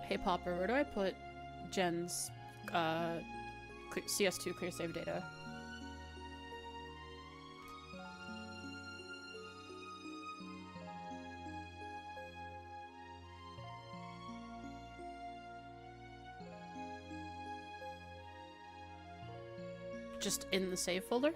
Hey Popper, where do I put Jen's CS2 clear save data? Just in the save folder?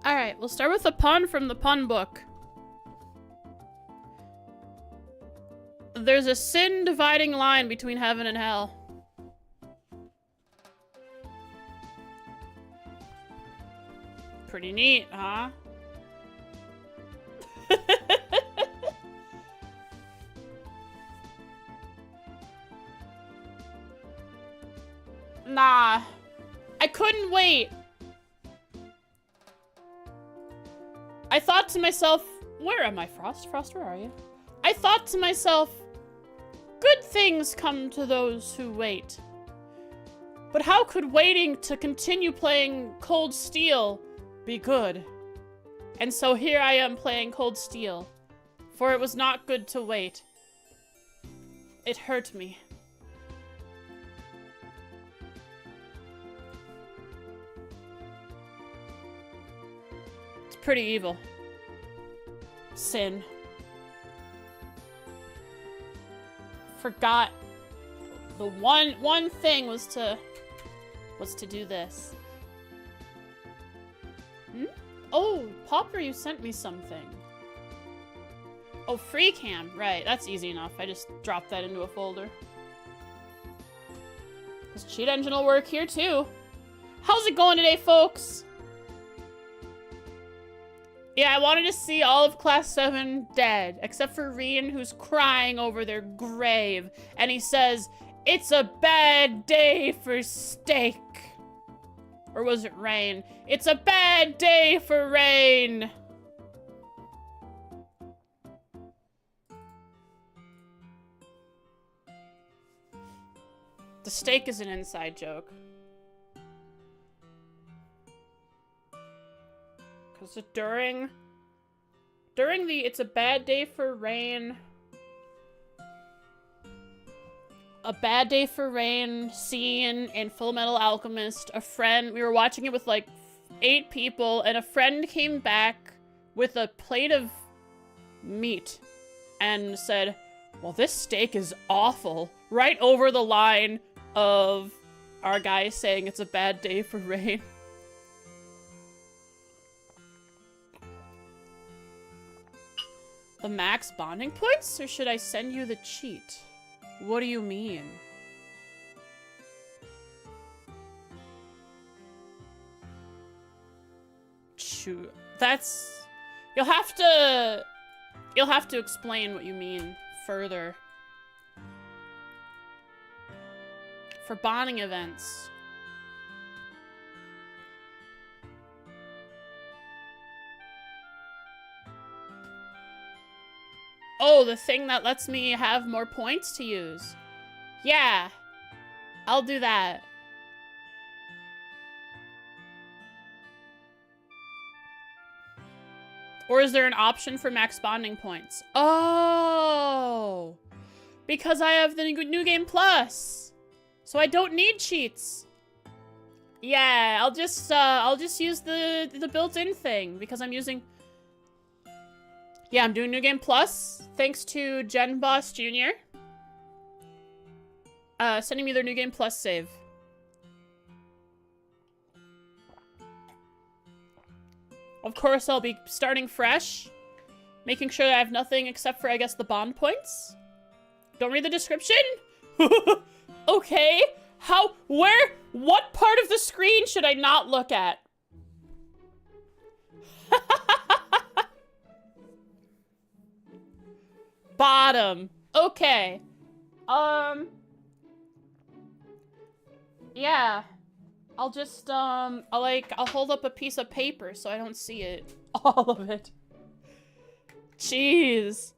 Alright, we'll start with a pun from the pun book. There's a sin dividing line between heaven and hell. Pretty neat, huh? Nah. I couldn't wait. I thought to myself, where am I, Frost? Frost, where are you? I thought to myself, good things come to those who wait. But how could waiting to continue playing Cold Steel be good? And so here I am playing Cold Steel, for it was not good to wait. It hurt me. Pretty evil. Sin. Forgot the one thing was to do this. Hmm? Oh, Popper, you sent me something. Oh, free cam. Right, that's easy enough. I just dropped that into a folder. This cheat engine will work here too. How's it going today, folks? Yeah, I wanted to see all of Class 7 dead, except for Rian, who's crying over their grave. And he says, it's a bad day for steak. Or was it rain? It's a bad day for rain. The steak is an inside joke. So during the it's a bad day for rain scene in Full Metal Alchemist, we were watching it with like 8 people, and a friend came back with a plate of meat and said, well, this steak is awful, right over the line of our guy saying it's a bad day for rain. The max bonding points, or should I send you the cheat? What do you mean? Shoot, that's... You'll have to explain what you mean further. For bonding events. Oh, the thing that lets me have more points to use. Yeah, I'll do that. Or is there an option for max bonding points? Oh! Because I have the New Game Plus. So I don't need cheats. Yeah, I'll just use the built-in thing because I'm using... Yeah, I'm doing New Game Plus thanks to Gen Boss Jr. Sending me their New Game Plus save. Of course, I'll be starting fresh, making sure that I have nothing except for, I guess, the bond points. Don't read the description? Okay. How, where, what part of the screen should I not look at? Bottom. Okay. Yeah. I'll just, I'll hold up a piece of paper so I don't see it. All of it. Jeez.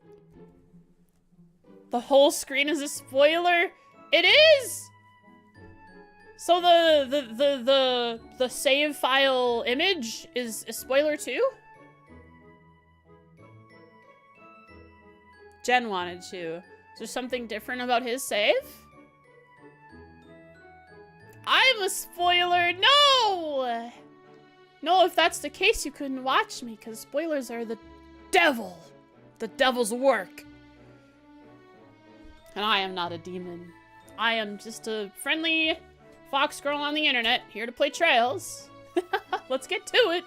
The whole screen is a spoiler? It is! So the save file image is a spoiler too? Jen wanted to. Is there something different about his save? I'm a spoiler! No! No, if that's the case, you couldn't watch me, because spoilers are the devil. The devil's work. And I am not a demon. I am just a friendly fox girl on the internet, here to play Trails. Let's get to it.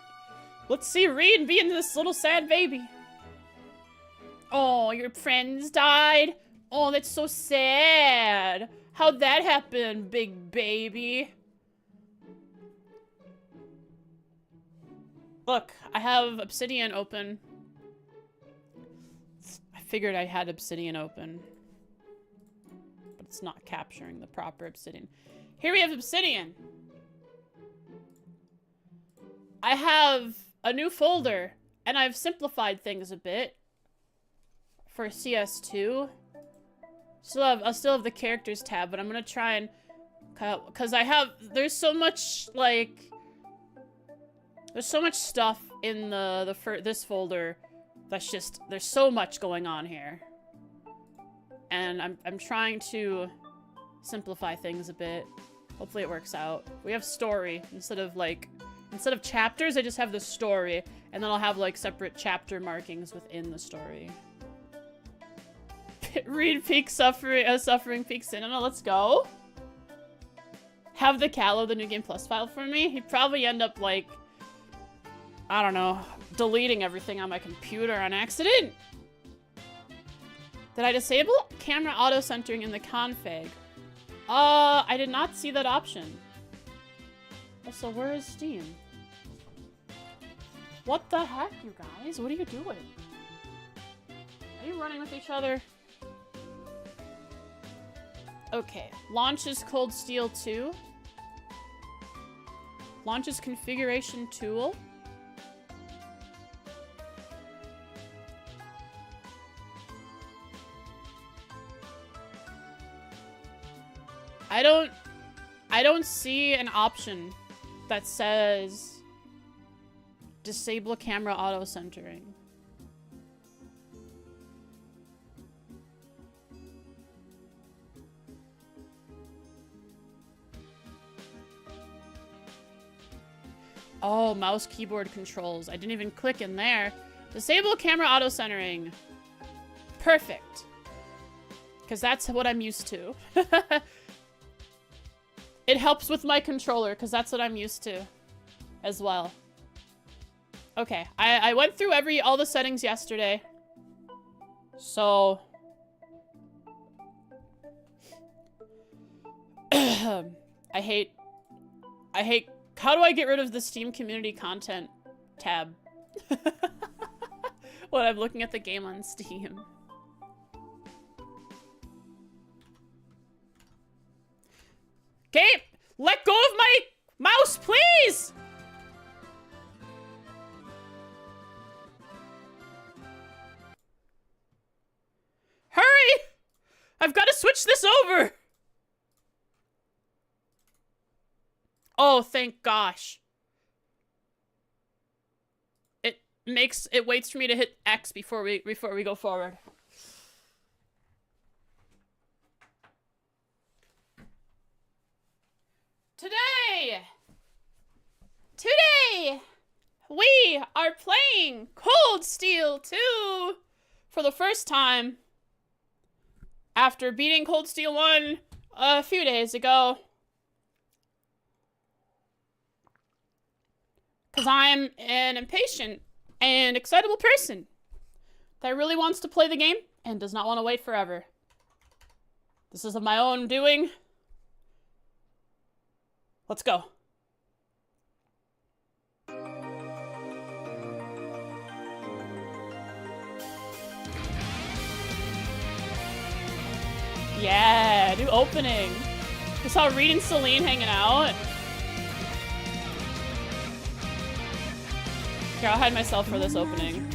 Let's see Reed being this little sad baby. Oh, your friends died? Oh, that's so sad. How'd that happen, big baby? Look, I have Obsidian open. I figured I had Obsidian open. But it's not capturing the proper Obsidian. Here we have Obsidian. I have a new folder, and I've simplified things a bit for CS2. I'll still have the characters tab, but I'm gonna try and because there's so much there's so much stuff in this folder that's just, there's so much going on here, and I'm trying to simplify things a bit. Hopefully it works out. We have story instead of chapters. I just have the story, and then I'll have separate chapter markings within the story. Read peak suffering peak cinema. Let's go. Have the Callow the New Game Plus file for me. He'd probably end up I don't know, deleting everything on my computer on accident. Did I disable camera auto centering in the config? I did not see that option. Also, where is Steam? What the heck, you guys? What are you doing? Are you running with each other? Okay, launches Cold Steel 2. Launches configuration tool. I don't see an option that says disable camera auto centering. Oh, mouse keyboard controls. I didn't even click in there. Disable camera auto centering. Perfect. Because that's what I'm used to. It helps with my controller, because that's what I'm used to as well. Okay, I went through all the settings yesterday. So... I hate... How do I get rid of the Steam community content tab? When I'm looking at the game on Steam. Okay, let go of my mouse, please! Hurry! I've got to switch this over! Oh, thank gosh. waits for me to hit X before we go forward. Today, we are playing Cold Steel 2 for the first time after beating Cold Steel 1 a few days ago. Because I'm an impatient and excitable person that really wants to play the game and does not want to wait forever. This is of my own doing. Let's go. Yeah, new opening. We saw Reed and Celine hanging out. Here, I'll hide myself for this opening.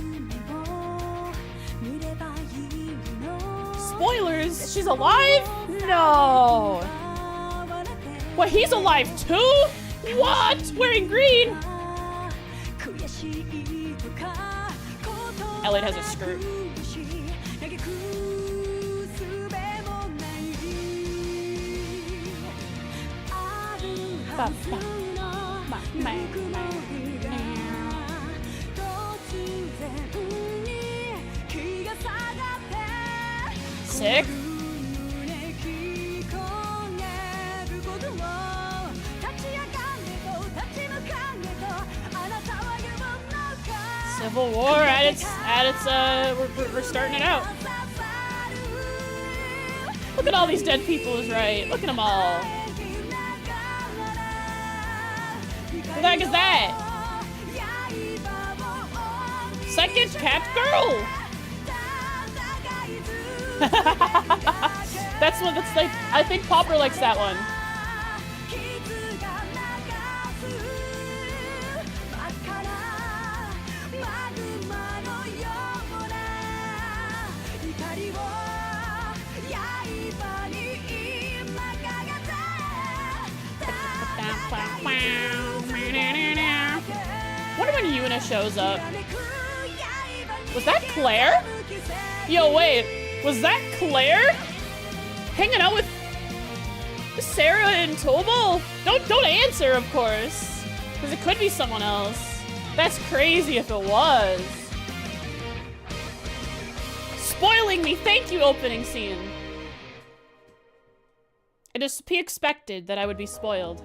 Spoilers! She's alive? No! What, he's alive too? What? Wearing green? Elliot has a skirt. Sick. Civil War at its we're starting it out. Look at all these dead people is right. Look at them all. Who the heck is that? Second cat girl. That's like, I think Popper likes that one. Wonder when Yuna shows up. Was that Claire? Yo, wait. Was that Claire? Hanging out with Sarah and Tobal? Don't answer, of course. Because it could be someone else. That's crazy if it was. Spoiling me. Thank you, opening scene. It is to be expected that I would be spoiled.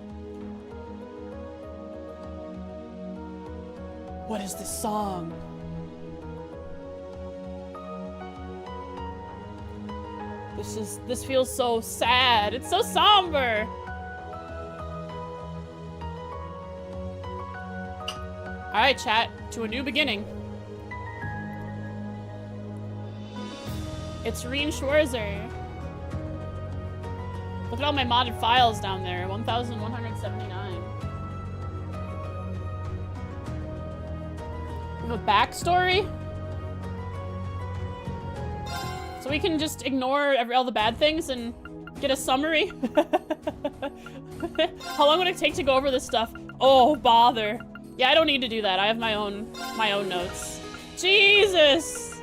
What is this song? This feels so sad. It's so somber. All right, chat, to a new beginning. It's Reen Schwarzer. Look at all my modded files down there. 1,179. We have a backstory. So we can just ignore all the bad things and get a summary. How long would it take to go over this stuff? Oh, bother. Yeah, I don't need to do that. I have my own notes. Jesus.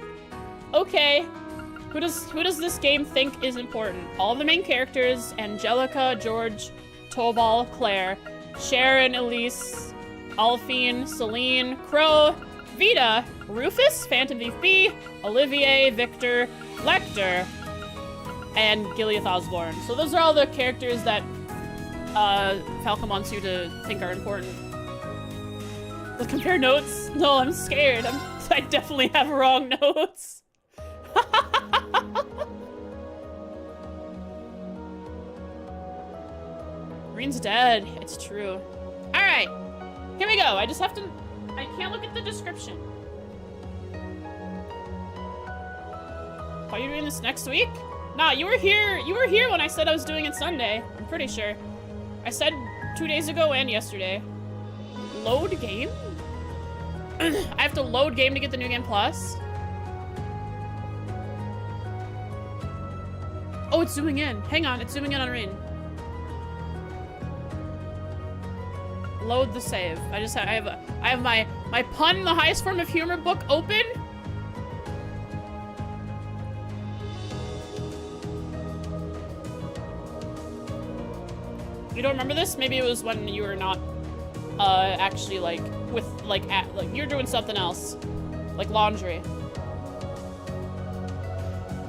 Okay. Who does this game think is important? All of the main characters: Angelica, George, Tobal, Claire, Sharon, Elise, Alphine, Celine, Crow, Vita, Rufus, Phantom Thief B, Olivier, Victor, Lecter, and Gileath Osborne. So those are all the characters that Falcom wants you to think are important. Let's compare notes. No, I'm scared. I definitely have wrong notes. Reen's dead. It's true. All right, here we go. I can't look at the description. Are you doing this next week? Nah, you were here when I said I was doing it Sunday. I'm pretty sure. I said 2 days ago and yesterday. Load game? I have to load game to get the new game plus? Oh, it's zooming in. Hang on, it's zooming in on Reen. Load the save. I have my pun, the highest form of humor book open. You don't remember this? Maybe it was when you were not actually like with like you're doing something else, like laundry.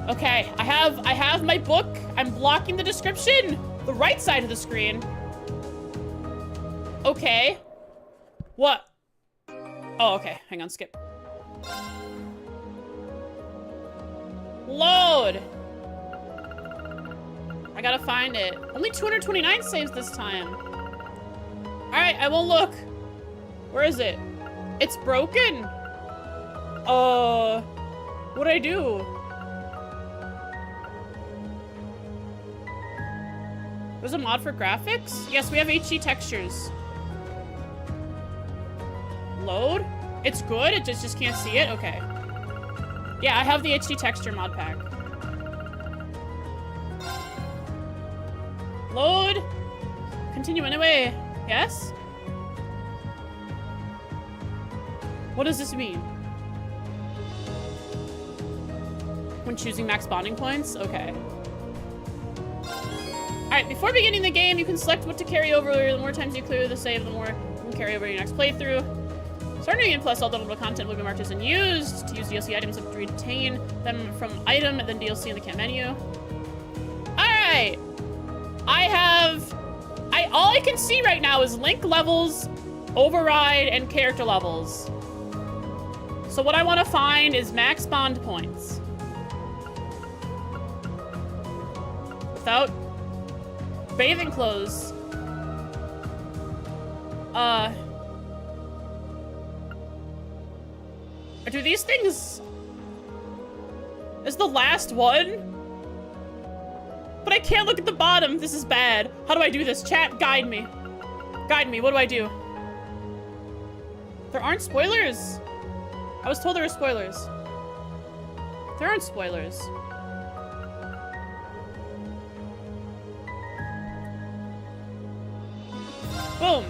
Okay, I have my book. I'm blocking the description. The right side of the screen. Okay. What? Oh, okay. Hang on, skip. Load. I gotta find it. Only 229 saves this time. All right, I won't look. Where is it? It's broken. What'd I do? There's a mod for graphics? Yes, we have HD textures. Load? It's good? It just can't see it? Okay. Yeah, I have the HD texture mod pack. Load. Continue anyway. Yes? What does this mean? When choosing max bonding points? Okay. Alright, before beginning the game, you can select what to carry over. The more times you clear the save, the more you can carry over your next playthrough. Starting a game plus, all downloadable content will be marked as unused. To use DLC items, have to retain them from item and then DLC in the camp menu. Alright! All I can see right now is link levels, override, and character levels. So what I want to find is max bond points. Without bathing clothes. Do these things... Is the last one? But I can't look at the bottom. This is bad. How do I do this? Chat, guide me. Guide me. What do I do? There aren't spoilers. I was told there were spoilers. There aren't spoilers. Boom.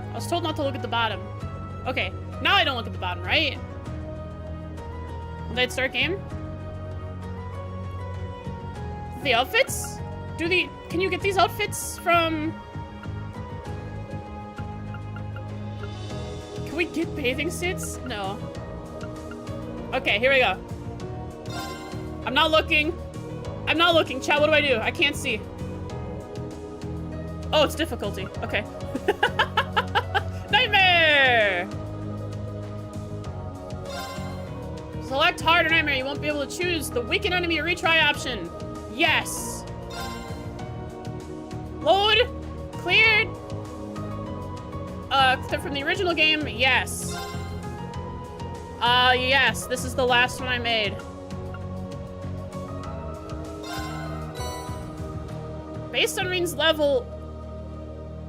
I was told not to look at the bottom. Okay, now I don't look at the bottom, right? Did I start game? The outfits? Can you get these outfits from... Can we get bathing suits? No. Okay, here we go. I'm not looking. I'm not looking. Chat, what do I do? I can't see. Oh, it's difficulty. Okay. Nightmare! Select hard or nightmare. You won't be able to choose the weaken enemy retry option. Yes. Load. Cleared. From the original game, yes. Yes. This is the last one I made. Based on Reen's level,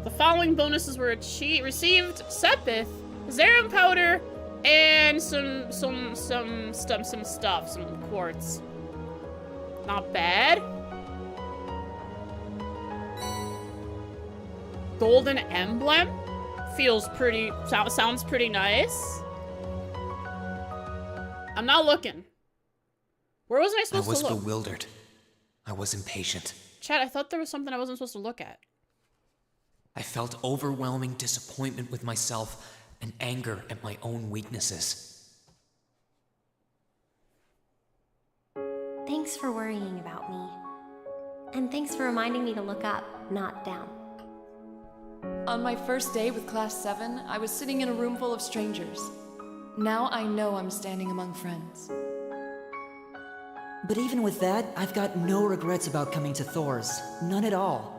the following bonuses were received: Sepith, Zerum powder, and some quartz. Not bad. Golden emblem feels pretty. Sounds pretty nice. I'm not looking. Where was I supposed to look? I was bewildered. I was impatient. Chat, I thought there was something I wasn't supposed to look at. I felt overwhelming disappointment with myself and anger at my own weaknesses. Thanks for worrying about me. And thanks for reminding me to look up, not down. On my first day with Class 7, I was sitting in a room full of strangers. Now I know I'm standing among friends. But even with that, I've got no regrets about coming to Thor's. None at all.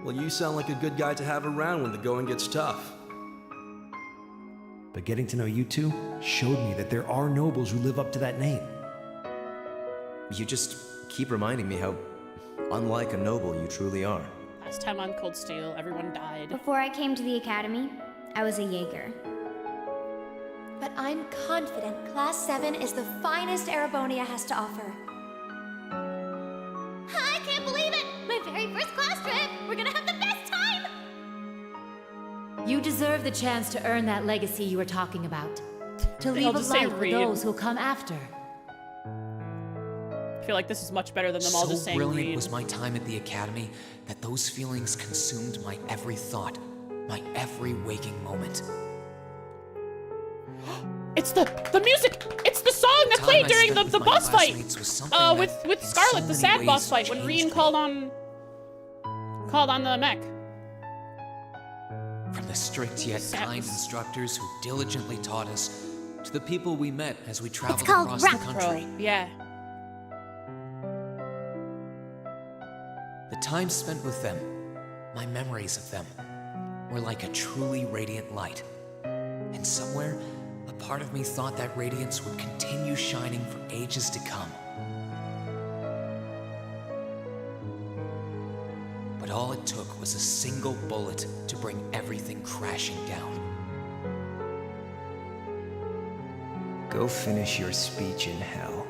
Well, you sound like a good guy to have around when the going gets tough. But getting to know you two showed me that there are nobles who live up to that name. You just keep reminding me how unlike a noble you truly are. Last time on Cold Steel, everyone died. Before I came to the academy, I was a Jaeger. But I'm confident Class 7 is the finest Erebonia has to offer. I You deserve the chance to earn that legacy you were talking about. To I'll leave a just say light for Reed. those who'll come after. I feel like this is much better than them all So just saying brilliant Reed. was my time at the academy that those feelings consumed my every thought, my every waking moment. It's the music! It's the song that Time played I during spent the with my boss fight! classmates was something that, With in Scarlet, so the many sad boss ways, fight, when changed Rian me. called on the mech. From the strict yet kind instructors who diligently taught us, to the people we met as we traveled called across the rock. country. Yeah. The time spent with them, my memories of them, were like a truly radiant light. And somewhere, a part of me thought that radiance would continue shining for ages to come. But all it took was a single bullet to bring everything crashing down. Go finish your speech in hell.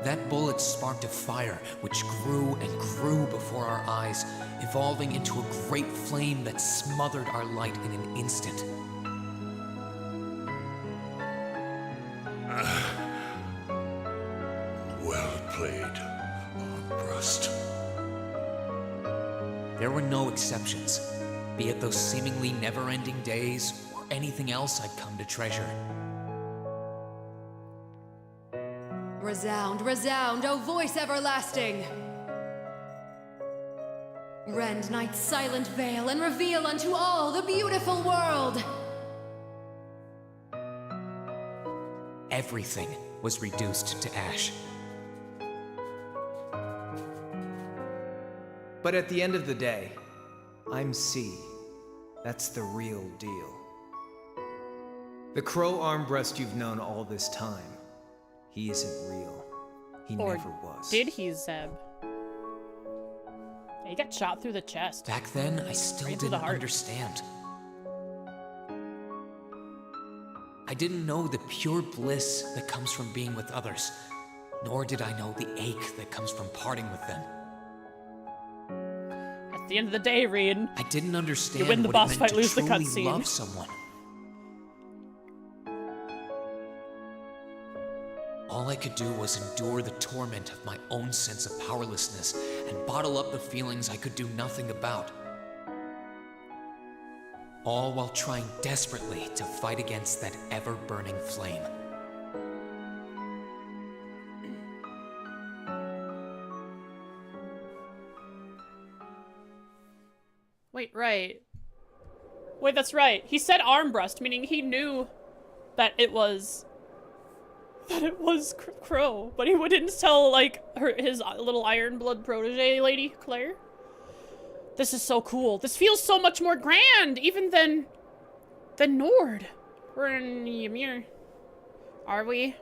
That bullet sparked a fire which grew and grew before our eyes, evolving into a great flame that smothered our light in an instant. Well played, Armbrust. There were no exceptions, be it those seemingly never-ending days or anything else I'd come to treasure. Resound, resound, O voice everlasting! Rend night's silent veil and reveal unto all the beautiful world! Everything was reduced to ash. But at the end of the day, I'm C. That's the real deal. The Crow Armbrust you've known all this time, he isn't real. He Or never was. did he, Zeb? He got shot through the chest. Back then, I still Right through the didn't heart. understand. I didn't know the pure bliss that comes from being with others, nor did I know the ache that comes from parting with them. At the end of the day, Reed, I didn't understand you win the what boss it meant fight, to lose the truly cutscene. love someone. All I could do was endure the torment of my own sense of powerlessness and bottle up the feelings I could do nothing about. All while trying desperately to fight against that ever-burning flame. Wait, right. Wait, that's right. He said Armbrust, meaning he knew that it was Crow, but he didn't tell like his little Iron Blood protege lady, Claire. This is so cool. This feels so much more grand, even than Nord. We're in Ymir. Are we?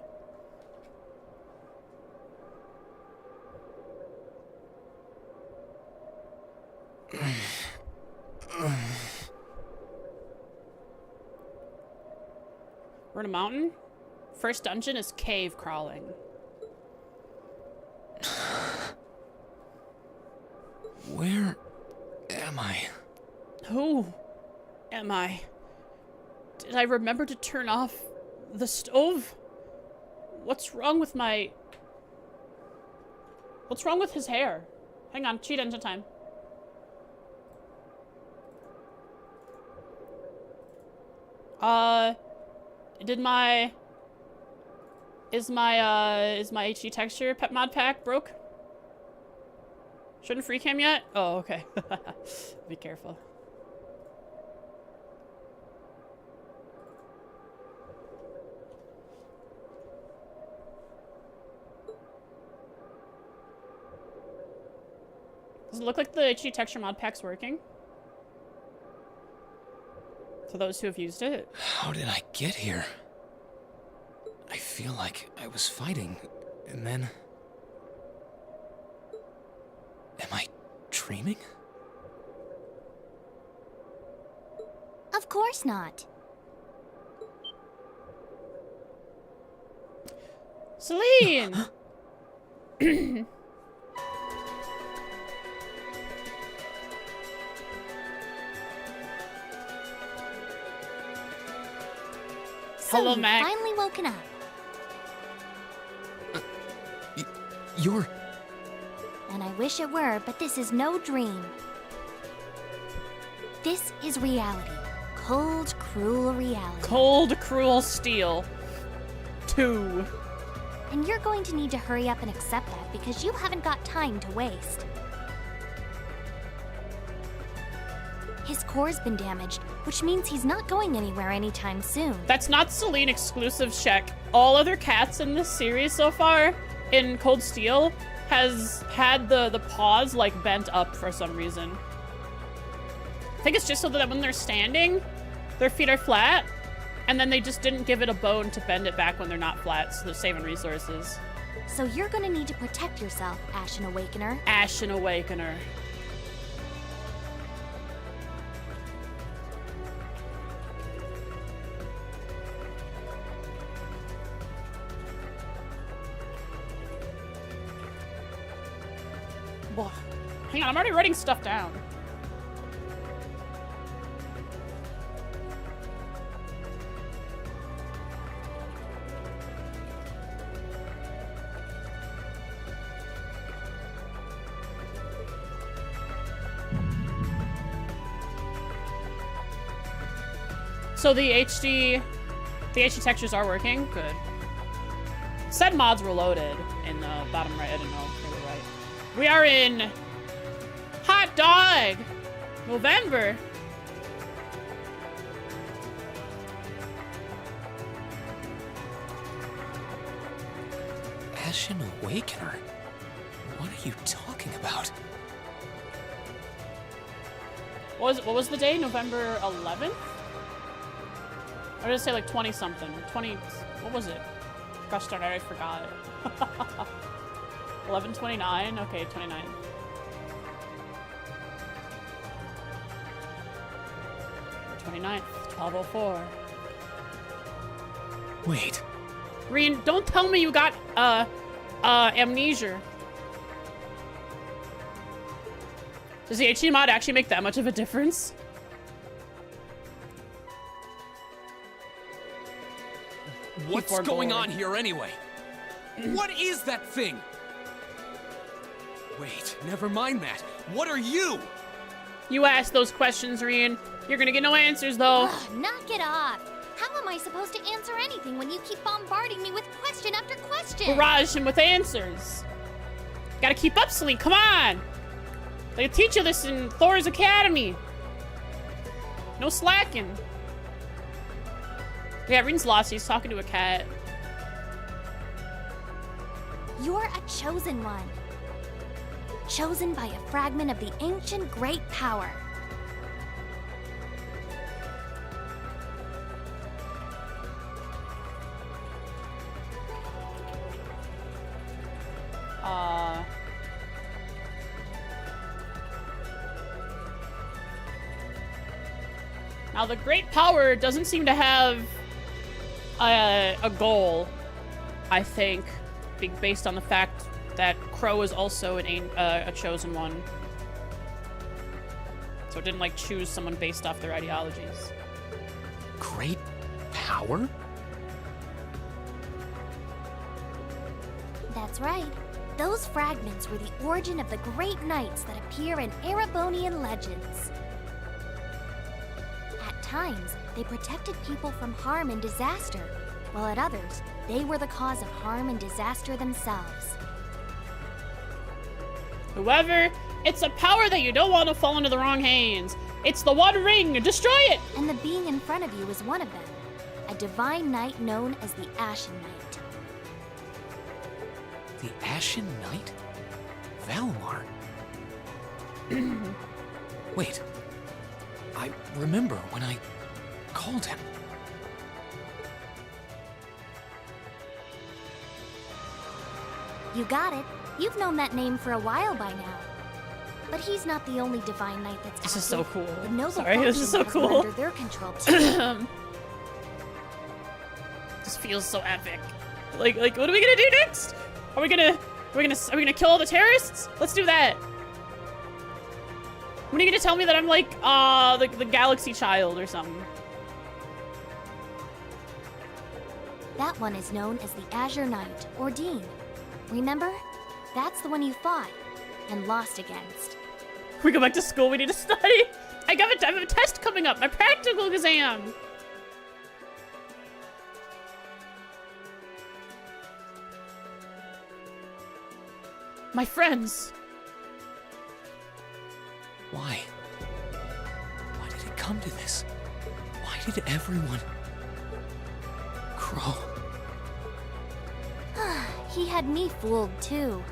We're in a mountain. First dungeon is cave crawling. Where am I? Who am I? Did I remember to turn off the stove? What's wrong with my... What's wrong with his hair? Hang on, cheat engine time. Is my HD texture pet mod pack broke? Shouldn't free cam yet? Oh, okay. Be careful. Does it look like the HD texture mod pack's working? To those who have used it? How did I get here? I feel like I was fighting, and then... Am I dreaming? Of course not. Celine! Hello, you've Mac. finally woken up. You're... And I wish it were, but this is no dream. This is reality. Cold, cruel reality. Cold, cruel steel. 2. And you're going to need to hurry up and accept that because you haven't got time to waste. His core's been damaged, which means he's not going anywhere anytime soon. That's not Celine exclusive, check. All other cats in this series so far, in Cold Steel, has had the paws like bent up for some reason. I think it's just so that when they're standing, their feet are flat, and then they just didn't give it a bone to bend it back when they're not flat, so they're saving resources. So you're gonna need to protect yourself, Ashen Awakener. Ashen Awakener. Whoa. Hang on, I'm already writing stuff down. So the HD textures are working? Good. Said mods were loaded in the bottom right. I didn't know if they were right. We are in Hot Dog November. Ashen Awakener? What are you talking about? What was the day? November 11th? I was gonna say like 20 something. 20, what was it? Gosh darn, I already forgot it. 11/29? Okay, 29. The 29th, 12:04. Wait. Reen, don't tell me you got, amnesia. Does the HD mod actually make that much of a difference? What's going on here anyway? What is that thing? Wait, never mind that. What are you? You asked those questions, Reen. You're gonna get no answers, though. Ugh, knock it off. How am I supposed to answer anything when you keep bombarding me with question after question? Barrage him with answers. Gotta keep up, Celine. Come on. They teach you this in Thor's Academy. No slacking. Yeah, Reen's lost. He's talking to a cat. You're a chosen one. Chosen by a fragment of the ancient great power. Now, the great power doesn't seem to have a goal, I think, based on the fact that Crow is also a chosen one. So it didn't, like, choose someone based off their ideologies. Great power? That's right. Those fragments were the origin of the great knights that appear in Erebonian legends. At times, they protected people from harm and disaster, while at others, they were the cause of harm and disaster themselves. Whoever, it's a power that you don't want to fall into the wrong hands. It's the One Ring. Destroy it! And the being in front of you is one of them, a divine knight known as the Ashen Knight. The Ashen Knight? Valmar? Wait. I remember when I called him. You got it. You've known that name for a while by now. But he's not the only divine knight that's This is so active. cool. The noble Sorry, this is so faction has cool. one under their control too. This feels so epic. Like, what are we gonna do next? Are we gonna kill all the terrorists? Let's do that. When are you gonna tell me that I'm like, the galaxy child or something? That one is known as the Azure Knight, or Dean. Remember? That's the one you fought and lost against. We go back to school, we need to study. I have a test coming up, my practical exam. My friends. Why? Why did it come to this? Why did everyone... Crow. He had me fooled too.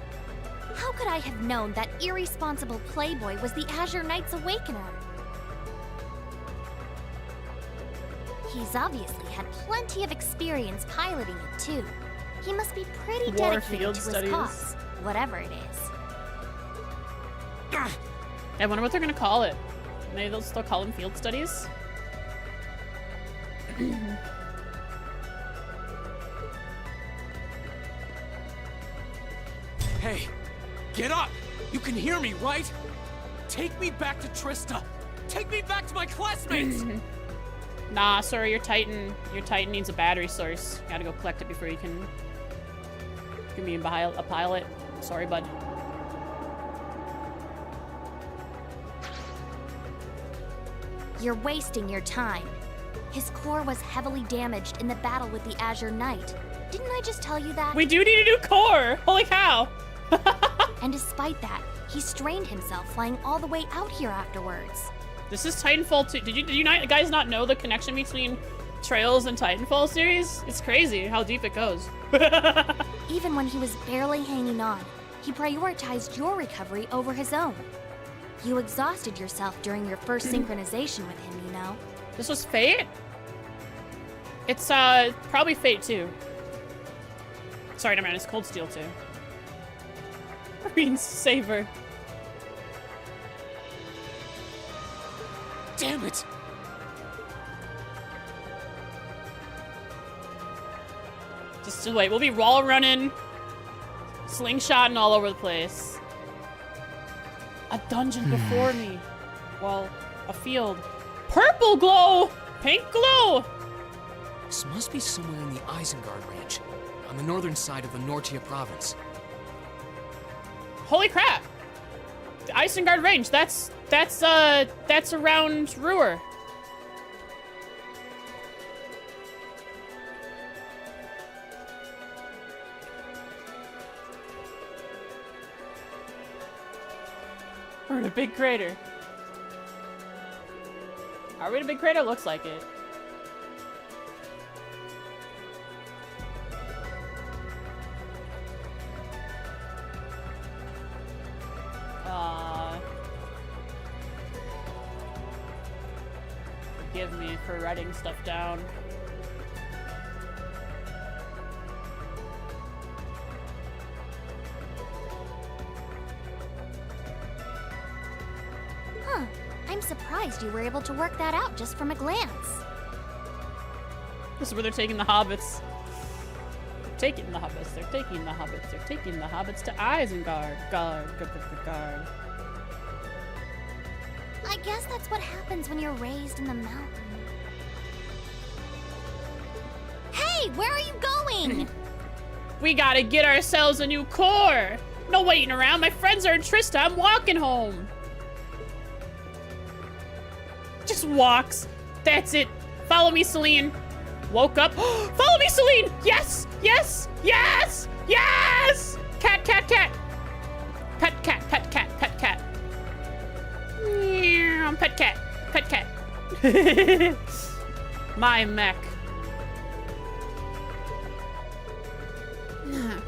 How could I have known that irresponsible playboy was the Azure Knight's Awakener? He's obviously had plenty of experience piloting it too. He must be pretty dedicated to his cause, whatever it is. I wonder what they're gonna call it. Maybe they'll still call them field studies? Hey, get up! You can hear me, right? Take me back to Trista! Take me back to my classmates! Nah, sorry, your Titan needs a battery source. You gotta go collect it before you can be a pilot. Sorry, bud. You're wasting your time. His core was heavily damaged in the battle with the Azure Knight. Didn't I just tell you that? We do need a new core! Holy cow! And despite that, he strained himself flying all the way out here afterwards. This is Titanfall 2. Did you guys not know the connection between Trails and Titanfall series? It's crazy how deep it goes. Even when he was barely hanging on, he prioritized your recovery over his own. You exhausted yourself during your first synchronization with him, you know? This was Fate? It's probably Fate 2. Sorry, never mind, it's Cold Steel 2. Green Saber. Damn it! Just wait, we'll be wall running, slingshotting all over the place. A dungeon before me. Well, a field. Purple glow! Pink glow! This must be somewhere in the Isengard range, on the northern side of the Nortia province. Holy crap! The Isengard range, that's around Ruhr. We're in a big crater. Are we in a big crater? Looks like it. Forgive me for writing stuff down. Huh. I'm surprised you were able to work that out just from a glance. This is where they're taking the hobbits. They're taking the hobbits. They're taking the hobbits. They're taking the hobbits to Isengard. Guard. I guess that's what happens when you're raised in the mountain. Hey, where are you going? We gotta get ourselves a new core. No waiting around. My friends are in Trista. I'm walking home. Just walks. That's it. Follow me, Celine. Woke up. Follow me, Celine. Yes, yes, yes, yes. Cat, cat, cat. Pet cat, pet cat, pet cat. Meow, pet cat, pet cat. My mech.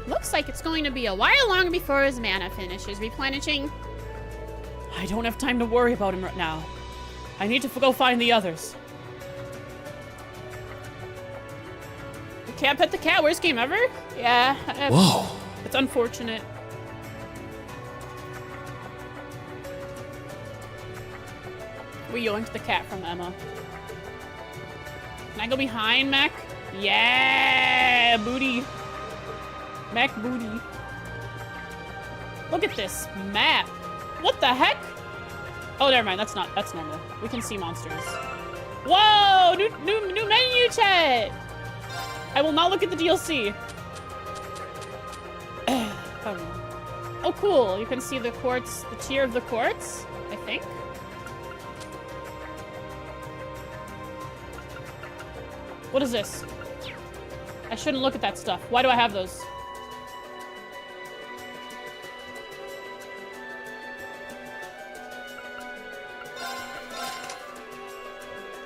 Looks like it's going to be a while longer before his mana finishes replenishing. I don't have time to worry about him right now. I need to go find the others. You can't pet the cat. Worst game ever? Yeah. Whoa. It's unfortunate. We yoinked the cat from Emma. Can I go behind Mech? Yeah, booty. Mech booty. Look at this map. What the heck? Oh, never mind. That's normal. We can see monsters. Whoa! New menu chat. I will not look at the DLC. Oh, cool. You can see the quartz, the tier of the quartz, I think. What is this? I shouldn't look at that stuff. Why do I have those?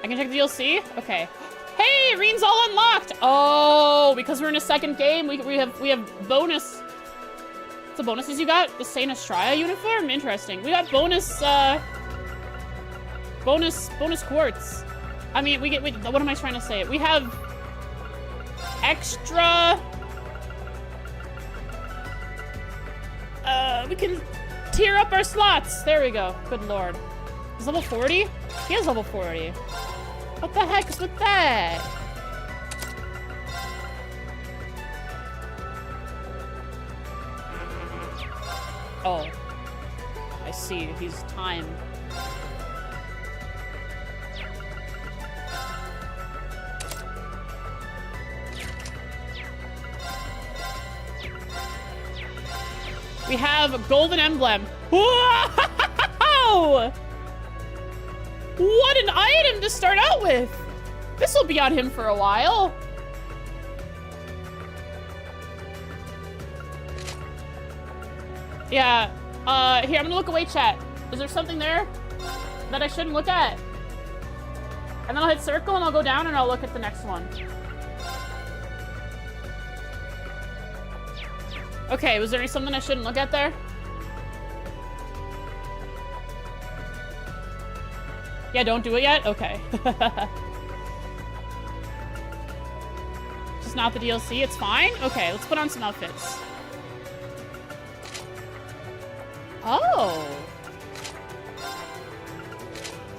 I can check the DLC? Okay. Hey, Reen's all unlocked! Oh, because we're in a second game, we have bonus. What's the bonuses you got? The Saint Astraea uniform? Interesting. We got bonus, bonus quartz. I mean, what am I trying to say? We have extra... we can tier up our slots. There we go. Good lord. He's level 40? He is level 40. What the heck is with that? Oh. I see. He's time. We have a golden emblem. Whoa! What an item to start out with! This will be on him for a while. Yeah. Here, I'm gonna look away, chat. Is there something there that I shouldn't look at? And then I'll hit circle and I'll go down and I'll look at the next one. Okay, was there something I shouldn't look at there? Yeah, don't do it yet? Okay. Just not the DLC, it's fine? Okay, let's put on some outfits. Oh.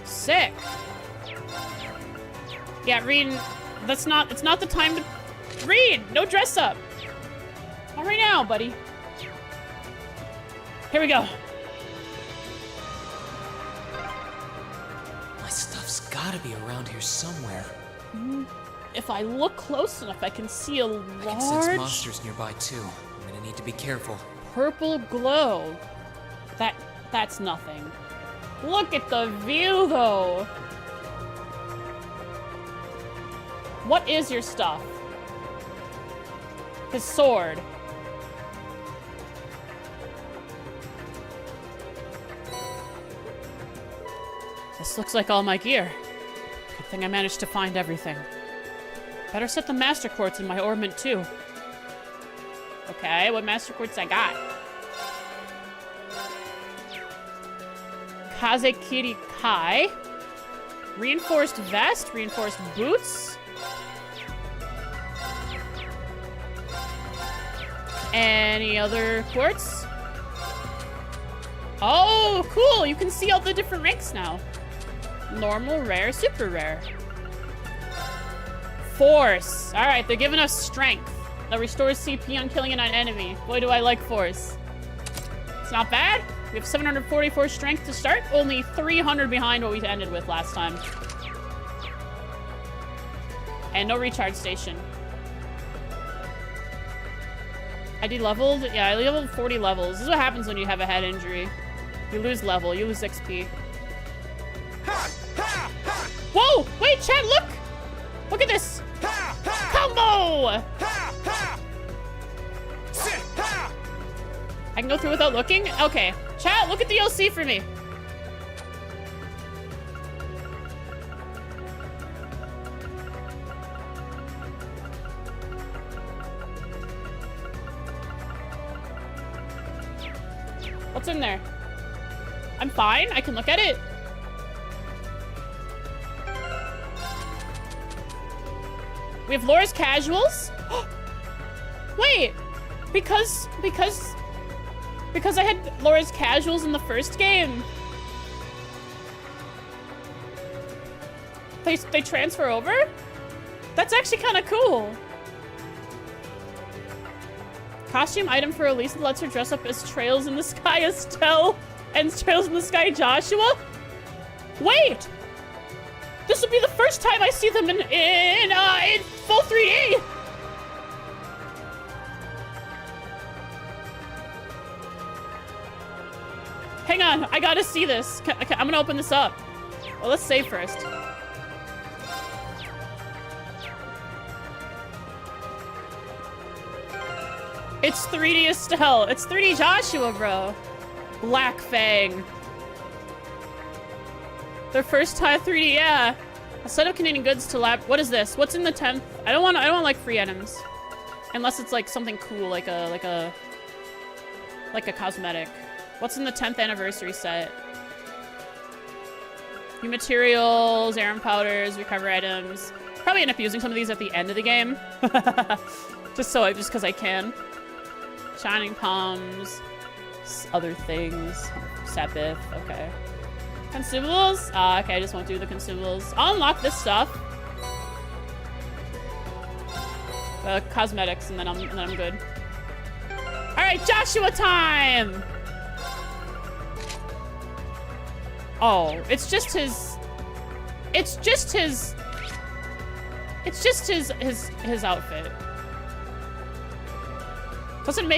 Sick. Yeah, Reen, it's not the time to... Reen, no dress up. Not right now, buddy. Here we go. My stuff's gotta be around here somewhere. If I look close enough, I can see a I can large sense monsters nearby too. I'm gonna need to be careful. purple glow. That's nothing. Look at the view, though. What is your stuff? His sword. This looks like all my gear. Good thing I managed to find everything. Better set the master quartz in my orbit too. Okay, what master quartz I got? Kazekiri Kai. Reinforced vest, reinforced boots. Any other quartz? Oh, cool! You can see all the different ranks now. Normal, rare, super rare. Force. Alright, they're giving us strength. That restores CP on killing an enemy. Boy, do I like Force. It's not bad. We have 744 strength to start. Only 300 behind what we ended with last time. And no recharge station. I de-leveled? Yeah, I leveled 40 levels. This is what happens when you have a head injury. You lose level, you lose XP. Whoa! Wait, chat, look! Look at this! Combo! I can go through without looking? Okay. Chat, look at the OC for me. What's in there? I'm fine. I can look at it. We have Laura's casuals. Wait, because I had Laura's casuals in the first game. They transfer over? That's actually kind of cool. Costume item for Elise that lets her dress up as Trails in the Sky Estelle and Trails in the Sky Joshua? Wait! This will be the first time I see them in full 3D! Hang on, I gotta see this. I'm gonna open this up. Well, let's save first. It's 3D Estelle. It's 3D Joshua, bro. Black Fang. Their first time 3D, yeah. A set of Canadian goods to lab. What is this? What's in the 10th? I don't want like free items. Unless it's like something cool, like a cosmetic. What's in the 10th anniversary set? New materials, Arum powders, recover items. Probably end up using some of these at the end of the game. just because I can. Shining palms, other things. Sepith, okay. Consumables? Okay, I just won't do the consumables. I'll unlock this stuff. Cosmetics, and then I'm good. All right, Joshua time. Oh, it's just his outfit. Doesn't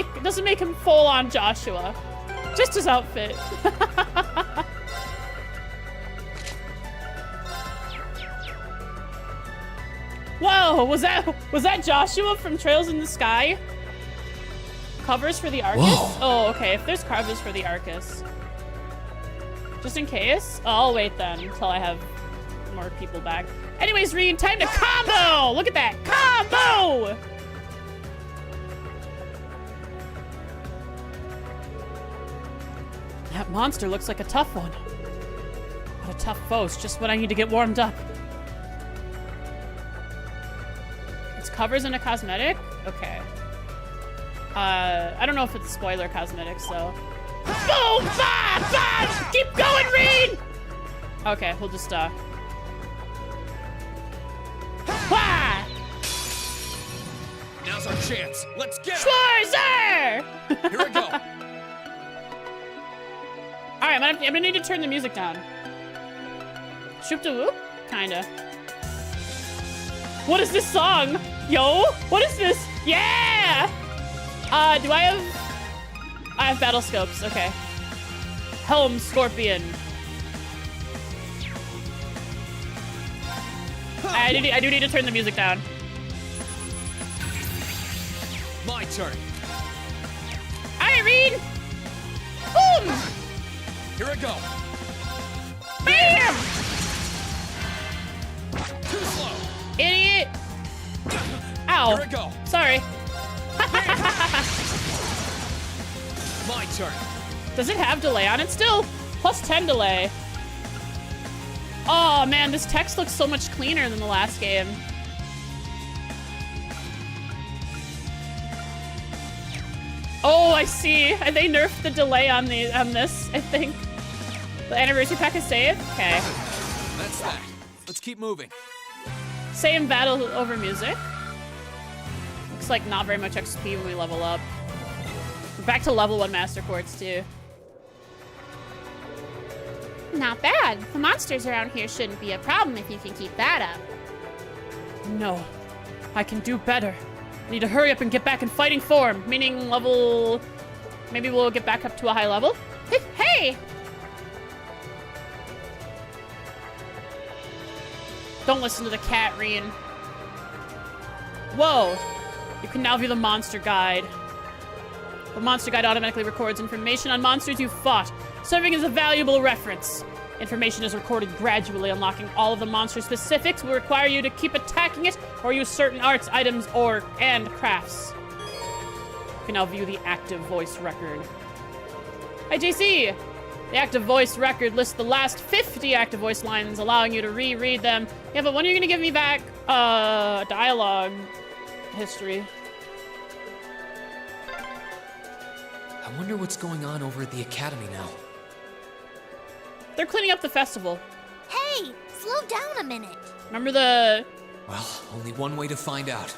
make him full on Joshua. Just his outfit. Whoa, was that Joshua from Trails in the Sky? Covers for the Arcus? Whoa. Oh, okay, if there's covers for the Arcus. Just in case? Oh, I'll wait then until I have more people back. Anyways, Reed, time to combo! Look at that, combo! That monster looks like a tough one. What a tough foe, it's just what I need to get warmed up. It's covers in a cosmetic? Okay. I don't know if it's spoiler cosmetics, though. Boom! Bah! Bah! Keep going, Reed! Okay, we'll just, Bah! Now's our chance. Let's get it! Schwarzer! Here we go. Alright, I'm gonna need to turn the music down. Shoop de whoop? Kinda. What is this song? Yo? What is this? Yeah! Do I have battle scopes, okay. Helm Scorpion. I do need to turn the music down. My turn. Alright, Reed! Boom! Here I go. Bam! Too slow. Idiot! Ow. Here I go. Sorry. My turn. Does it have delay on it still? Plus 10 delay. Oh man, this text looks so much cleaner than the last game. Oh, I see. They nerfed the delay on this, I think. The anniversary pack is saved? Okay. That's that. Let's keep moving. Same battle over music. Looks like not very much XP when we level up. We're back to level 1 Master Quartz too. Not bad. The monsters around here shouldn't be a problem if you can keep that up. No, I can do better. I need to hurry up and get back in fighting form, meaning level... Maybe we'll get back up to a high level? Hey! Don't listen to the cat, Rian. Whoa! You can now view the monster guide. The monster guide automatically records information on monsters you've fought, serving as a valuable reference. Information is recorded gradually. Unlocking all of the monster specifics will require you to keep attacking it or use certain arts, items, and crafts. You can now view the active voice record. Hi, JC! The active voice record lists the last 50 active voice lines, allowing you to reread them. Yeah, but when are you gonna give me back, dialogue history? I wonder what's going on over at the academy now. They're cleaning up the festival. Hey, slow down a minute. Remember the... Well, only one way to find out.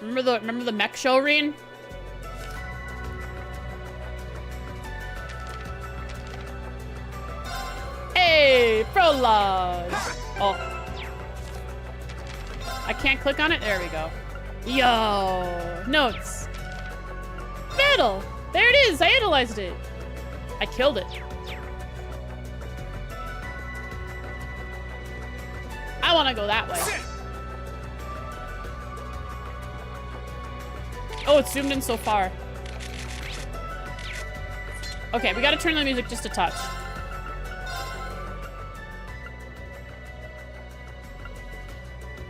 Remember the mech show, Reen? Hey, prologue. Oh. I can't click on it? There we go. Yo, notes. Battle. There it is. I analyzed it. I killed it. I want to go that way. Oh, it's zoomed in so far. Okay, we gotta turn the music just a touch.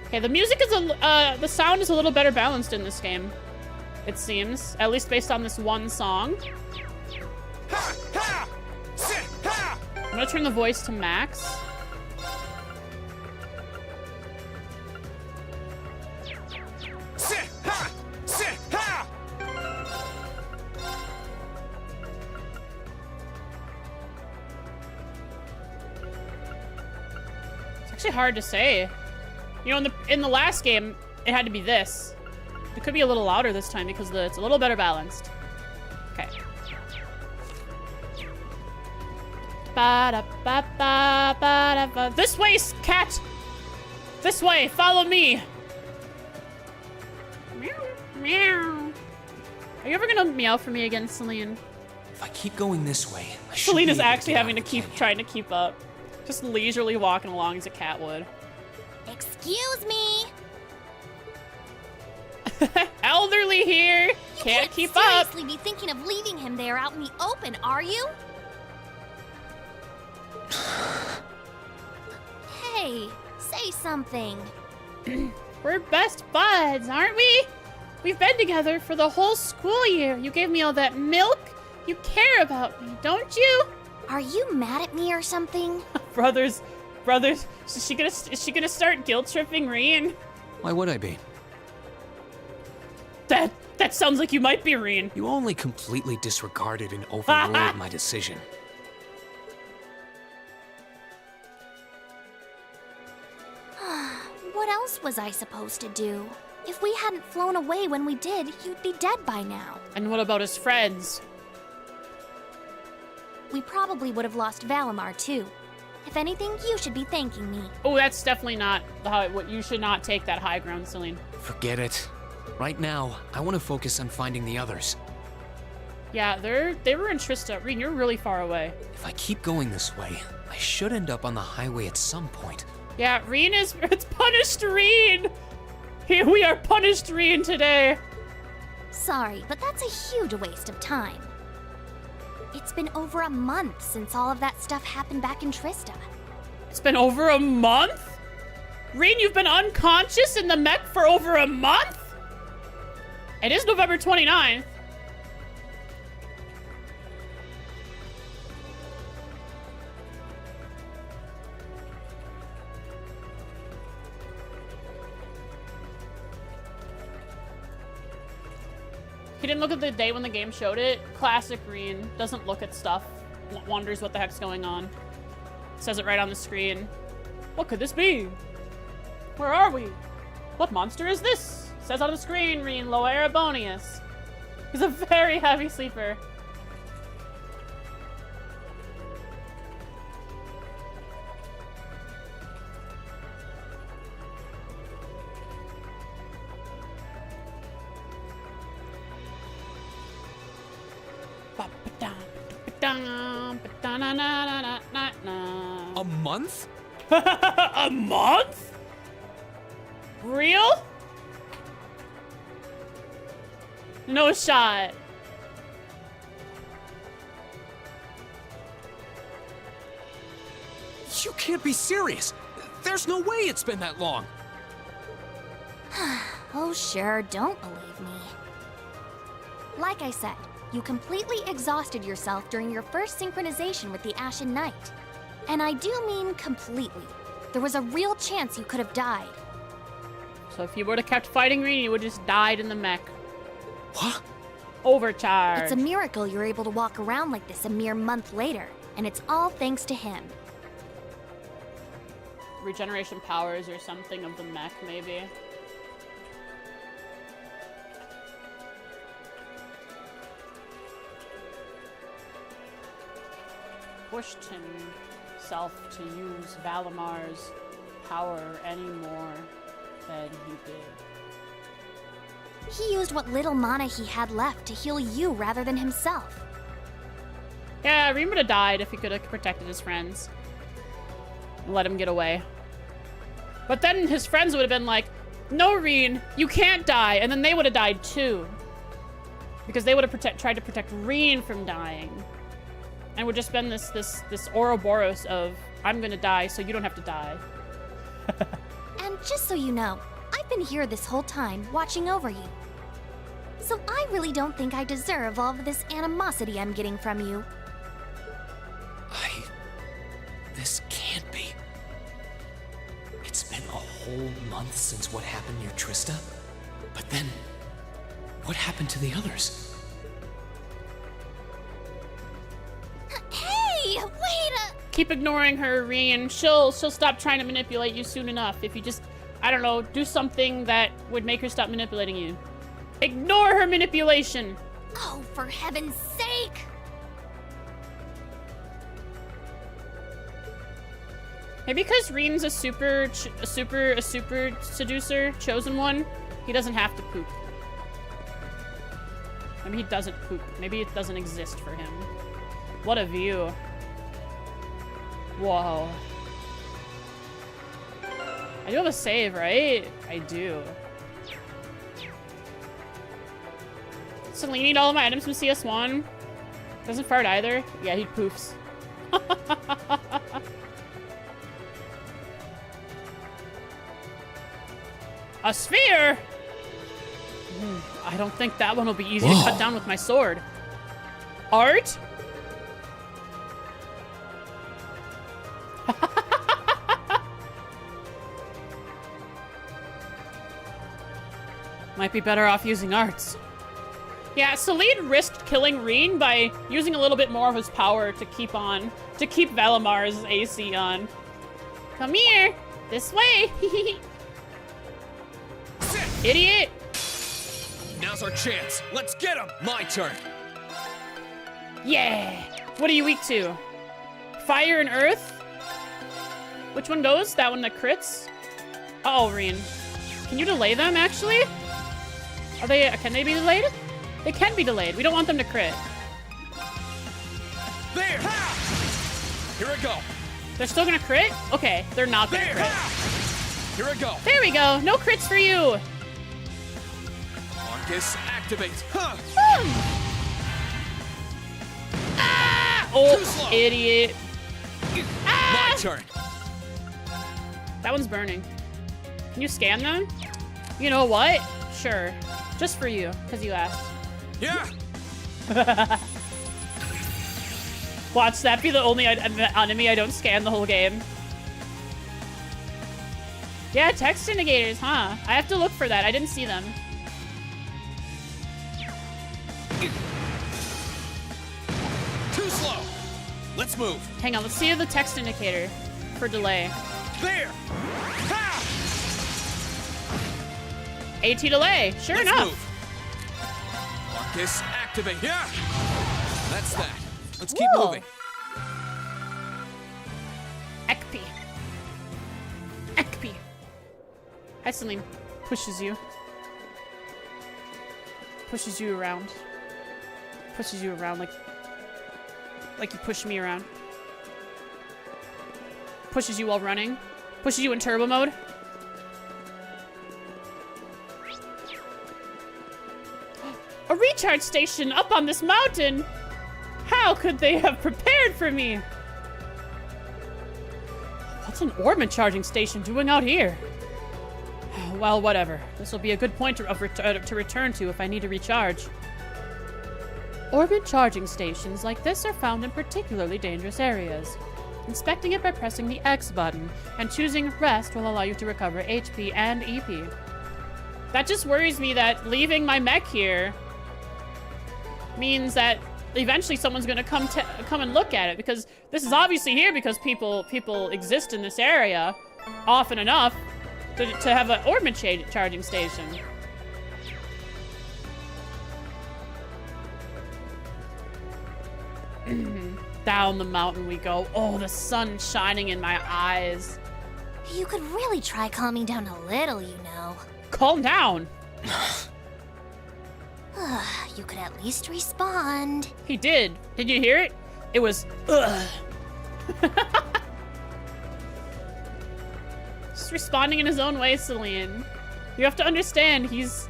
Okay, the music is the sound is a little better balanced in this game. It seems, at least based on this one song. I'm gonna turn the voice to max. Hard to say. You know, in the last game, it had to be this. It could be a little louder this time because it's a little better balanced. Okay. Ba-da-ba-ba-ba-da-ba. This way, cat! This way, follow me! Meow, meow. Are you ever gonna meow for me again, Celine? If I keep going this way, Celine is actually having to trying to keep up. Just leisurely walking along as a cat would. Excuse me! Elderly here! Can't keep up! You can't seriously be thinking of leaving him there out in the open, are you? Hey, say something. We're best buds, aren't we? We've been together for the whole school year. You gave me all that milk. You care about me, don't you? Are you mad at me or something? brothers, is she gonna start guilt tripping Rien? Why would I be? That sounds like you might be Rien. You only completely disregarded and overruled my decision. What else was I supposed to do? If we hadn't flown away when we did, you'd be dead by now. And what about his friends? We probably would have lost Valimar too. If anything, you should be thanking me. Oh, that's definitely not what you should not take that high ground, Celine. Forget it. Right now, I want to focus on finding the others. Yeah, they were in Trista. Rien, you're really far away. If I keep going this way, I should end up on the highway at some point. Yeah, it's punished Rien! Here we are punished Rien today! Sorry, but that's a huge waste of time. It's been over a month since all of that stuff happened back in Trista. It's been over a month? Rien, you've been unconscious in the mech for over a month? It is November 29th. He didn't look at the day when the game showed it. Classic Rien. Doesn't look at stuff. Wonders what the heck's going on. Says it right on the screen. What could this be? Where are we? What monster is this? Says on the screen, Rien, Loa Erebonius. He's a very heavy sleeper. A month? A month? Real? No shot. You can't be serious. There's no way it's been that long. Oh sure, don't believe me. Like I said, you completely exhausted yourself during your first synchronization with the Ashen Knight. And I do mean completely. There was a real chance you could have died. So if you would have kept fighting Rien, you would have just died in the mech. What? Overcharged. It's a miracle you're able to walk around like this a mere month later, and it's all thanks to him. Regeneration powers or something of the mech, maybe. Pushed himself to use Valimar's power any more than he did. He used what little mana he had left to heal you rather than himself. Yeah, Rean would have died if he could have protected his friends. And let him get away. But then his friends would have been like, no, Rean, you can't die. And then they would have died too. Because they would have tried to protect Rean from dying. And it would just been this Ouroboros of, I'm gonna die so you don't have to die. And just so you know, I've been here this whole time, watching over you. So I really don't think I deserve all of this animosity I'm getting from you. This can't be. It's been a whole month since what happened near Trista. But then, what happened to the others? Hey, wait Keep ignoring her, Rean. She'll stop trying to manipulate you soon enough. If you just, I don't know, do something that would make her stop manipulating you. Ignore her manipulation. Oh, for heaven's sake! Maybe because Rean's a super seducer, chosen one, he doesn't have to poop. Maybe he doesn't poop. Maybe it doesn't exist for him. What a view. Whoa. I do have a save, right? I do. So you need all of my items from CS1? Doesn't fart either? Yeah, he poofs. A sphere? I don't think that one will be easy to cut down with my sword. Art? Might be better off using arts. Yeah, Salid risked killing Rean by using a little bit more of his power to keep Valamar's AC on. Come here! This way! Idiot! Now's our chance. Let's get him! My turn. Yeah! What are you weak to? Fire and earth? Which one goes? That one that crits? Uh-oh, Rean. Can you delay them, actually? Can they be delayed? They can be delayed. We don't want them to crit. There! Ha! Here we go. They're still gonna crit? Okay, they're not gonna crit. Here we go. There we go. No crits for you. Marcus, activate. Huh. Ah! Oh, idiot. Ah! My turn. That one's burning. Can you scan them? You know what? Sure. Just for you, because you asked. Yeah. Watch that be the only enemy I don't scan the whole game. Yeah, text indicators, huh? I have to look for that. I didn't see them. Too slow. Let's move. Hang on, let's see the text indicator for delay. There. Ha! AT delay. Sure enough. Move. Marcus, activate. Yeah. That's that. Let's keep moving. Ekpi. Ekpi. Hi, Celine. Pushes you. Pushes you around. Pushes you around like you push me around. Pushes you while running. Pushes you in turbo mode. A recharge station up on this mountain! How could they have prepared for me? What's an orbit charging station doing out here? Well, whatever. This will be a good point to return to if I need to recharge. Orbit charging stations like this are found in particularly dangerous areas. Inspecting it by pressing the X button and choosing rest will allow you to recover HP and EP. That just worries me that leaving my mech here means that eventually someone's gonna come and look at it, because this is obviously here because people exist in this area often enough to have an orbit charging station. Down the mountain we go. Oh, the sun shining in my eyes. You could really try calming down a little, you know. Calm down. You could at least respond. He did. Did you hear it? It was, ugh. Just responding in his own way, Celine. You have to understand, he's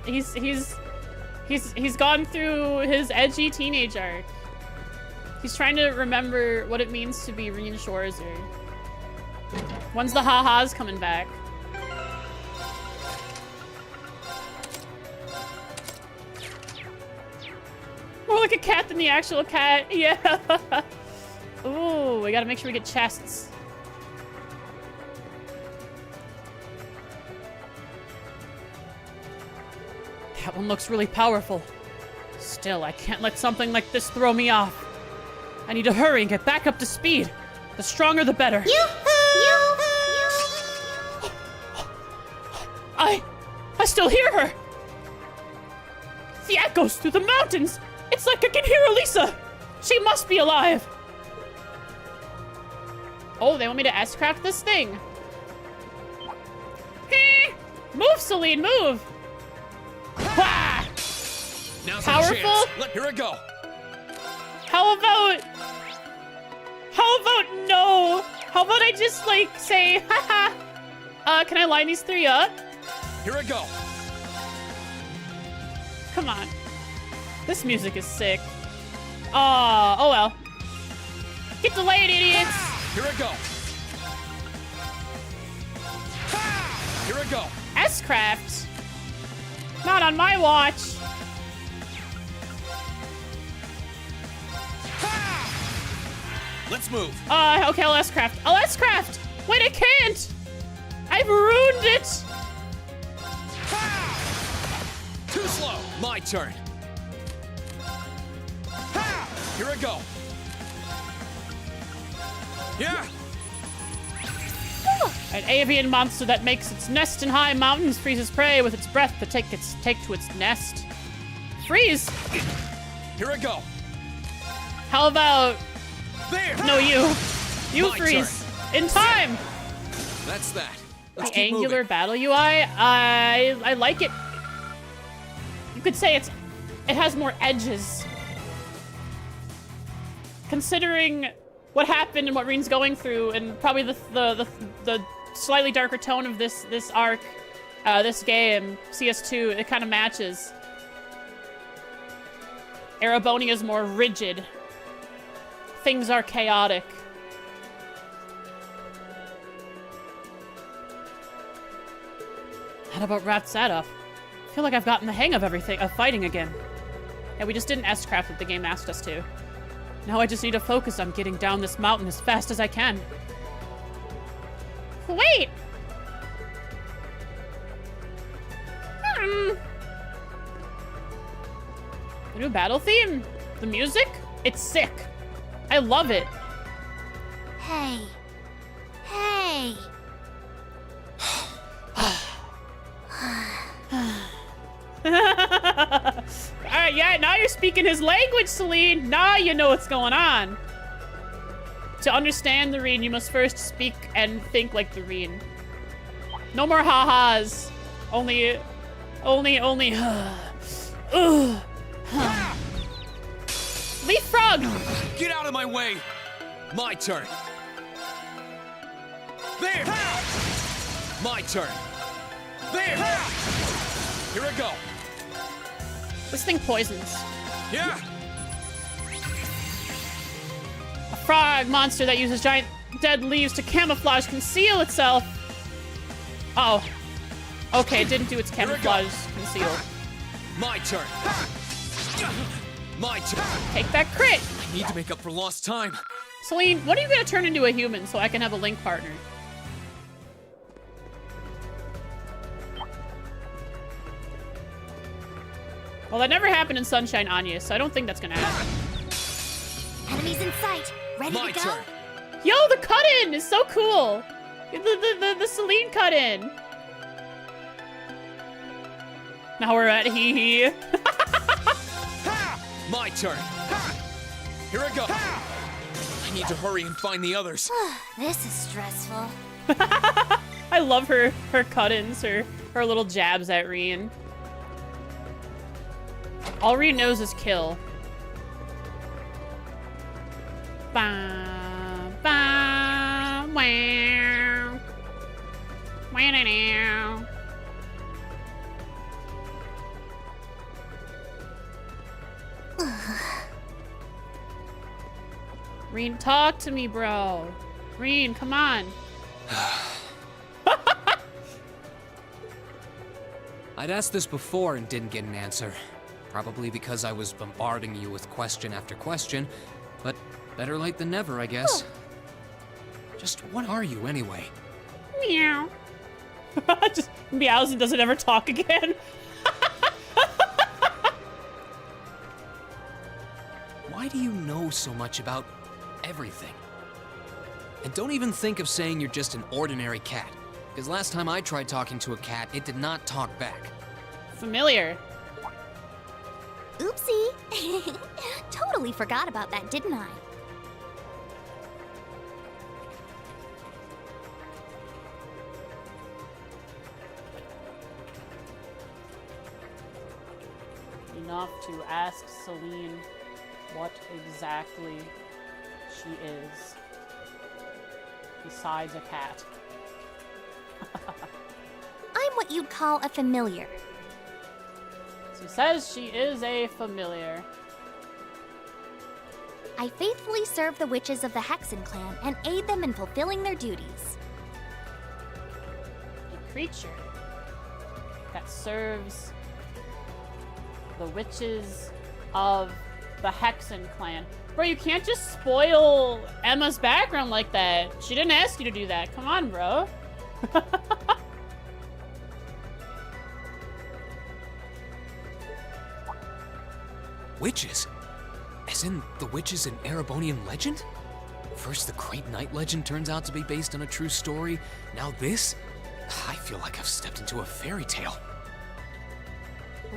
gone through his edgy teenage arc. He's trying to remember what it means to be Rean Schwarzer. When's the ha-has coming back? More like a cat than the actual cat. Yeah. Ooh, we gotta make sure we get chests. That one looks really powerful. Still, I can't let something like this throw me off. I need to hurry and get back up to speed. The stronger, the better. I still hear her. The echoes through the mountains. It's like I can hear Elisa. She must be alive. Oh, they want me to S-craft this thing. Move, Celine, move. Ha! Now's Powerful? Here I go. How about no? How about I just like say, haha. Can I line these three up? Here I go. Come on. This music is sick. Oh well. Get delayed, idiots. Here I go. Here I go. S-craft. Not on my watch. Let's move. Okay, I'll S-craft. I'll S-craft. Wait, I can't. I've ruined it. Too slow. My turn. Here I go. Yeah. An avian monster that makes its nest in high mountains freezes prey with its breath to take to its nest. Freeze. Here I go. How about there? No, you My freeze turn. in time. That's that. Let's The keep angular moving. battle UI, I like it. You could say it has more edges. Considering what happened and what Rean's going through, and probably the slightly darker tone of this arc, this game, CS2, it kind of matches. Ereboni is more rigid. Things are chaotic. That about wraps that up. I feel like I've gotten the hang of everything, of fighting again. Yeah, we just didn't S-craft what the game asked us to. Now I just need to focus on getting down this mountain as fast as I can. Wait! The new battle theme? The music? It's sick. I love it. Hey. Hey. Alright, yeah, now you're speaking his language, Celine. Now you know what's going on. To understand the Rean, you must first speak and think like the Rean. No more ha-has. Only. Leapfrog! Get out of my way. My turn. There. My turn. There. Here I go. This thing poisons. Yeah. A frog monster that uses giant dead leaves to camouflage, conceal itself. Uh oh. Okay, it didn't do its camouflage conceal. My turn. My turn. Take that crit. I need to make up for lost time. Celine, when are you gonna turn into a human so I can have a Link partner? Well, that never happened in Sunshine Anya, so I don't think that's gonna happen. Enemies in sight. Ready My to go? turn. Yo, the cut-in is so cool. The Celine cut-in. Now we're at hee. My turn. Here I go. I need to hurry and find the others. This is stressful. I love her cut-ins, her little jabs at Rean. All Rean knows is kill. Ba, ba, wow. Wow. Reen, talk to me, bro. Reen, come on. I'd asked this before and didn't get an answer. Probably because I was bombarding you with question after question, but better late than never, I guess. Just what are you, anyway? Meow. Just meows and doesn't ever talk again. Why do you know so much about everything? And don't even think of saying you're just an ordinary cat, because last time I tried talking to a cat, it did not talk back. Familiar. Oopsie. Totally forgot about that, didn't I? Enough to ask Celine what exactly she is, besides a cat. I'm what you'd call a familiar. She says she is a familiar. I faithfully serve the witches of the Hexen clan and aid them in fulfilling their duties. A creature that serves the witches of the Hexen clan. Bro, you can't just spoil Emma's background like that. She didn't ask you to do that. Come on, bro. Witches? As in the witches in Erebonian legend? First the Great Night legend turns out to be based on a true story, now this? I feel like I've stepped into a fairy tale.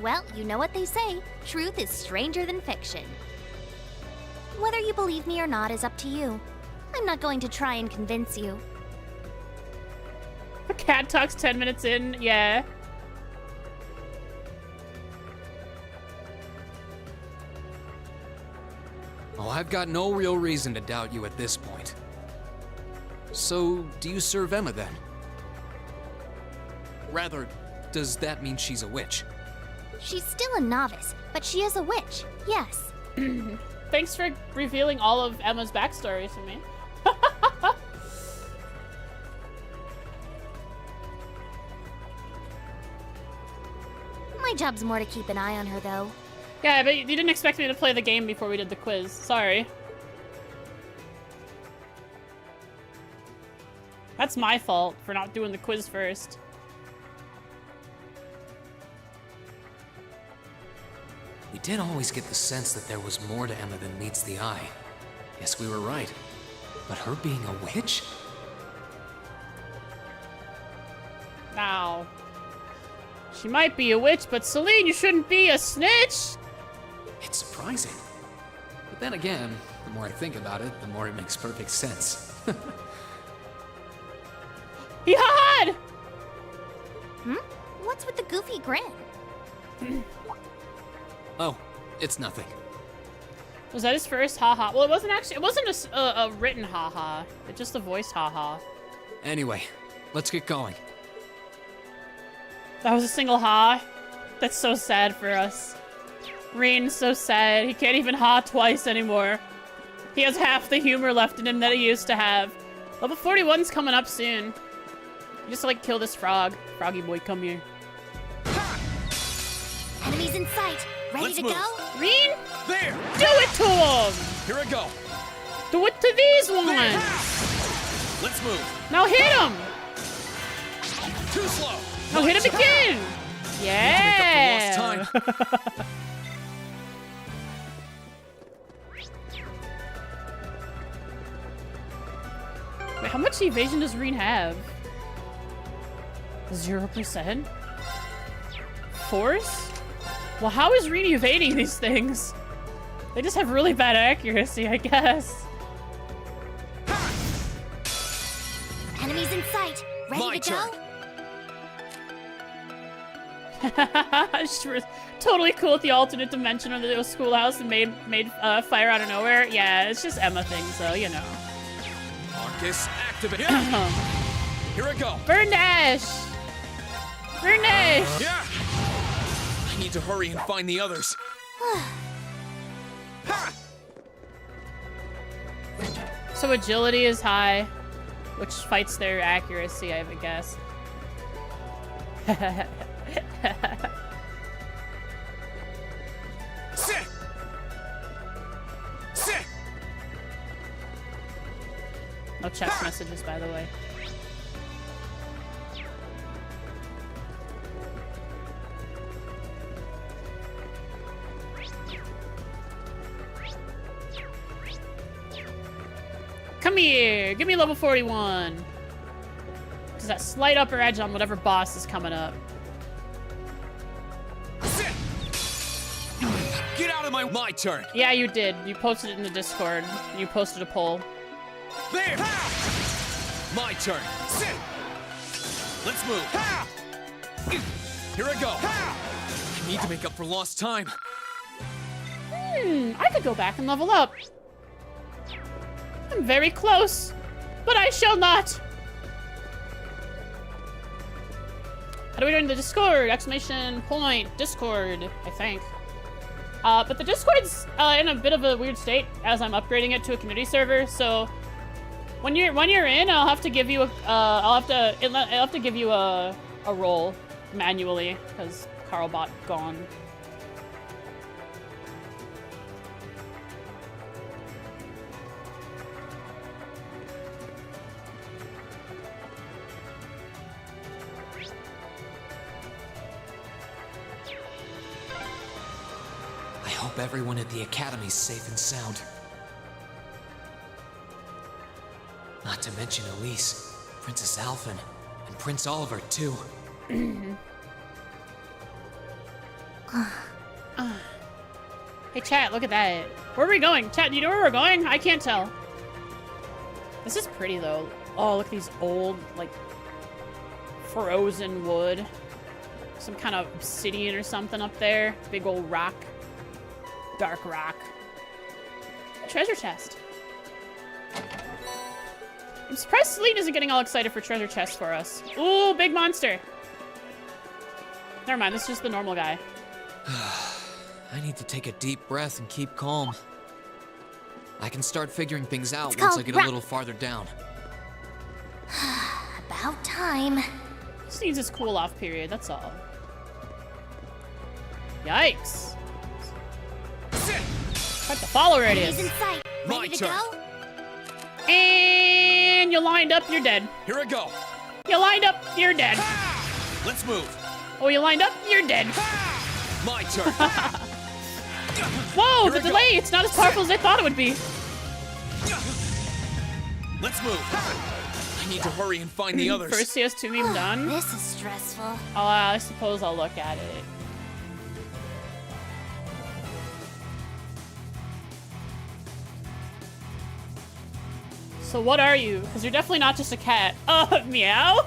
Well, you know what they say. Truth is stranger than fiction. Whether you believe me or not is up to you. I'm not going to try and convince you. The cat talks 10 minutes in, yeah. Oh, I've got no real reason to doubt you at this point. So, do you serve Emma then? Rather, does that mean she's a witch? She's still a novice, but she is a witch, yes. Thanks for revealing all of Emma's backstory to me. My job's more to keep an eye on her, though. Yeah, but you didn't expect me to play the game before we did the quiz. Sorry. That's my fault for not doing the quiz first. We did always get the sense that there was more to Emma than meets the eye. Guess we were right. But her being a witch? Now, she might be a witch, but Celine, you shouldn't be a snitch! It's surprising. But then again, the more I think about it, the more it makes perfect sense. Yad! What's with the goofy grin? Oh, it's nothing. Was that his first haha? Well, it wasn't actually, it wasn't a written haha. It's just a voiced haha. Anyway, let's get going. That was a single ha. That's so sad for us. Reen's so sad. He can't even ha twice anymore. He has half the humor left in him that he used to have. Level 41's coming up soon. You just like kill this frog. Froggy boy, come here. Enemies in sight. Ready to go? Reen? There! Do it to him! Here I go. Do it to these ones! Let's move. Now hit him! Too slow. Now hit him again! Yeah! Make up for lost time. Wait, how much evasion does Reen have? 0%? Force? Well, how is Reen evading these things? They just have really bad accuracy, I guess. Enemies in sight. Ready My to go? turn. Totally cool with the alternate dimension of the little schoolhouse and made fire out of nowhere. Yeah, it's just Emma things, though, you know. Marcus, activate. Here I go. Burn Dash! Burn Dash! Yeah. I need to hurry and find the others. So agility is high, which fights their accuracy, I would guess. No chest messages, by the way. Come here! Give me level 41! Does that slight upper edge on whatever boss is coming up. Get out of my turn! Yeah, you did. You posted it in the Discord. You posted a poll. There! My turn. Sit. Let's move. Here I go. I need to make up for lost time. I could go back and level up. I'm very close, but I shall not. How do we do in the Discord? Exclamation point Discord, I think. But the Discord's in a bit of a weird state as I'm upgrading it to a community server. So when you're in, I'll have to give you I'll have to give you a role manually because Carlbot gone. I hope everyone at the Academy's safe and sound. Not to mention Elise, Princess Alphen, and Prince Oliver, too. Hey, chat, look at that. Where are we going? Chat, do you know where we're going? I can't tell. This is pretty, though. Oh, look at these old, like, frozen wood. Some kind of obsidian or something up there. Big old rock. Dark rock. Treasure chest. I'm surprised Celine isn't getting all excited for treasure chests for us. Ooh, big monster. Never mind, this is just the normal guy. I need to take a deep breath and keep calm. I can start figuring things out It's once I called get a little farther down. About time. Just needs his cool off period, that's all. Yikes. Quite the follower it Enemies is. in sight. My Ready to turn. go? And you lined up, you're dead. Here I go. You lined up, you're dead. Let's move. Oh, you lined up, you're dead. My turn. Whoa, Here the I go. delay, it's not as powerful as I thought it would be. Let's move. I need to hurry and find the others. First CS2 meme done. This is stressful. Oh, I suppose I'll look at it. So what are you? Because you're definitely not just a cat. Meow?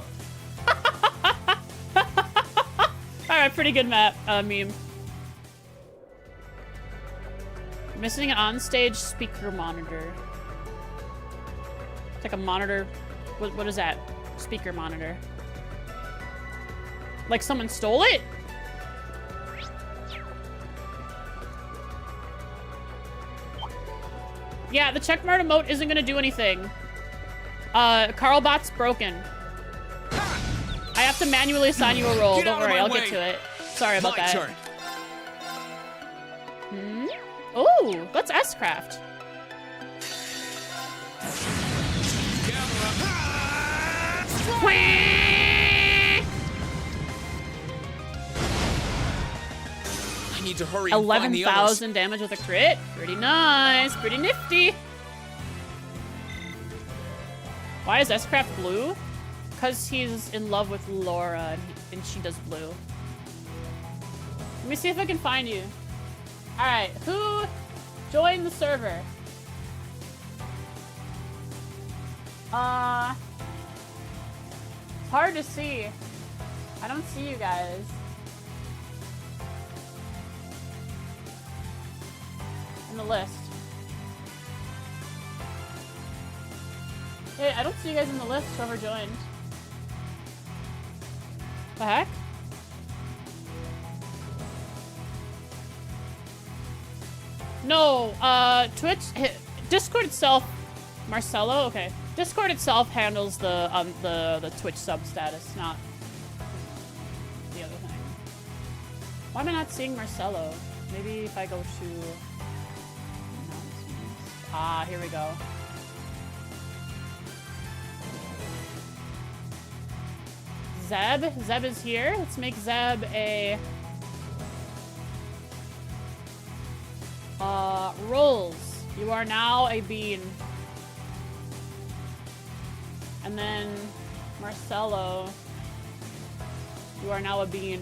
Alright, pretty good map, meme. Missing an on-stage speaker monitor. It's like a monitor. What is that? Speaker monitor. Like someone stole it? Yeah, the checkmark emote isn't gonna do anything. Carlbot's broken. I have to manually assign you a role. Get Don't out of worry, my I'll way. get to it. Sorry about My that. turn. Ooh, let's S-craft. I need to hurry and find the others. 11,000 damage with a crit. Pretty nice. Pretty nifty. Why is S-craft blue? Because he's in love with Laura and she does blue. Let me see if I can find you. Alright, who joined the server? It's hard to see. I don't see you guys. in the list. Hey, I don't see you guys in the list, whoever joined. The heck? No, Twitch, Discord itself, Marcelo, okay. Discord itself handles the Twitch sub status, not the other thing. Why am I not seeing Marcelo? Maybe if I go to announcements. Ah, here we go. Zeb. Zeb is here. Let's make Zeb a... Rolls. You are now a bean. And then Marcelo. You are now a bean.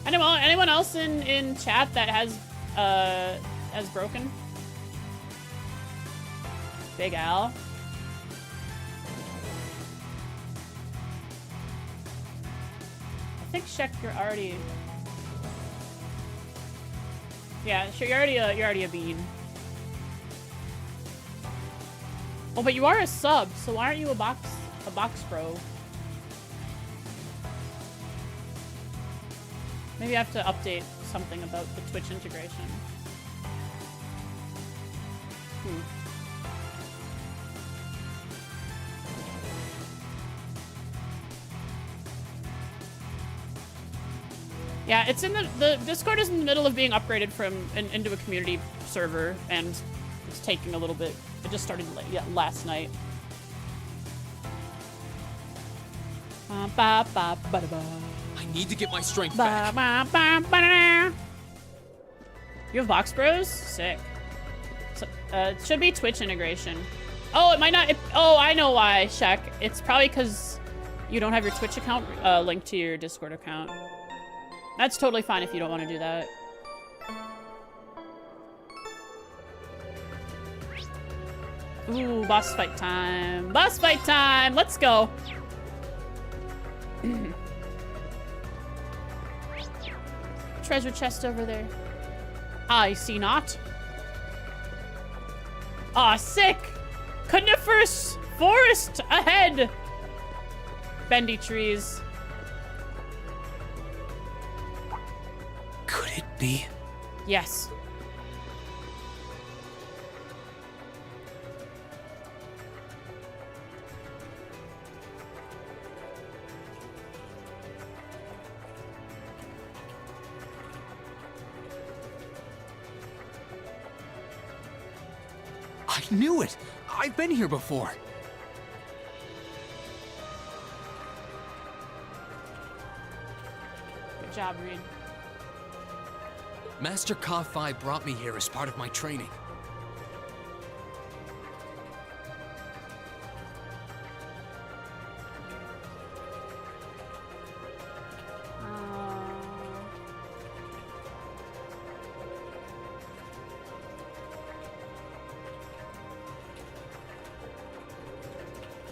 Anyone else in chat that has broken? Big Al. I think Shek, you're already. Yeah, sure. You're already a bean. Oh, but you are a sub, so why aren't you a box bro? Maybe I have to update something about the Twitch integration. Yeah, it's in the Discord is in the middle of being upgraded into a community server, and it's taking a little bit. It just started last night. I need to get my strength back. You have Box Bros? Sick. So, it should be Twitch integration. Oh, it might not. Oh, I know why, Shek. It's probably because you don't have your Twitch account linked to your Discord account. That's totally fine if you don't want to do that. Ooh, boss fight time. Boss fight time! Let's go! Treasure chest over there. I see not. Ah, sick! Coniferous forest ahead! Bendy trees. Could it be? Yes. I knew it! I've been here before. Good job, Reed. Master Ka-Fi brought me here as part of my training.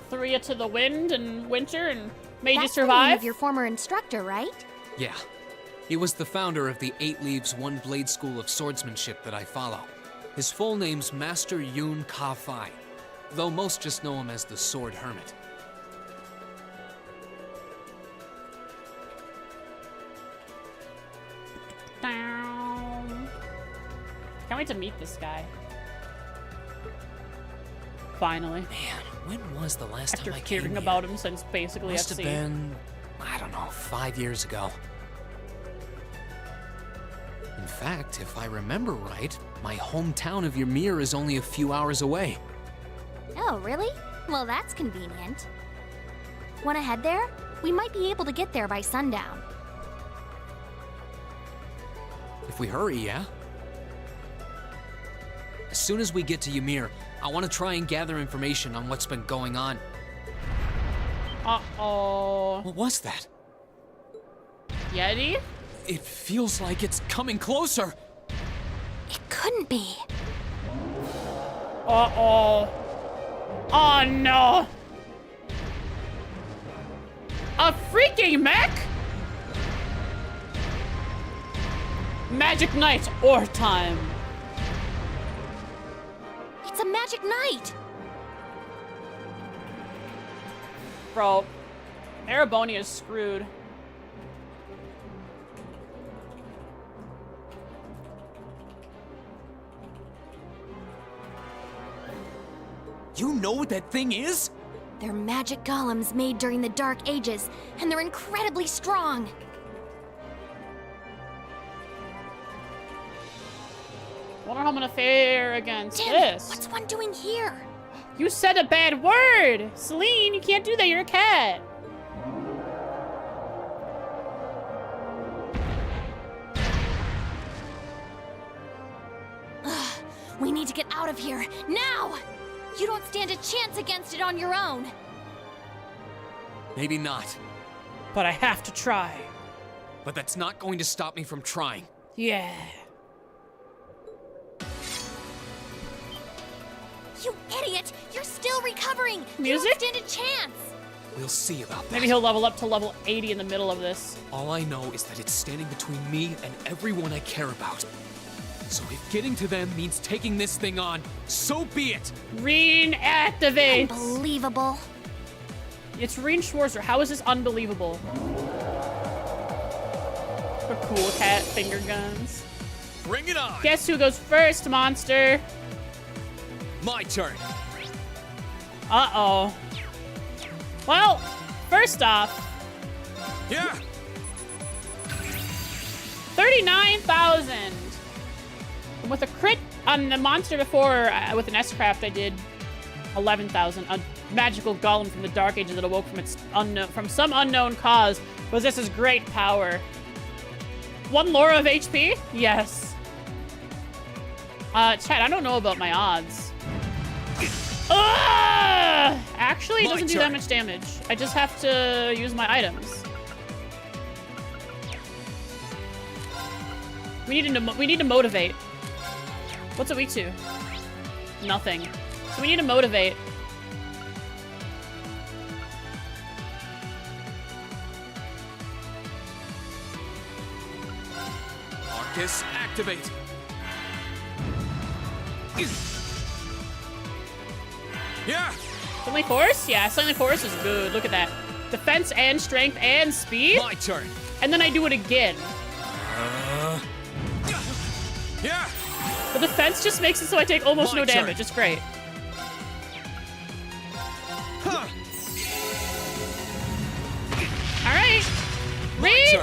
Threw you to the wind and winter and made you That's the name survive? of your former instructor, right? Yeah. He was the founder of the 8 Leaves, 1 Blade School of Swordsmanship that I follow. His full name's Master Yun Ka-Fi, though most just know him as the Sword Hermit. Down. Can't wait to meet this guy. Finally. Man, when was the last After time I came hearing here? about him since basically Must have FC. been, I don't know, 5 years ago. In fact, if I remember right, my hometown of Ymir is only a few hours away. Oh, really? Well, that's convenient. Wanna head there? We might be able to get there by sundown. If we hurry, yeah? As soon as we get to Ymir, I want to try and gather information on what's been going on. Uh-oh. What was that? Yeti? It feels like it's coming closer. It couldn't be. Uh-oh. Oh, no. A freaking mech? Magic Knight or time. It's a magic knight! Bro, Ereboni is screwed. You know what that thing is? They're magic golems made during the Dark Ages, and they're incredibly strong. Wonder how I'm gonna fare against this. What's one doing here? You said a bad word! Celine, you can't do that, you're a cat. We need to get out of here, now! You don't stand a chance against it on your own. Maybe not. But I have to try. But that's not going to stop me from trying. Yeah. You idiot! You're still recovering! Music? You don't stand a chance! We'll see about that. Maybe he'll level up to level 80 in the middle of this. All I know is that it's standing between me and everyone I care about. So if getting to them means taking this thing on, so be it! Reen activates! Unbelievable. It's Reen Schwarzer. How is this unbelievable? For cool cat finger guns. Bring it on! Guess who goes first, monster? My turn. Uh-oh. Well, first off... Yeah! 39,000! With a crit on the monster before, with an S-Craft, I did 11,000. A magical golem from the Dark Ages that awoke from some unknown cause possesses great power. 1 Laura of HP? Yes. Chat, I don't know about my odds. Actually, it doesn't do that much damage. I just have to use my items. We need to motivate. What's it weak to? Nothing. So we need to motivate. Marcus, activate. Yeah. Suddenly Force? Yeah, Suddenly Force is good. Look at that. Defense and strength and speed. My turn. And then I do it again. Yeah. The defense just makes it so I take almost no damage. It's great. Huh. All right. Reed,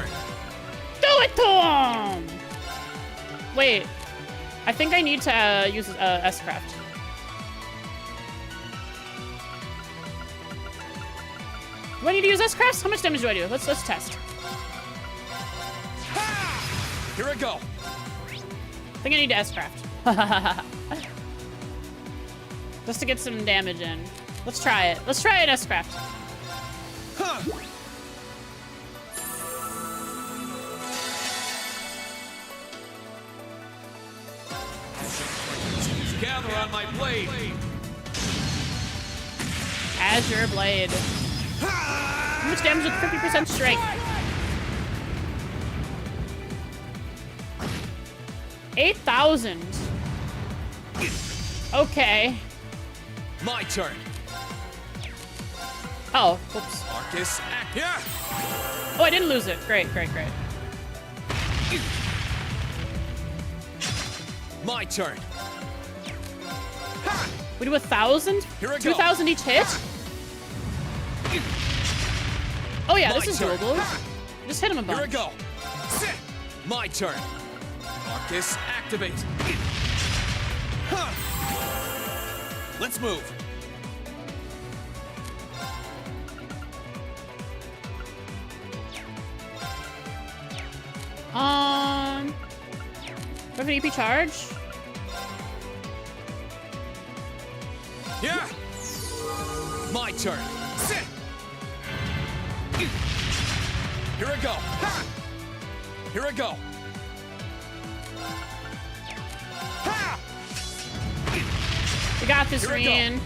do it to him. Wait, I think I need to use S-Craft. Do I need to use S-Crafts? How much damage do I do? Let's test. Here I go. I think I need to S-Craft. Just to get some damage in. Let's try it. Let's try it, S-Craft. Gather on my blade. Azure Blade. How much damage with 50% strength? 8,000. Okay. My turn. Oh, whoops. Marcus, act. Yeah. Oh, I didn't lose it. Great. My turn. We do 1,000? 2,000 each hit? Oh yeah, this is doable. Just hit him a bunch. Here I go. My turn. Marcus, activate. Let's move. Do I have an EP charge? Yeah. My turn. Sit. Here I go. Here I go. We got this, Rian.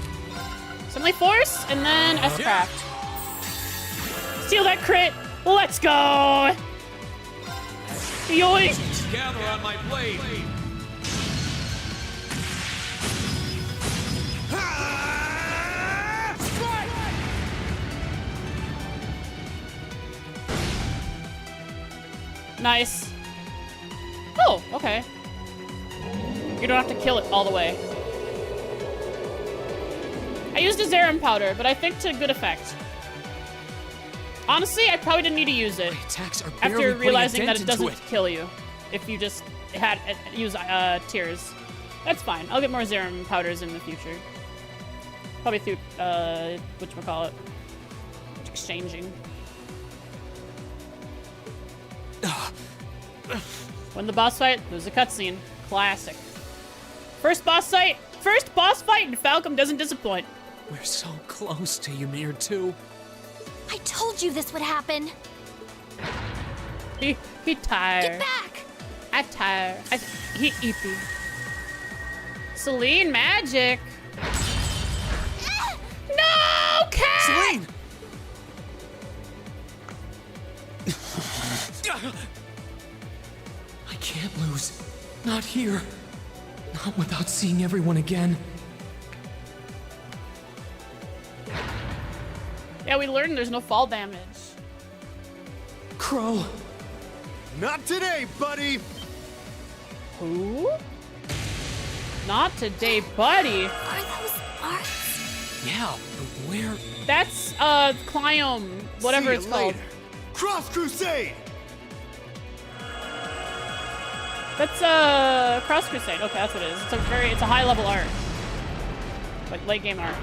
Suddenly Force, and then S-Craft. Steal that crit. Let's go. Yoink. Gather on my blade. Nice. Oh, okay. You don't have to kill it all the way. I used a Zerum powder, but I think to good effect. Honestly, I probably didn't need to use it. My attacks are after barely realizing putting a that dent it doesn't into it. kill you if you just had use tears. That's fine. I'll get more Zerum powders in the future. Probably through whatchamacallit, exchanging. Win the boss fight, lose a cutscene. Classic. First boss fight and Falcom doesn't disappoint. We're so close to Ymir too. I told you this would happen. He tired. Get back! I tired. He eepy. Celine magic. No, cat! Celine! I can't lose. Not here. Not without seeing everyone again. Yeah, we learned there's no fall damage. Crow. Not today, buddy! Who? Not today, buddy. Are those arts? Yeah, but where? That's, Cliom, whatever it's called. Cross Crusade! That's, Cross Crusade. Okay, that's what it is. It's a high level art. Like, late game art.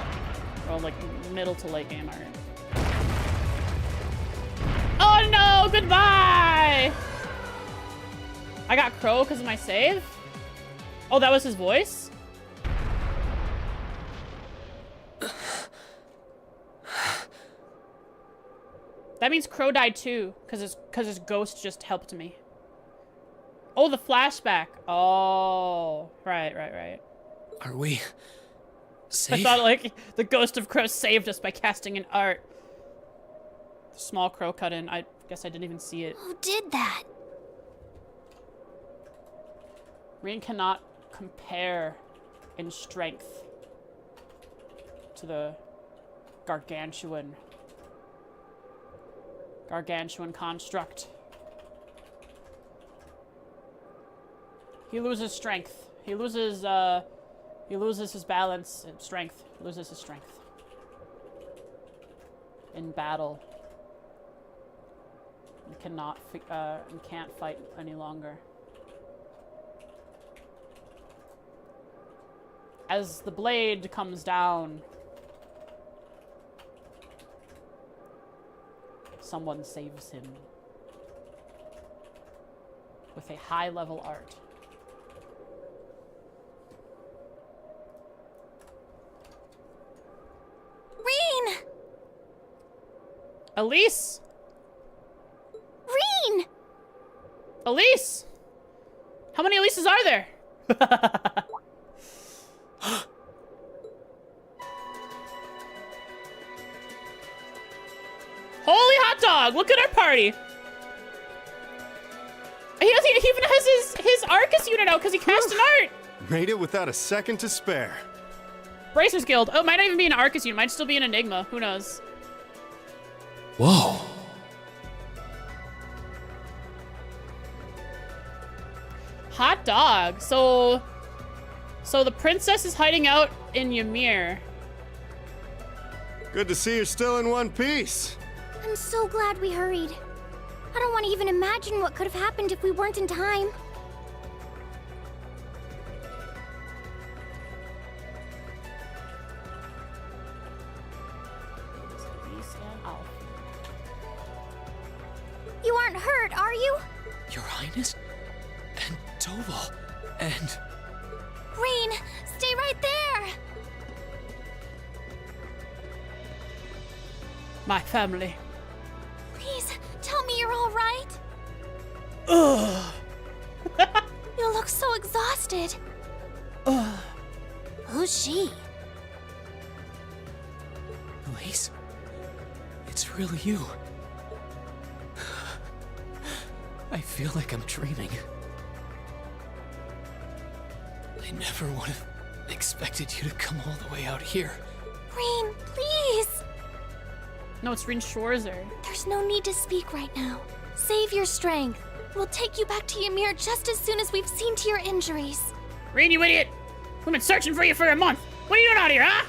Or, like, middle to late game art. Oh no, goodbye! I got Crow because of my save? Oh, that was his voice? That means Crow died too, because his ghost just helped me. Oh, the flashback. Oh, right. Are we safe? I thought, like, the ghost of Crow saved us by casting an art. Small Crow cut in. I guess I didn't even see it. Who did that? Rin cannot compare in strength to the gargantuan construct. He loses strength. He loses his balance and strength. He loses his strength in battle. He can't fight any longer. As the blade comes down, someone saves him with a high-level art. Rin! Elise! Rin! Elise! How many Elises are there? Holy hot dog! Look at our party! He even has his Arcus unit out because he cast an art! Made it without a second to spare. Bracers Guild. Oh, it might not even be an Arcus unit. Might still be an Enigma. Who knows? Whoa. Hot dog. So the princess is hiding out in Ymir. Good to see you're still in one piece. I'm so glad we hurried. I don't want to even imagine what could have happened if we weren't in time. You aren't hurt, are you? Your Highness? And Toval. And... Rin, stay right there! My family. Please, tell me you're all right. Ugh. You look so exhausted. Ugh. Who's she? Elise? It's really you. I feel like I'm dreaming. I never would have expected you to come all the way out here. Rin, please! No, it's Rin Schwarzer. There's no need to speak right now. Save your strength. We'll take you back to Ymir just as soon as we've seen to your injuries. Rean, you idiot! We've been searching for you for a month. What are you doing out here, huh?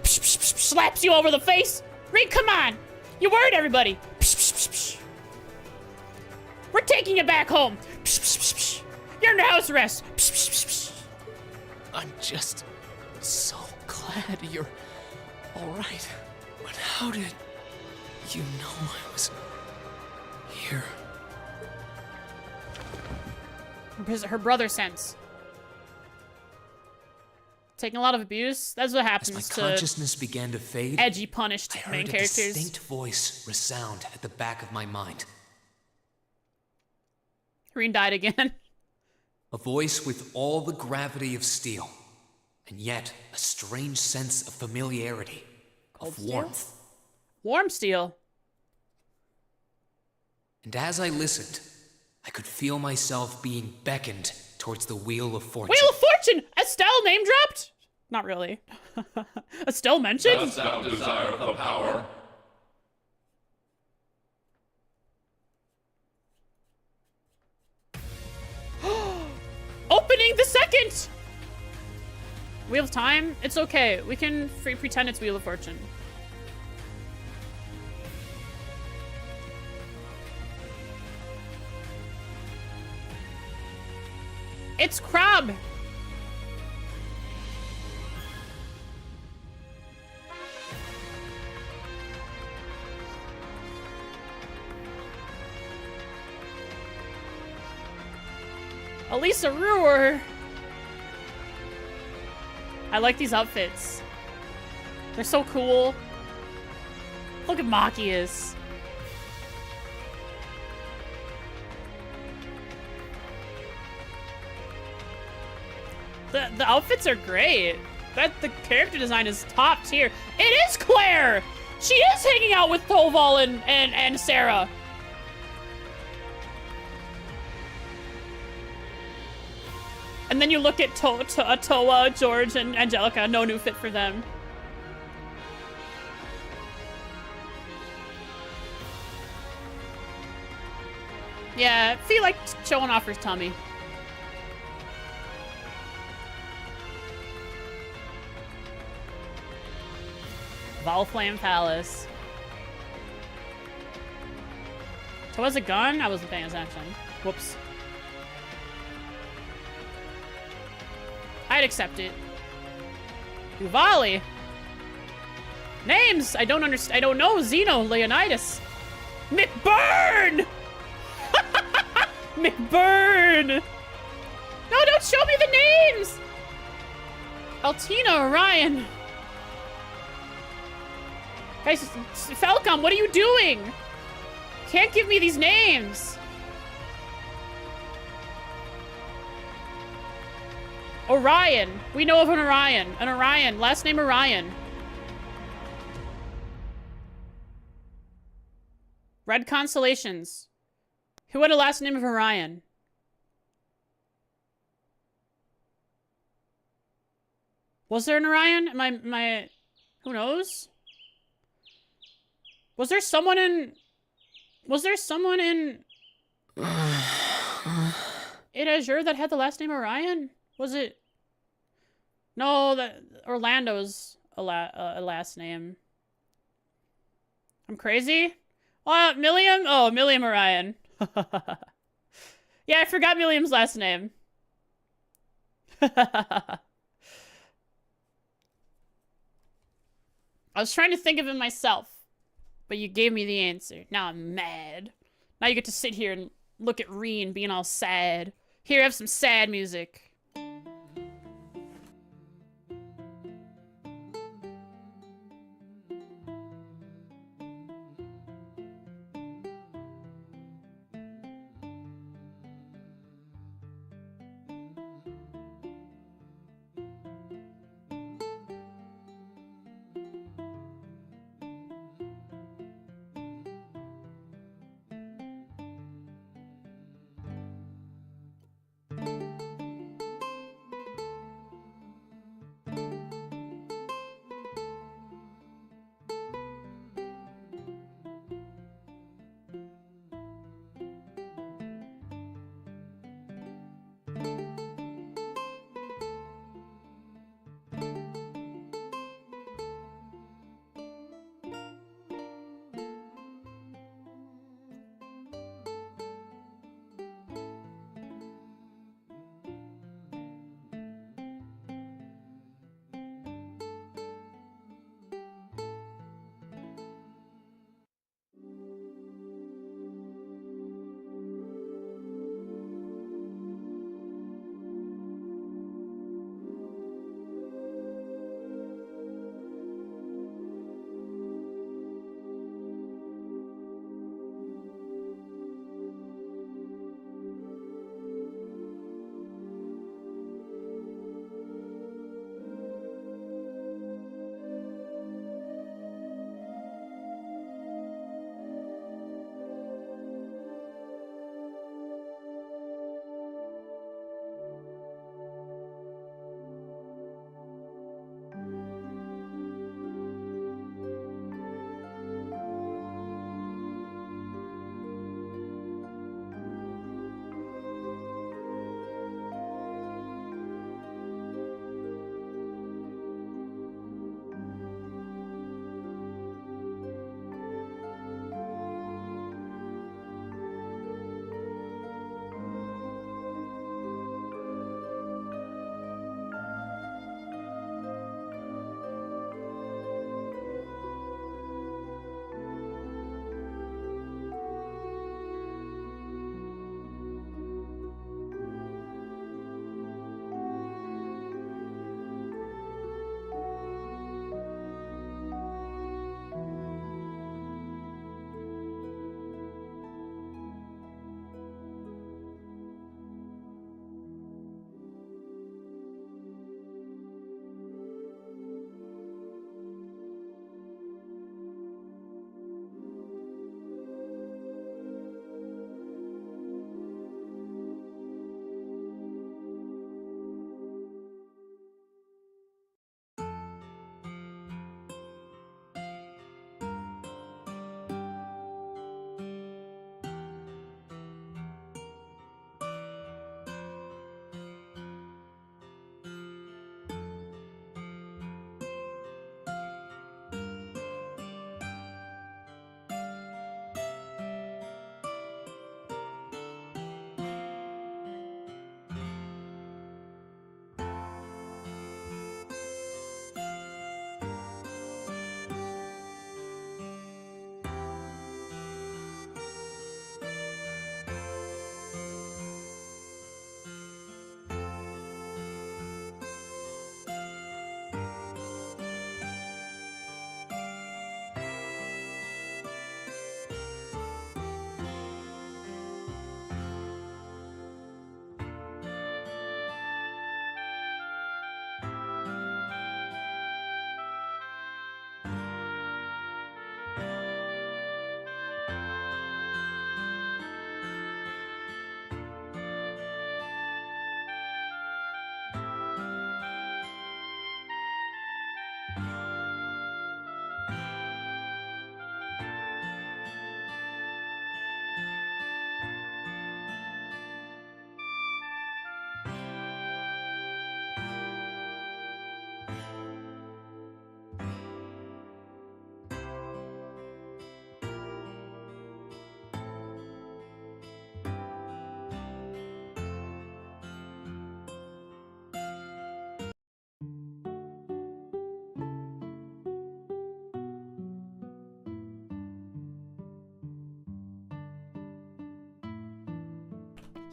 Slaps you over the face. Rean, come on. You worried everybody. We're taking you back home. You're under house arrest. I'm just so glad you're all right. But how did you know I was here? Her brother sense. Taking a lot of abuse. That's what happens As my to consciousness began to fade, edgy, punished I main heard a characters. distinct voice resound at the back of my mind. Rean died again. A voice with all the gravity of steel, and yet a strange sense of familiarity, Cold of steel? warmth. Warm steel. And as I listened, I could feel myself being beckoned towards the Wheel of Fortune. Wheel of Fortune! Estelle name dropped? Not really. Estelle mentioned? Dost thou desire the power? Opening the second! Wheel of Time? It's okay. We can pretend it's Wheel of Fortune. It's Crab! Elisa Ruhr! I like these outfits. They're so cool. Look at Machias. The outfits are great. The character design is top tier. It is Claire! She is hanging out with Toval and Sarah. And then you look at Toa, George, and Angelica. No new fit for them. Yeah, feel like showing off her tummy. Volflame Palace. Toa's a gun? I wasn't paying attention. Whoops. I'd accept it. Uvali. Names! I don't understand. I don't know. Zeno, Leonidas. McBurn! McBurn! No, don't show me the names! Altina, Orion. Guys, Falcom, what are you doing? Can't give me these names. Orion. We know of an Orion. An Orion. Last name Orion. Red Constellations. Who had a last name of Orion? Was there an Orion? Who knows? Was there someone in Azure that had the last name Orion? Was it? No, that Orlando's a last name. I'm crazy? Milliam? Oh, Milliam Orion. Yeah, I forgot Milliam's last name. I was trying to think of it myself, but you gave me the answer. Now I'm mad. Now you get to sit here and look at Reen being all sad. Here, have some sad music.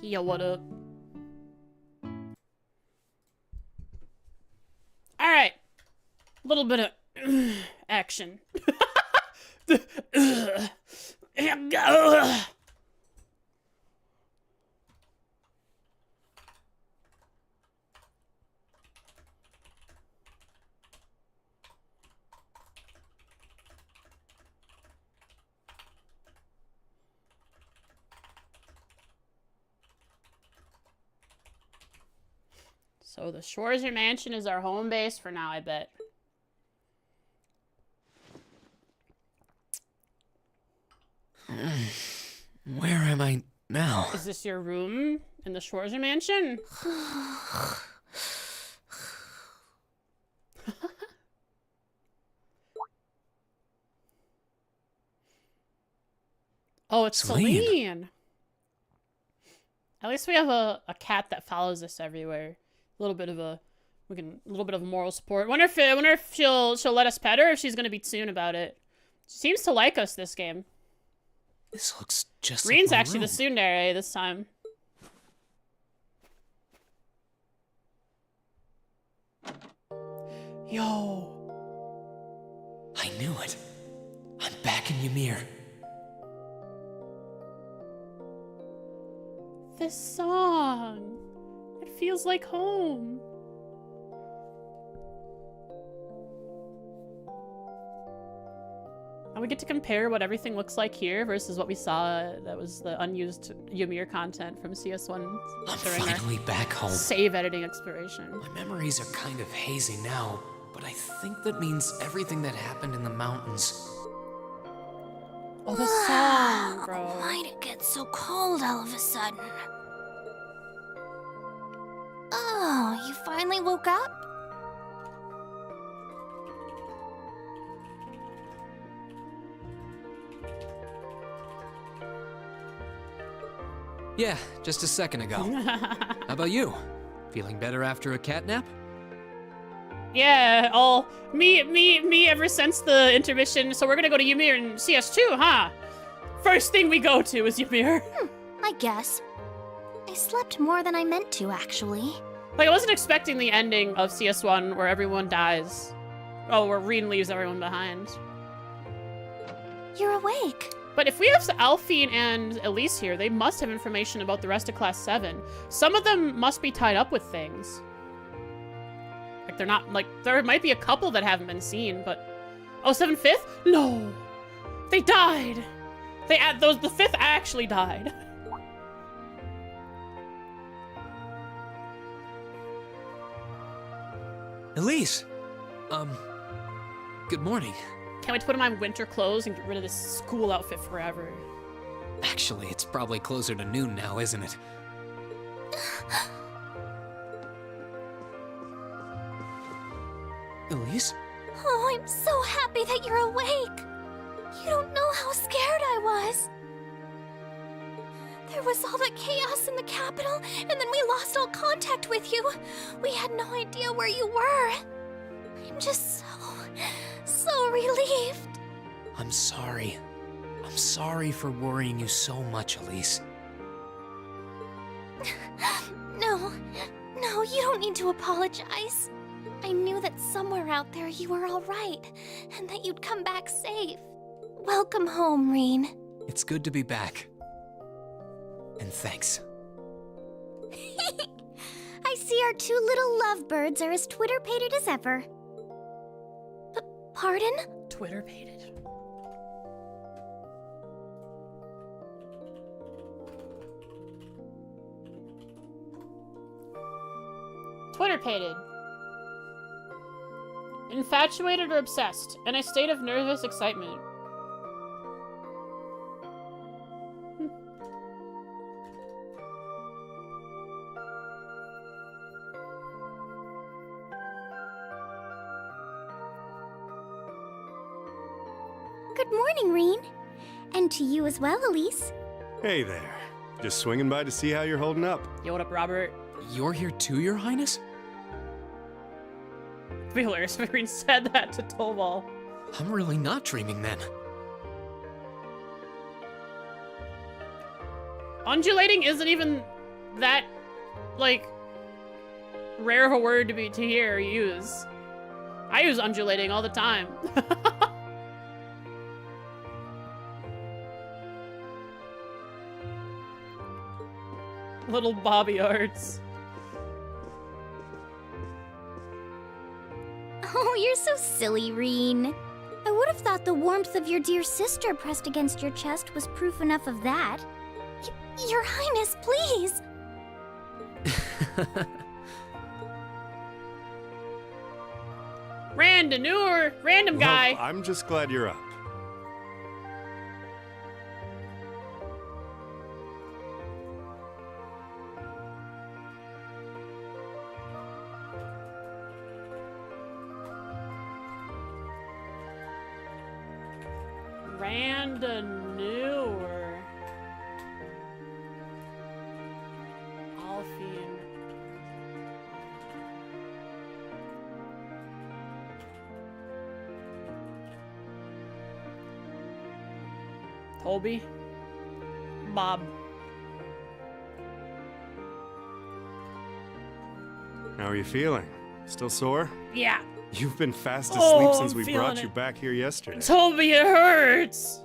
Yo, what up? Alright. A little bit of action. So the Schwarzer Mansion is our home base for now, I bet. Where am I now? Is this your room in the Schwarzer Mansion? Oh, it's Celine. At least we have a cat that follows us everywhere. A little bit of a moral support. Wonder if she'll let us pet her, if she's gonna be soon about it. She seems to like us this game. This looks just Reen's like my actually room. the tsundere this time. Yo. I knew it. I'm back in Ymir. This song. It feels like home. And we get to compare what everything looks like here versus what we saw that was the unused Ymir content from CS1 I'm during our finally back home. save editing exploration. My memories are kind of hazy now, but I think that means everything that happened in the mountains. Oh, the song, bro. Why'd it get so cold all of a sudden? Oh, you finally woke up? Yeah, just a second ago. How about you? Feeling better after a cat nap? Yeah, all me ever since the intermission. So we're gonna go to Ymir in CS2, huh? First thing we go to is Ymir. I guess. I slept more than I meant to, actually. Like, I wasn't expecting the ending of CS1 where everyone dies. Oh, where Reen leaves everyone behind. You're awake. But if we have Alphine and Elise here, they must have information about the rest of Class 7. Some of them must be tied up with things. Like, they're not, like, there might be a couple that haven't been seen, but... Oh, 7th, 5th? No! They died! The 5th actually died. Elise! Good morning. Can't wait to put on my winter clothes and get rid of this school outfit forever. Actually, it's probably closer to noon now, isn't it? Elise? Oh, I'm so happy that you're awake. You don't know how scared I was. There was all that chaos in the capital, and then we lost all contact with you. We had no idea where you were. I'm just so relieved. I'm sorry. I'm sorry for worrying you so much, Elise. No, you don't need to apologize. I knew that somewhere out there you were all right, and that you'd come back safe. Welcome home, Reen. It's good to be back. And thanks. I see our two little lovebirds are as Twitter-pated as ever. Pardon? Twitter-pated. Twitter-pated. Infatuated or obsessed, in a state of nervous excitement. Good morning, Reen. And to you as well, Elise. Hey there. Just swinging by to see how you're holding up. Yo, what up, Robert? You're here too, Your Highness? It'd be hilarious if Reen said that to Tolval. I'm really not dreaming then. Undulating isn't even that, like, rare of a word to hear or use. I use undulating all the time. Little Bobby Arts. Oh, you're so silly, Reen. I would have thought the warmth of your dear sister pressed against your chest was proof enough of that. Your Highness, please! Random guy. Well, I'm just glad you're up. Randanur. Alfian. Toby. Bob. How are you feeling? Still sore? Yeah. You've been fast asleep since I'm we feeling brought you it. back here yesterday. Toby, it hurts.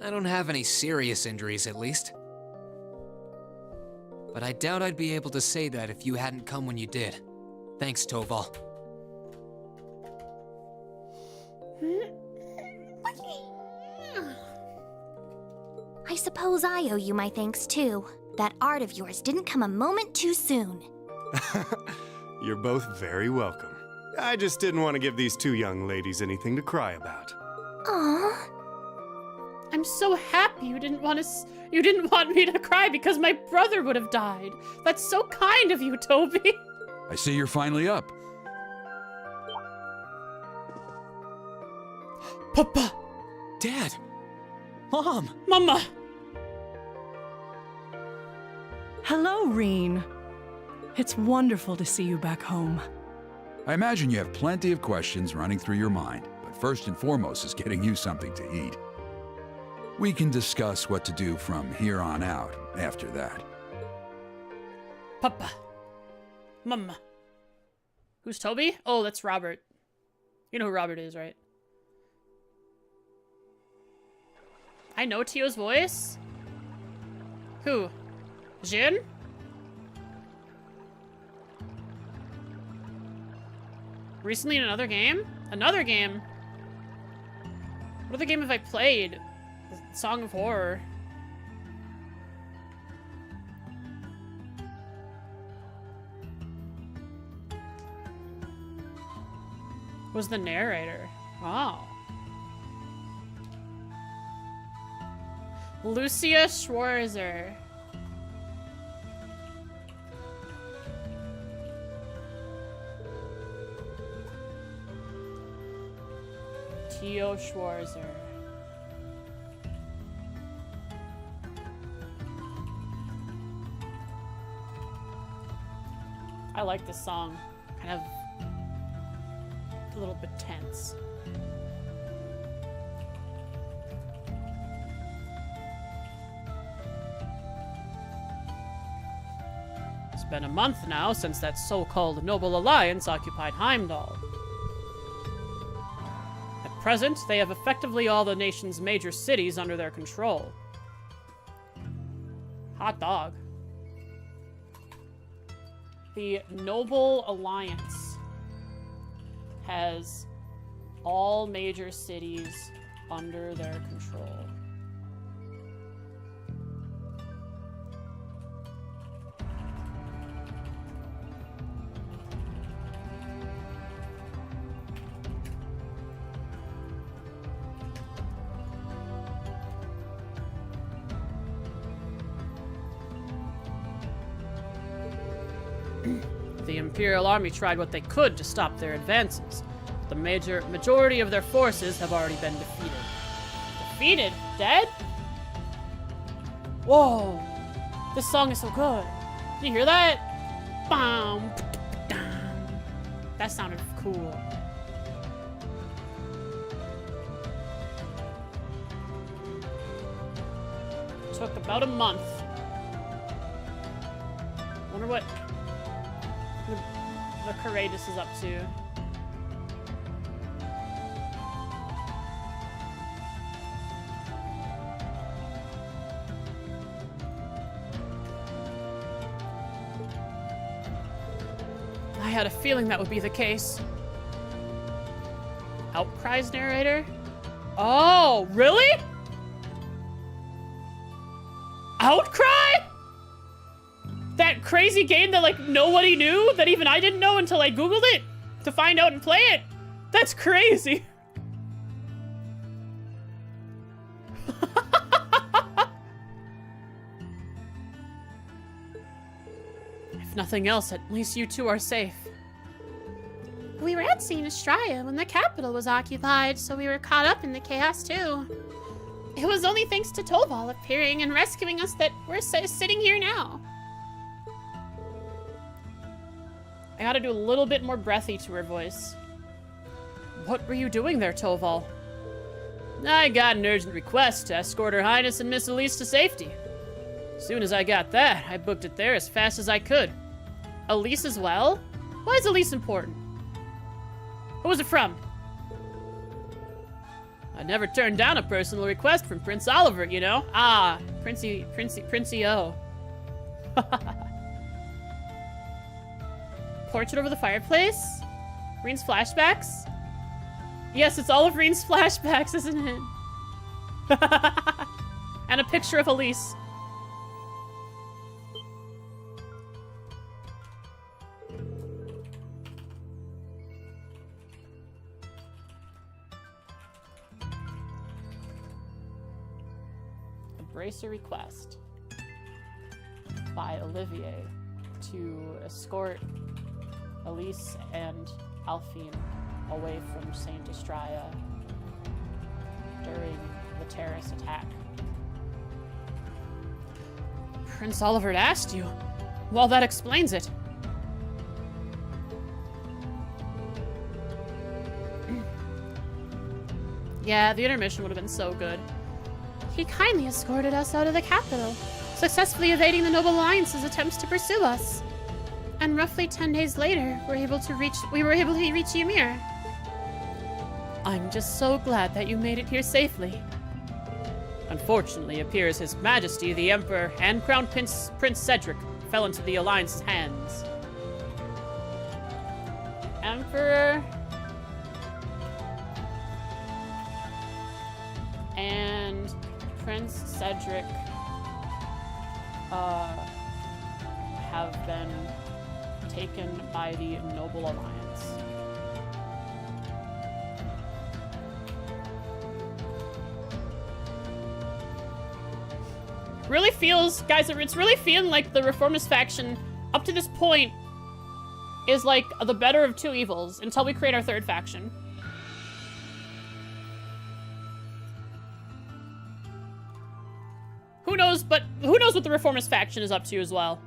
I don't have any serious injuries, at least. But I doubt I'd be able to say that if you hadn't come when you did. Thanks, Toval. I suppose I owe you my thanks, too. That art of yours didn't come a moment too soon. You're both very welcome. I just didn't want to give these two young ladies anything to cry about. Aww. I'm so happy you didn't want me to cry because my brother would have died. That's so kind of you, Toby. I see you're finally up. Papa. Dad. Mom. Mama. Hello, Reen. It's wonderful to see you back home. I imagine you have plenty of questions running through your mind, but first and foremost is getting you something to eat. We can discuss what to do from here on out after that. Papa. Mama. Who's Toby? Oh, that's Robert. You know who Robert is, right? I know Tio's voice. Who? Jin? Recently in another game? Another game? What other game have I played? The Song of Horror. Was the narrator. Wow. Lucia Schwarzer. Tio Schwarzer. I like this song. Kind of a little bit tense. It's been a month now since that so-called Noble Alliance occupied Heimdall. At present, they have effectively all the nation's major cities under their control. Hot dog. The Noble Alliance has all major cities under their control. The Imperial Army tried what they could to stop their advances. The majority of their forces have already been defeated. Defeated? Dead? Whoa! This song is so good. Did you hear that? Bam! That sounded cool. Took about a month wonder what the Courageous is up to. I had a feeling that would be the case. Outcries narrator? Oh, really? Outcry? That crazy game that, like, nobody knew, that even I didn't know until I Googled it to find out and play it? That's crazy. If nothing else, at least you two are safe. We were at St. Estraya when the capital was occupied, so we were caught up in the chaos too. It was only thanks to Tolval appearing and rescuing us that we're sitting here now. I gotta do a little bit more breathy to her voice. What were you doing there, Tolval? I got an urgent request to escort Her Highness and Miss Elise to safety. As soon as I got that, I booked it there as fast as I could. Elise as well? Why is Elise important? Who was it from? I never turned down a personal request from Prince Oliver, you know? Ah, Princey O. Portrait over the fireplace? Reen's flashbacks? Yes, it's all of Reen's flashbacks, isn't it? And a picture of Elise. Embrace a request by Olivier to escort Elise and Alphine away from St. Estraya during the terrorist attack. Prince Oliver asked you. Well, that explains it. Yeah, the intermission would have been so good. He kindly escorted us out of the capital, successfully evading the Noble Alliance's attempts to pursue us. And roughly 10 days later, we were able to reach Ymir. I'm just so glad that you made it here safely. Unfortunately, it appears His Majesty the Emperor and Crown Prince Cedric fell into the Alliance's hands. Emperor and Prince Cedric have been taken by the Noble Alliance. Really feels, guys, it's really feeling like the Reformist faction, up to this point, is like the better of two evils until we create our third faction. Who knows, but who knows what the Reformist faction is up to as well.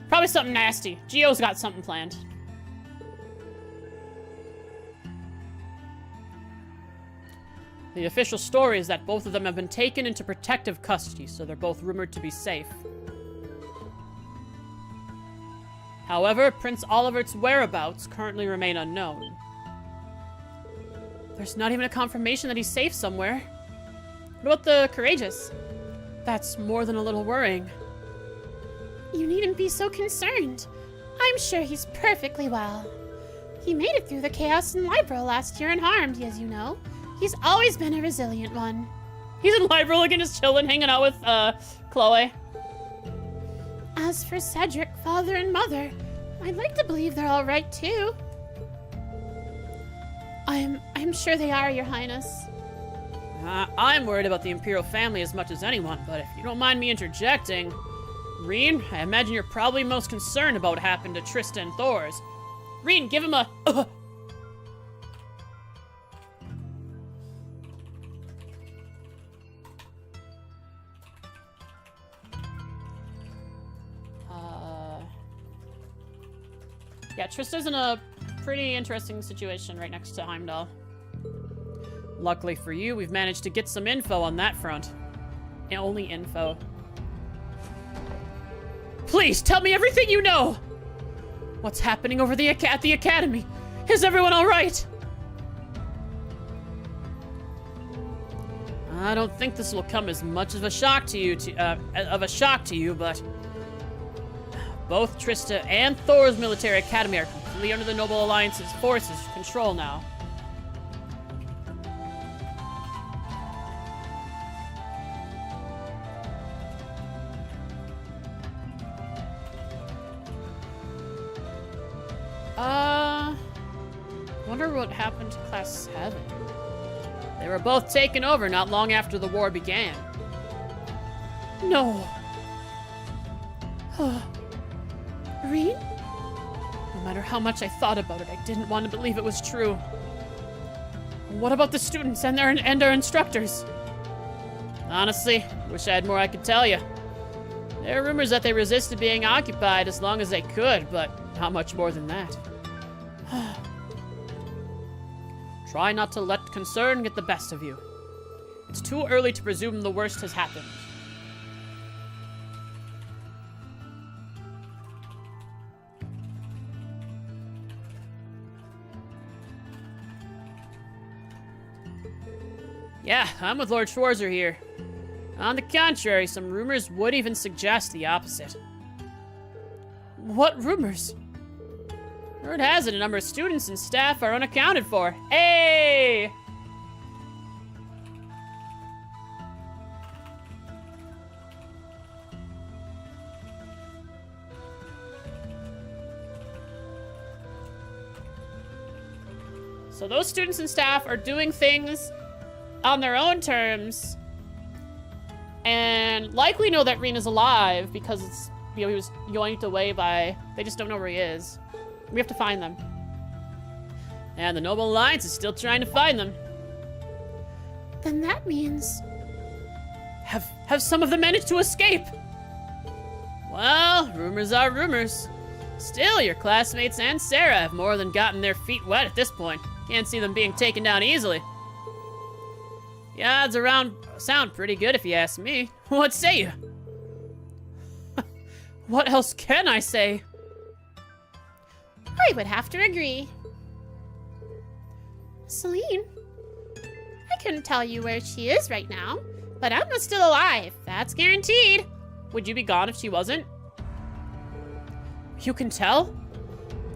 Probably something nasty. Gio's got something planned. The official story is that both of them have been taken into protective custody, so they're both rumored to be safe. However, Prince Oliver's whereabouts currently remain unknown. There's not even a confirmation that he's safe somewhere. What about the Courageous? That's more than a little worrying. You needn't be so concerned. I'm sure he's perfectly well. He made it through the chaos in Libro last year unharmed, as you know. He's always been a resilient one. He's in Libro again, just chilling, hanging out with, Chloe. As for Cedric, father and mother, I'd like to believe they're all right, too. I'm sure they are, Your Highness. I'm worried about the Imperial family as much as anyone, but if you don't mind me interjecting, Reen, I imagine you're probably most concerned about what happened to Trista and Thors. Reen, give him a... Yeah, Trista's in a pretty interesting situation right next to Heimdall. Luckily for you, we've managed to get some info on that front. Only info. Please, tell me everything you know! What's happening over at the academy? Is everyone alright? I don't think this will come as much of a shock to you, but both Trista and Thor's military academy are completely under the Noble Alliance's forces' control now. Wonder what happened to Class 7. They were both taken over not long after the war began. No. Reed? No matter how much I thought about it, I didn't want to believe it was true. What about the students and their instructors? Honestly, I wish I had more I could tell you. There are rumors that they resisted being occupied as long as they could, but not much more than that. Try not to let concern get the best of you. It's too early to presume the worst has happened. Yeah, I'm with Lord Schwarzer here. On the contrary, some rumors would even suggest the opposite. What rumors? Word has it, a number of students and staff are unaccounted for. Hey! So those students and staff are doing things on their own terms and likely know that Reen is alive because it's, he was yoinked away by, they just don't know where he is. We have to find them. And the Noble Alliance is still trying to find them. Then that means... Have some of them managed to escape? Well, rumors are rumors. Still, your classmates and Sarah have more than gotten their feet wet at this point. Can't see them being taken down easily. The odds around sound pretty good if you ask me. What say you? What else can I say? I would have to agree. Celine, I couldn't tell you where she is right now, but Emma's still alive. That's guaranteed. Would you be gone if she wasn't? You can tell?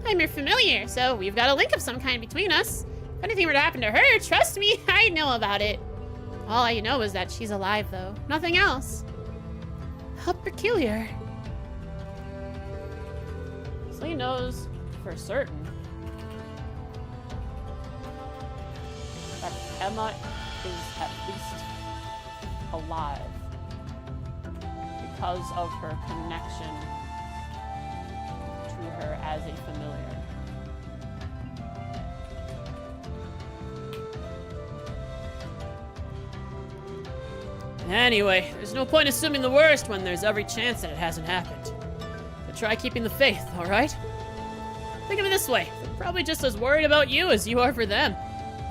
I'm your familiar, so we've got a link of some kind between us. If anything were to happen to her, trust me, I know about it. All I know is that she's alive, though. Nothing else. How peculiar. Celine knows for certain that Emma is at least alive because of her connection to her as a familiar. Anyway, there's no point assuming the worst when there's every chance that it hasn't happened. But try keeping the faith, alright? Think of it this way, they're probably just as worried about you as you are for them.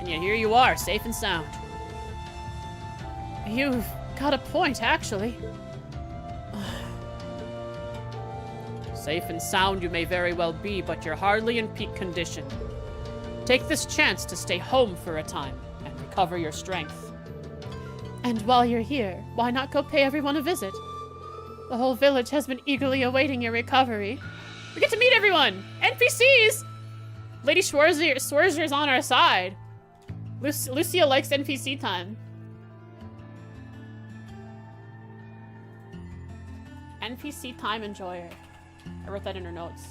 And yet here you are, safe and sound. You've got a point, actually. Safe and sound you may very well be, but you're hardly in peak condition. Take this chance to stay home for a time and recover your strength. And while you're here, why not go pay everyone a visit? The whole village has been eagerly awaiting your recovery. We get to meet everyone! NPCs! Lady Schwarzer's on our side. Lucia likes NPC time. NPC time enjoyer. I wrote that in her notes.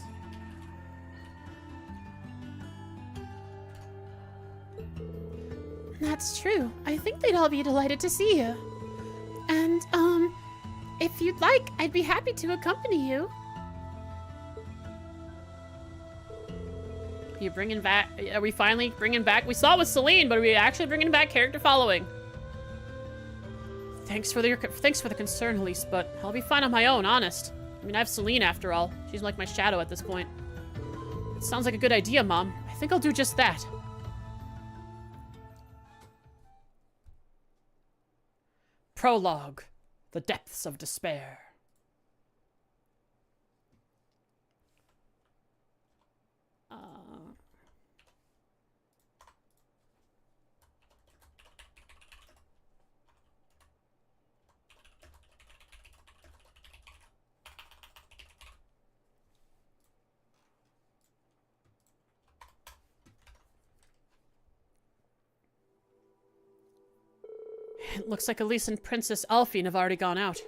That's true. I think they'd all be delighted to see you. And, if you'd like, I'd be happy to accompany you. You bringing back? Are we finally bringing back? We saw it with Celine, but are we actually bringing back character following? Thanks for the concern, Elise, but I'll be fine on my own, honest. I mean, I have Celine after all. She's like my shadow at this point. It sounds like a good idea, Mom. I think I'll do just that. Prologue. The Depths of Despair. It looks like Elise and Princess Alphine have already gone out.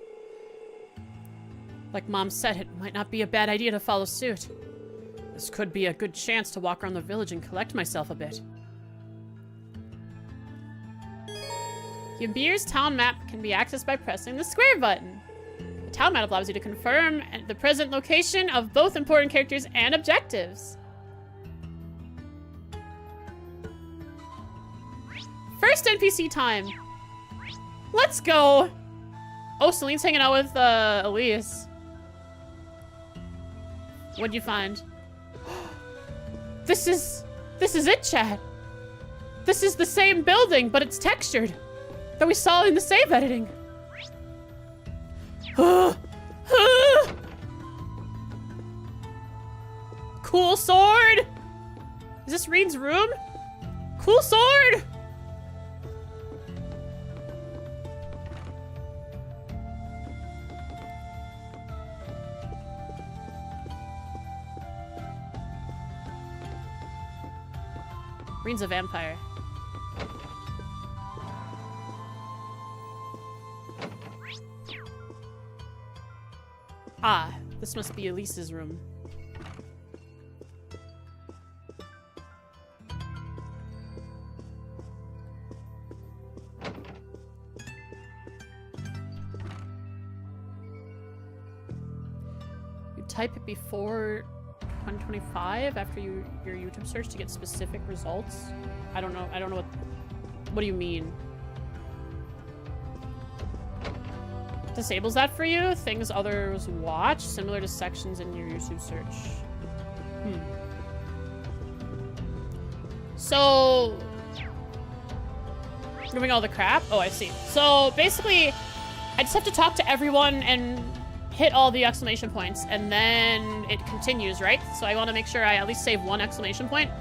Like Mom said, it might not be a bad idea to follow suit. This could be a good chance to walk around the village and collect myself a bit. Ymir's town map can be accessed by pressing the square button. The town map allows you to confirm the present location of both important characters and objectives. First NPC time. Let's go. Oh, Celine's hanging out with Elise. What'd you find? This is it, chat. This is the same building, but it's textured that we saw in the save editing. Cool sword. Is this Reen's room? Cool sword. Reen's a vampire. Ah, this must be Elise's room. You type it before 125 after your YouTube search to get specific results. I don't know what do you mean? Disables that for you? Things others watch, similar to sections in your YouTube search. So, removing all the crap? Oh, I see. So, basically, I just have to talk to everyone and hit all the exclamation points, and then it continues, right? So I want to make sure I at least save one exclamation point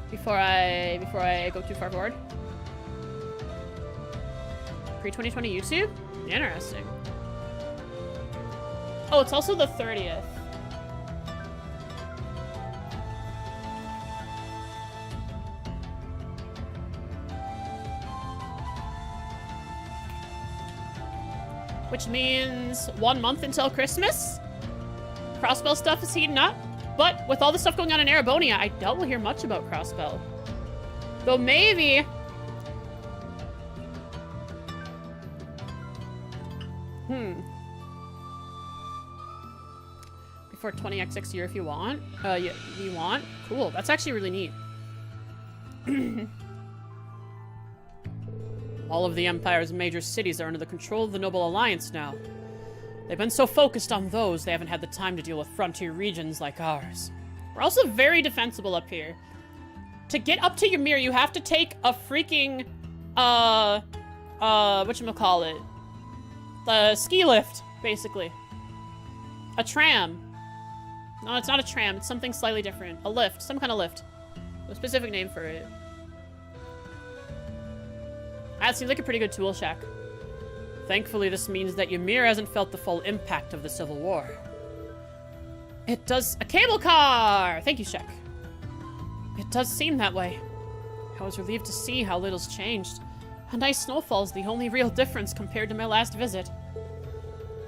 before I go too far forward. Pre-2020 YouTube? Interesting. Oh, it's also the 30th. Which means 1 month until Christmas. Crossbell stuff is heating up. But with all the stuff going on in Erebonia, I doubt we'll hear much about Crossbell. Though maybe... Before 20XX year if you want. Yeah, you want? Cool. That's actually really neat. All of the Empire's major cities are under the control of the Noble Alliance now. They've been so focused on those, they haven't had the time to deal with frontier regions like ours. We're also very defensible up here. To get up to Ymir, you have to take a freaking, whatchamacallit? The ski lift, basically. A tram. No, it's not a tram, it's something slightly different. A lift, some kind of lift. A specific name for it. That seems like a pretty good tool shack. Thankfully, this means that Ymir hasn't felt the full impact of the Civil War. It does— a cable car! Thank you, Shek. It does seem that way. I was relieved to see how little's changed. A nice snowfall's the only real difference compared to my last visit.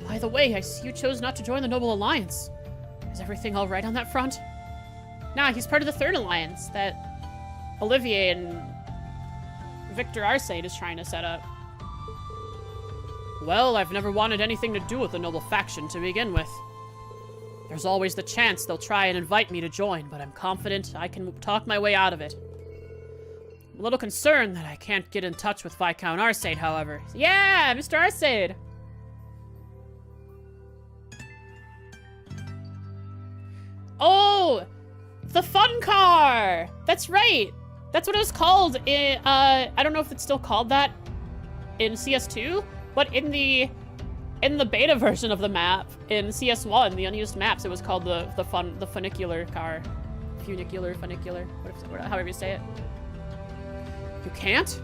By the way, I see you chose not to join the Noble Alliance. Is everything all right on that front? Nah, he's part of the Third Alliance that Olivier and Victor Arcade is trying to set up. Well, I've never wanted anything to do with the noble faction to begin with. There's always the chance they'll try and invite me to join, but I'm confident I can talk my way out of it. I'm a little concerned that I can't get in touch with Viscount Arcade, however. Yeah, Mr. Arcade! Oh! The fun car! That's right! That's what it was called in, I don't know if it's still called that in CS2, but in the beta version of the map, in CS1, the unused maps, it was called the funicular car. Funicular, however you say it. You can't?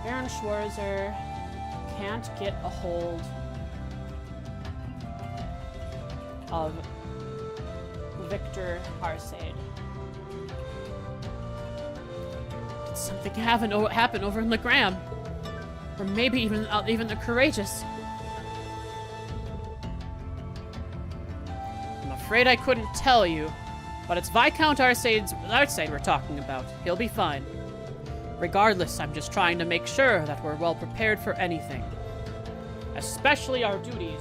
Baron Schwarzer, can't get a hold of Victor Arcade. Did something happen over in Legram? Or maybe even the Courageous? I'm afraid I couldn't tell you, but it's Viscount Arcade we're talking about. He'll be fine. Regardless, I'm just trying to make sure that we're well prepared for anything. Especially our duties,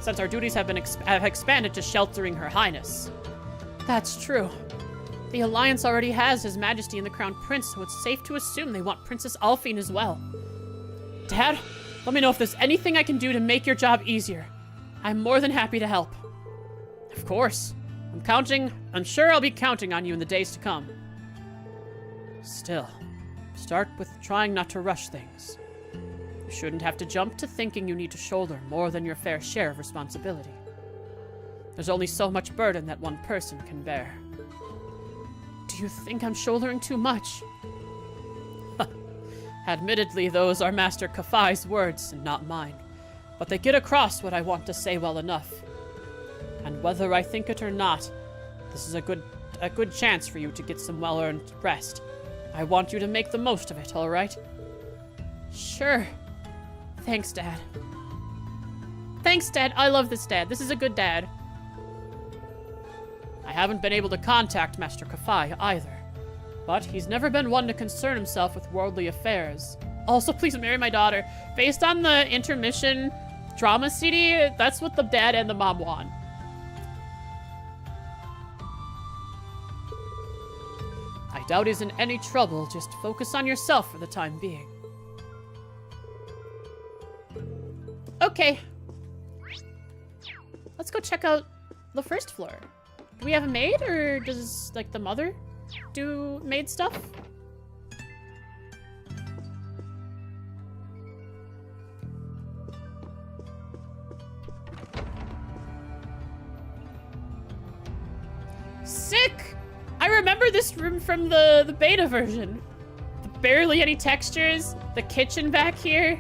since our duties have expanded to sheltering Her Highness. That's true. The Alliance already has His Majesty and the Crown Prince, so it's safe to assume they want Princess Alphine as well. Dad, let me know if there's anything I can do to make your job easier. I'm more than happy to help. Of course. I'm sure I'll be counting on you in the days to come. Still, start with trying not to rush things. You shouldn't have to jump to thinking you need to shoulder more than your fair share of responsibility. There's only so much burden that one person can bear. Do you think I'm shouldering too much? Admittedly, those are Master Kafai's words and not mine, but they get across what I want to say well enough. And whether I think it or not, this is a good chance for you to get some well-earned rest. I want you to make the most of it, all right? Sure. Thanks, Dad. Thanks, Dad. I love this dad. This is a good dad. I haven't been able to contact Master Kafai either, but he's never been one to concern himself with worldly affairs. Also, please marry my daughter. Based on the intermission drama CD, that's what the dad and the mom want. I doubt he's in any trouble. Just focus on yourself for the time being. Okay. Let's go check out the first floor. Do we have a maid, or does, like, the mother do maid stuff? Sick! I remember this room from the beta version. Barely any textures. The kitchen back here.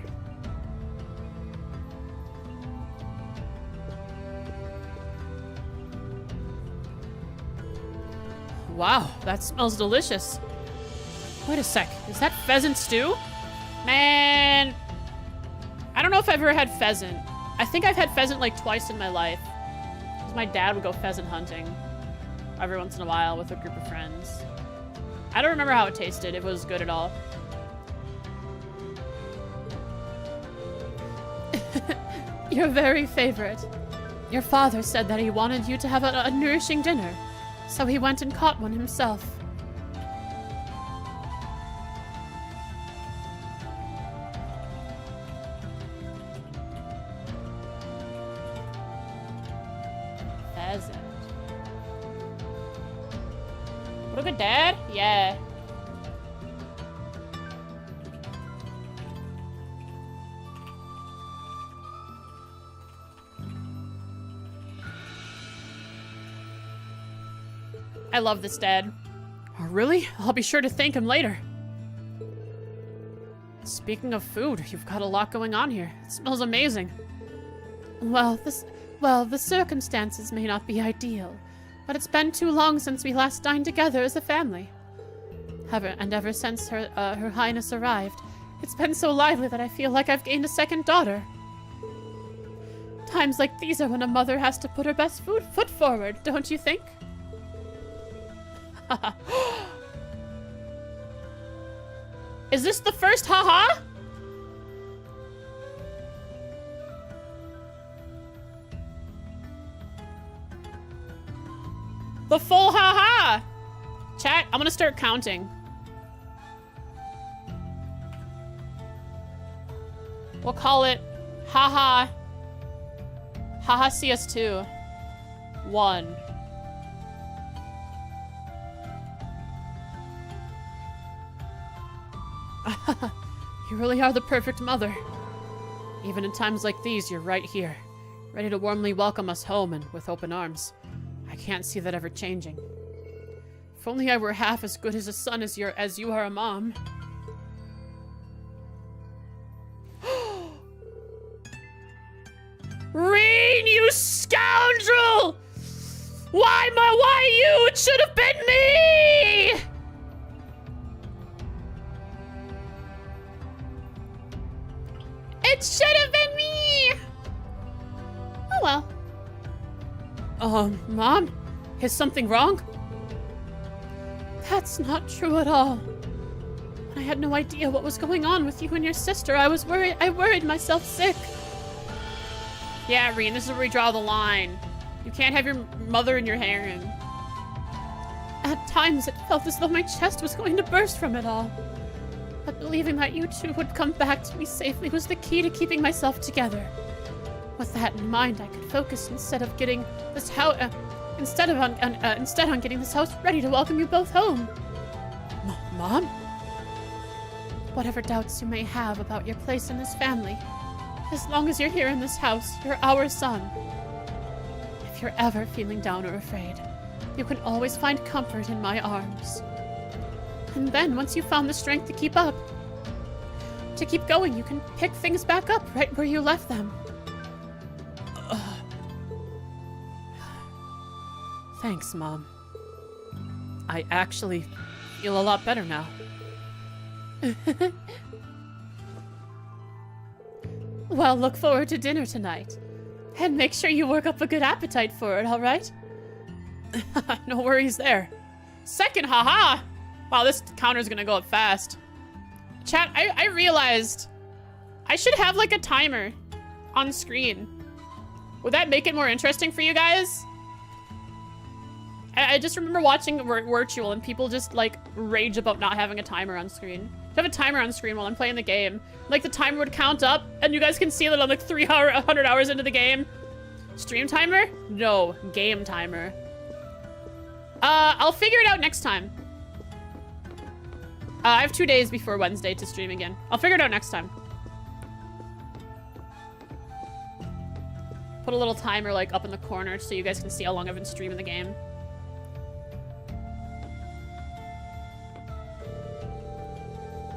Wow, that smells delicious. Wait a sec, is that pheasant stew? Man, I don't know if I've ever had pheasant. I think I've had pheasant like twice in my life. Because my dad would go pheasant hunting every once in a while with a group of friends. I don't remember how it tasted, if it was good at all. Your very favorite. Your father said that he wanted you to have a nourishing dinner, so he went and caught one himself. Pheasant. What a good dad? Yeah. I love this dad. Oh, really? I'll be sure to thank him later. Speaking of food, you've got a lot going on here. It smells amazing. Well, the circumstances may not be ideal, but it's been too long since we last dined together as a family. Ever since Her Highness arrived, it's been so lively that I feel like I've gained a second daughter. Times like these are when a mother has to put her best foot forward, don't you think? Is this the first haha? The full haha! Chat, I'm gonna start counting. We'll call it haha. Haha CS2. 1. You really are the perfect mother. Even in times like these, you're right here, ready to warmly welcome us home and with open arms. I can't see that ever changing. If only I were half as good as a son as you are a mom. Why you? It should have been me! It should have been me! Oh well. Mom? Is something wrong? That's not true at all. I had no idea what was going on with you and your sister. I worried myself sick. Yeah, Reen, this is where we draw the line. You can't have your mother in your harem. At times, it felt as though my chest was going to burst from it all. But believing that you two would come back to me safely was the key to keeping myself together. With that in mind, I could focus instead on getting this house ready to welcome you both home. Mom? Whatever doubts you may have about your place in this family, as long as you're here in this house, you're our son. If you're ever feeling down or afraid, you can always find comfort in my arms. And then, once you've found the strength to keep going, you can pick things back up right where you left them. Thanks, Mom. I actually feel a lot better now. Well, look forward to dinner tonight. And make sure you work up a good appetite for it, alright? No worries there. Second, haha! Wow, this counter's gonna go up fast. Chat, I realized I should have like a timer on screen. Would that make it more interesting for you guys? I just remember watching Virtual and people just like rage about not having a timer on screen. I have a timer on screen while I'm playing the game. Like the timer would count up and you guys can see that I'm like 100 hours into the game. Stream timer? No, game timer. I'll figure it out next time. I have 2 days before Wednesday to stream again. I'll figure it out next time. Put a little timer like up in the corner so you guys can see how long I've been streaming the game.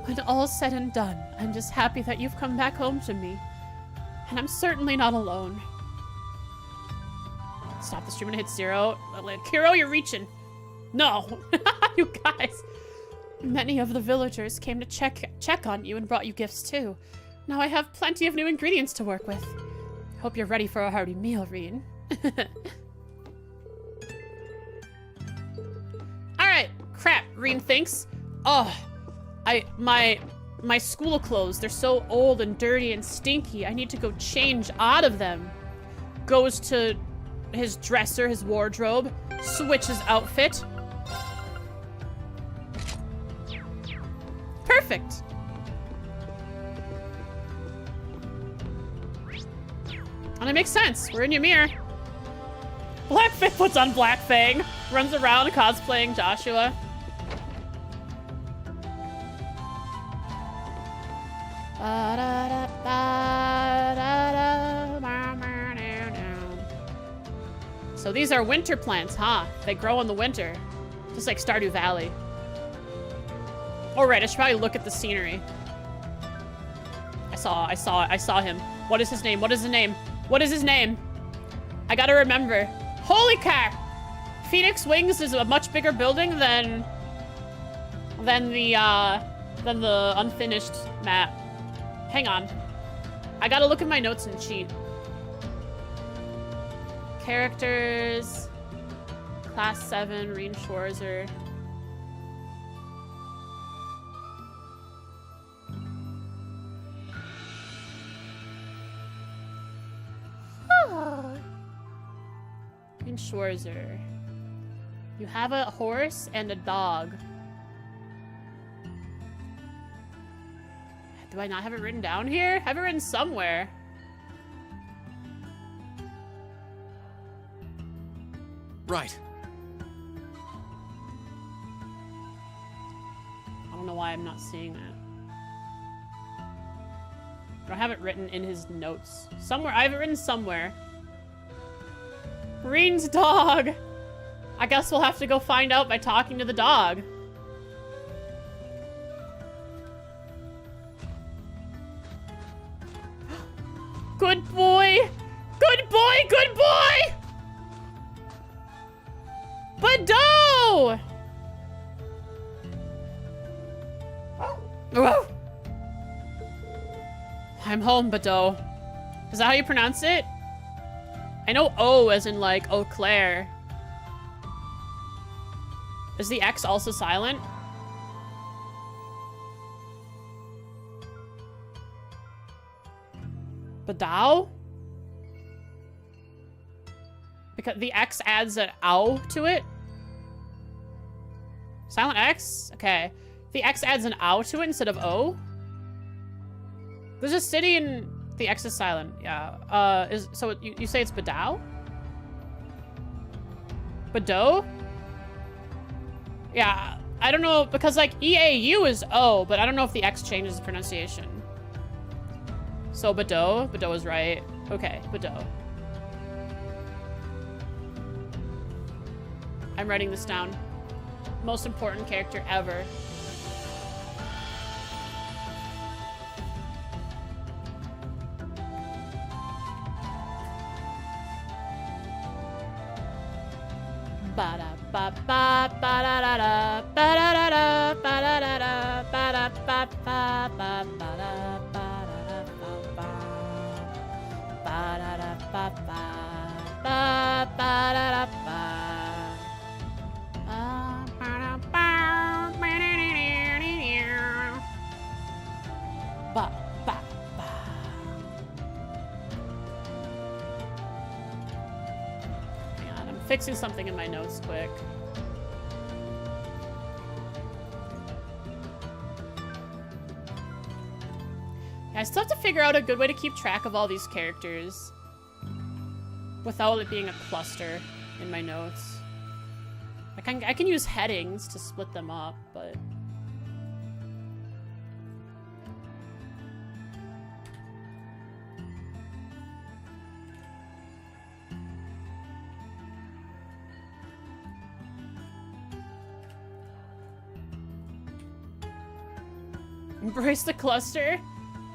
When all's said and done, I'm just happy that you've come back home to me. And I'm certainly not alone. Stop the stream and hit 0. Kiro, you're reaching. No. You guys. Many of the villagers came to check on you and brought you gifts too. Now I have plenty of new ingredients to work with. Hope you're ready for a hearty meal, Reen. Alright. Crap, Reen thinks. Oh. My school clothes, they're so old and dirty and stinky. I need to go change out of them. Goes to his dresser, his wardrobe, switches outfit. Perfect. And it makes sense. We're in Ymir. Blackfang puts on Black Fang, runs around cosplaying Joshua. So these are winter plants, huh? They grow in the winter. Just like Stardew Valley. Alright, I should probably look at the scenery. I saw him. What is his name? What is his name? What is his name? I gotta remember. Holy crap! Phoenix Wings is a much bigger building than the unfinished map. Hang on. I gotta look at my notes and cheat. Characters. Class 7, Reen Schwarzer. Reen Schwarzer. You have a horse and a dog. Do I not have it written down here? I have it written somewhere. Right. I don't know why I'm not seeing that. I don't have it written in his notes. Somewhere. I have it written somewhere. Reen's dog. I guess we'll have to go find out by talking to the dog. Good boy! Good boy! Good boy! Whoa! I'm home, Bado. Is that how you pronounce it? I know O as in like Eau Claire. Is the X also silent? Badao? Because the X adds an ow to it? Silent X? Okay. The X adds an ow to it instead of O? There's a city in... The X is silent, yeah. So you say it's Badao? Bado? Yeah, I don't know, because like EAU is O, but I don't know if the X changes the pronunciation. So Bado? Bado is right. Okay, Bado. I'm writing this down. Most important character ever. Ba da ba ba ba da da da ba da da da ba da da da ba da ba ba ba ba da ba da da ba ba da da ba ba ba da da ba. Ba ba ba. Hang on, I'm fixing something in my notes quick. Yeah, I still have to figure out a good way to keep track of all these characters without it being a cluster in my notes. I can use headings to split them up, but... Embrace the cluster?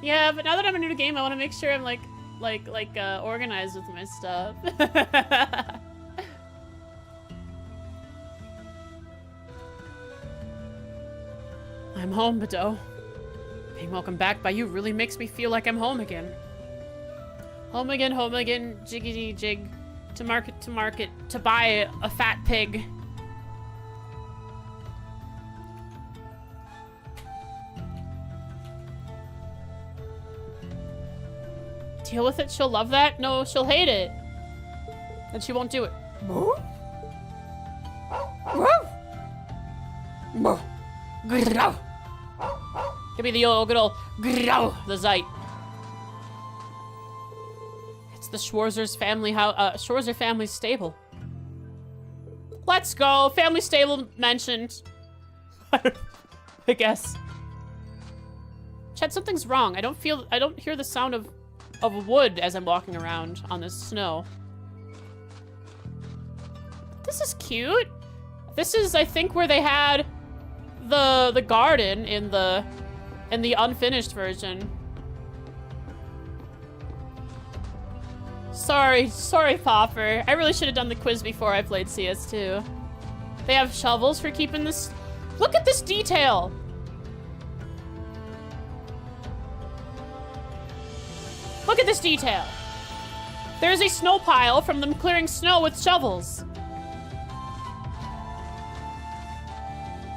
Yeah, but now that I'm a new game, I want to make sure I'm organized with my stuff. I'm home, Bado. Being welcome back by you really makes me feel like I'm home again. Home again, jiggity jig. To market, to buy a fat pig. Deal with it, she'll love that? No, she'll hate it. Then she won't do it. Give me the good old the Zeit. It's the Schwarzer's family Schwarzer family stable. Let's go. Family stable mentioned. I guess. Chet, something's wrong. I don't hear the sound of wood as I'm walking around on this snow. This is cute. This is, I think, where they had the garden in the unfinished version. Sorry, Popper. I really should have done the quiz before I played CS2. They have shovels for keeping this. Look at this detail. Look at this detail. There's a snow pile from them clearing snow with shovels.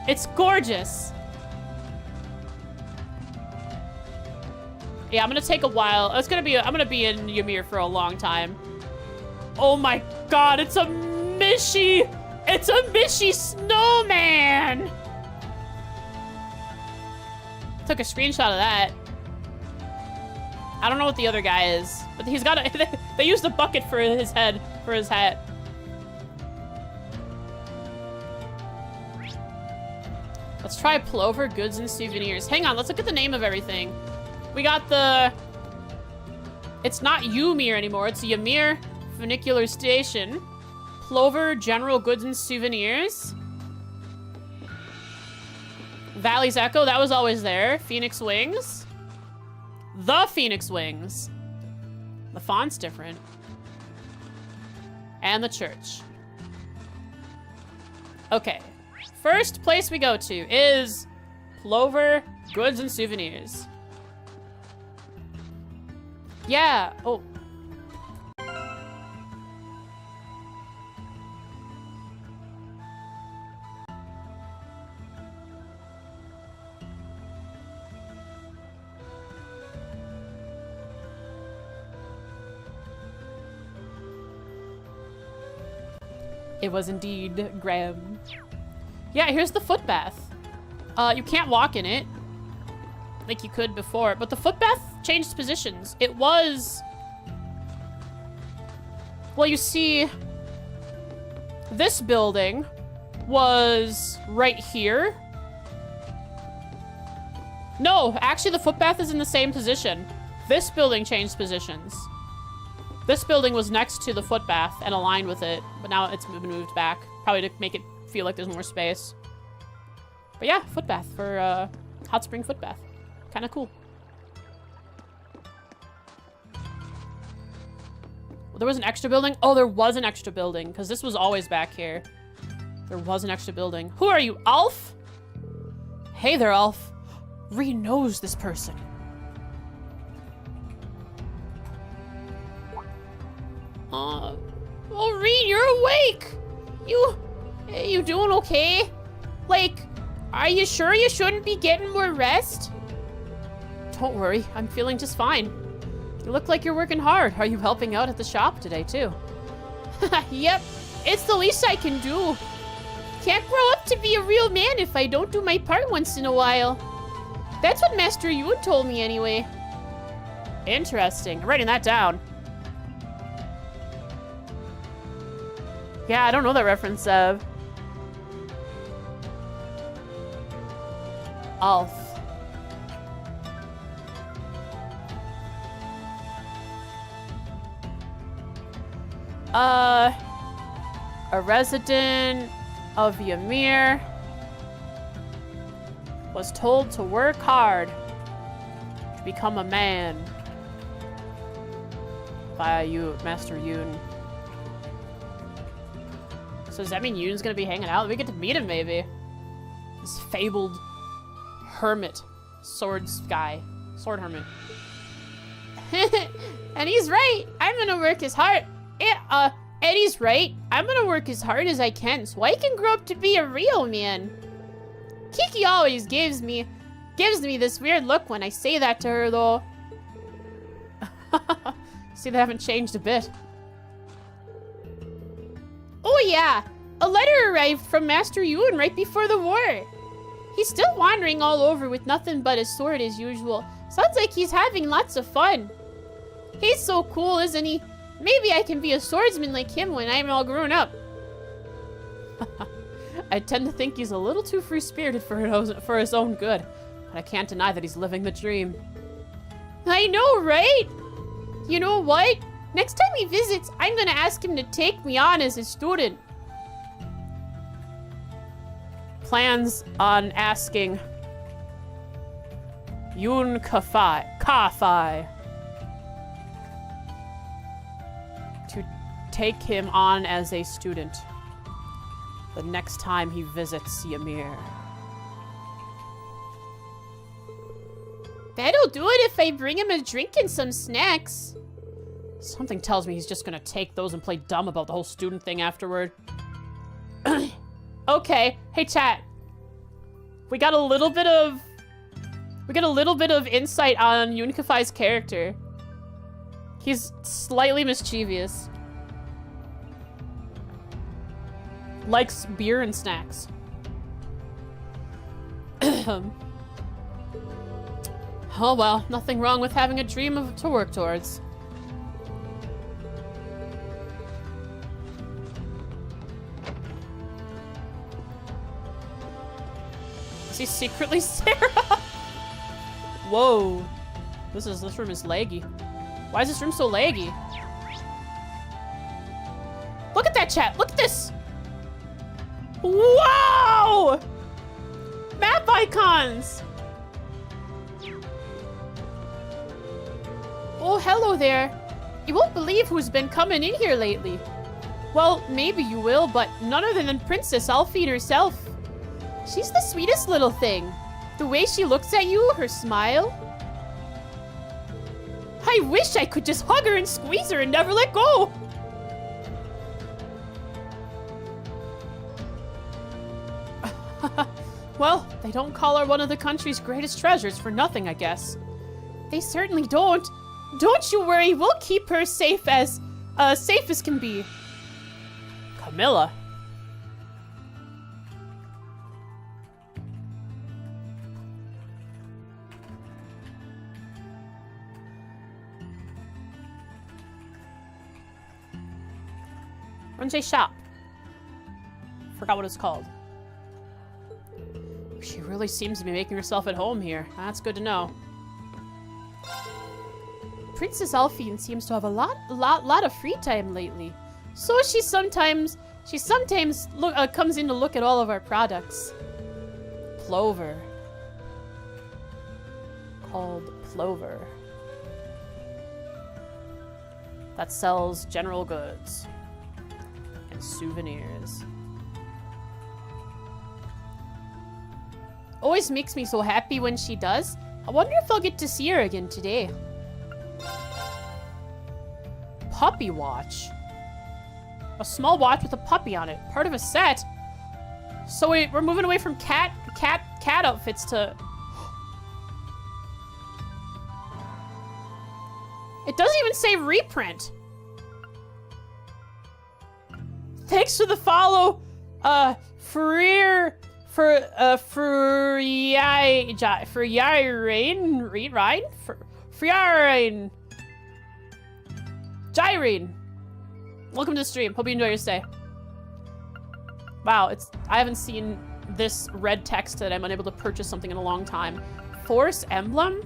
It's gorgeous. Yeah, I'm gonna take a while. I'm gonna be in Ymir for a long time. Oh my god, it's a Mishy! It's a Mishy snowman! Took a screenshot of that. I don't know what the other guy is, but he's got a, they used a bucket for his head, for his hat. Let's try Plover Goods and Souvenirs. Hang on, let's look at the name of everything. We got the... It's not Ymir anymore, it's Ymir Funicular Station. Plover General Goods and Souvenirs. Valley's Echo, that was always there. Phoenix Wings. The Phoenix Wings. The font's different. And the church. Okay. First place we go to is Clover, goods and souvenirs. Yeah, oh. It was indeed Graham. Yeah, here's the foot bath. You can't walk in it like you could before, but the foot bath changed positions. It was... Well, you see, this building was right here. No, actually the foot bath is in the same position. This building changed positions. This building was next to the foot bath and aligned with it, but now it's been moved back. Probably to make it feel like there's more space. But yeah, foot bath for hot spring foot bath. Kind of cool. Well, there was an extra building? Oh, there was an extra building, because this was always back here. There was an extra building. Who are you, Alf? Hey there, Alf. Ree knows this person. Oh, Ree, you're awake! You doing okay? Like, are you sure you shouldn't be getting more rest? Don't worry, I'm feeling just fine. You look like you're working hard. Are you helping out at the shop today, too? Yep, it's the least I can do. Can't grow up to be a real man if I don't do my part once in a while. That's what Master Yoon told me anyway. Interesting. I'm writing that down. Yeah, I don't know that reference of. Alf. A resident of Ymir was told to work hard to become a man by Master Yoon. So does that mean Yoon's gonna be hanging out? We get to meet him, maybe. This fabled hermit. Sword hermit. And he's right. I'm gonna work as hard. Eddie's right. I'm gonna work as hard as I can so I can grow up to be a real man. Kiki always gives me this weird look when I say that to her, though. See, they haven't changed a bit. Oh yeah, a letter arrived from Master Yoon right before the war. He's still wandering all over with nothing but his sword as usual. Sounds like he's having lots of fun. He's so cool, isn't he? Maybe I can be a swordsman like him when I'm all grown up. I tend to think he's a little too free-spirited for his own good, but I can't deny that he's living the dream. I know, right? You know what? Next time he visits, I'm gonna ask him to take me on as a student. Plans on asking Yoon Ka-Fai to take him on as a student the next time he visits Ymir. That'll do it if I bring him a drink and some snacks. Something tells me he's just gonna take those and play dumb about the whole student thing afterward. Okay, hey chat. We got a little bit of insight on Yoon Ka-Fai's character. He's slightly mischievous. Likes beer and snacks. Oh well, nothing wrong with having a dream to work towards. Is he secretly Sarah? Whoa. This room is laggy. Why is this room so laggy? Look at that, chat. Look at this. Wow! Map icons. Oh, hello there. You won't believe who's been coming in here lately. Well, maybe you will, but none other than Princess Alphine herself. She's the sweetest little thing. The way she looks at you, her smile. I wish I could just hug her and squeeze her and never let go. Well, they don't call her one of the country's greatest treasures for nothing, I guess. They certainly don't. Don't you worry, we'll keep her safe as can be. Camilla. Runs a shop. Forgot what it's called. She really seems to be making herself at home here. That's good to know. Princess Elphine seems to have a lot of free time lately. So she sometimes comes in to look at all of our products. Plover. Called Plover. That sells general goods. And souvenirs. Always makes me so happy when she does. I wonder if I'll get to see her again today. Puppy watch. A small watch with a puppy on it. Part of a set. So we're moving away from cat outfits to... It doesn't even say reprint. Thanks for the follow, Freer... Gyrene. Welcome to the stream. Hope you enjoy your stay. Wow, I haven't seen this red text that I'm unable to purchase something in a long time. Force emblem?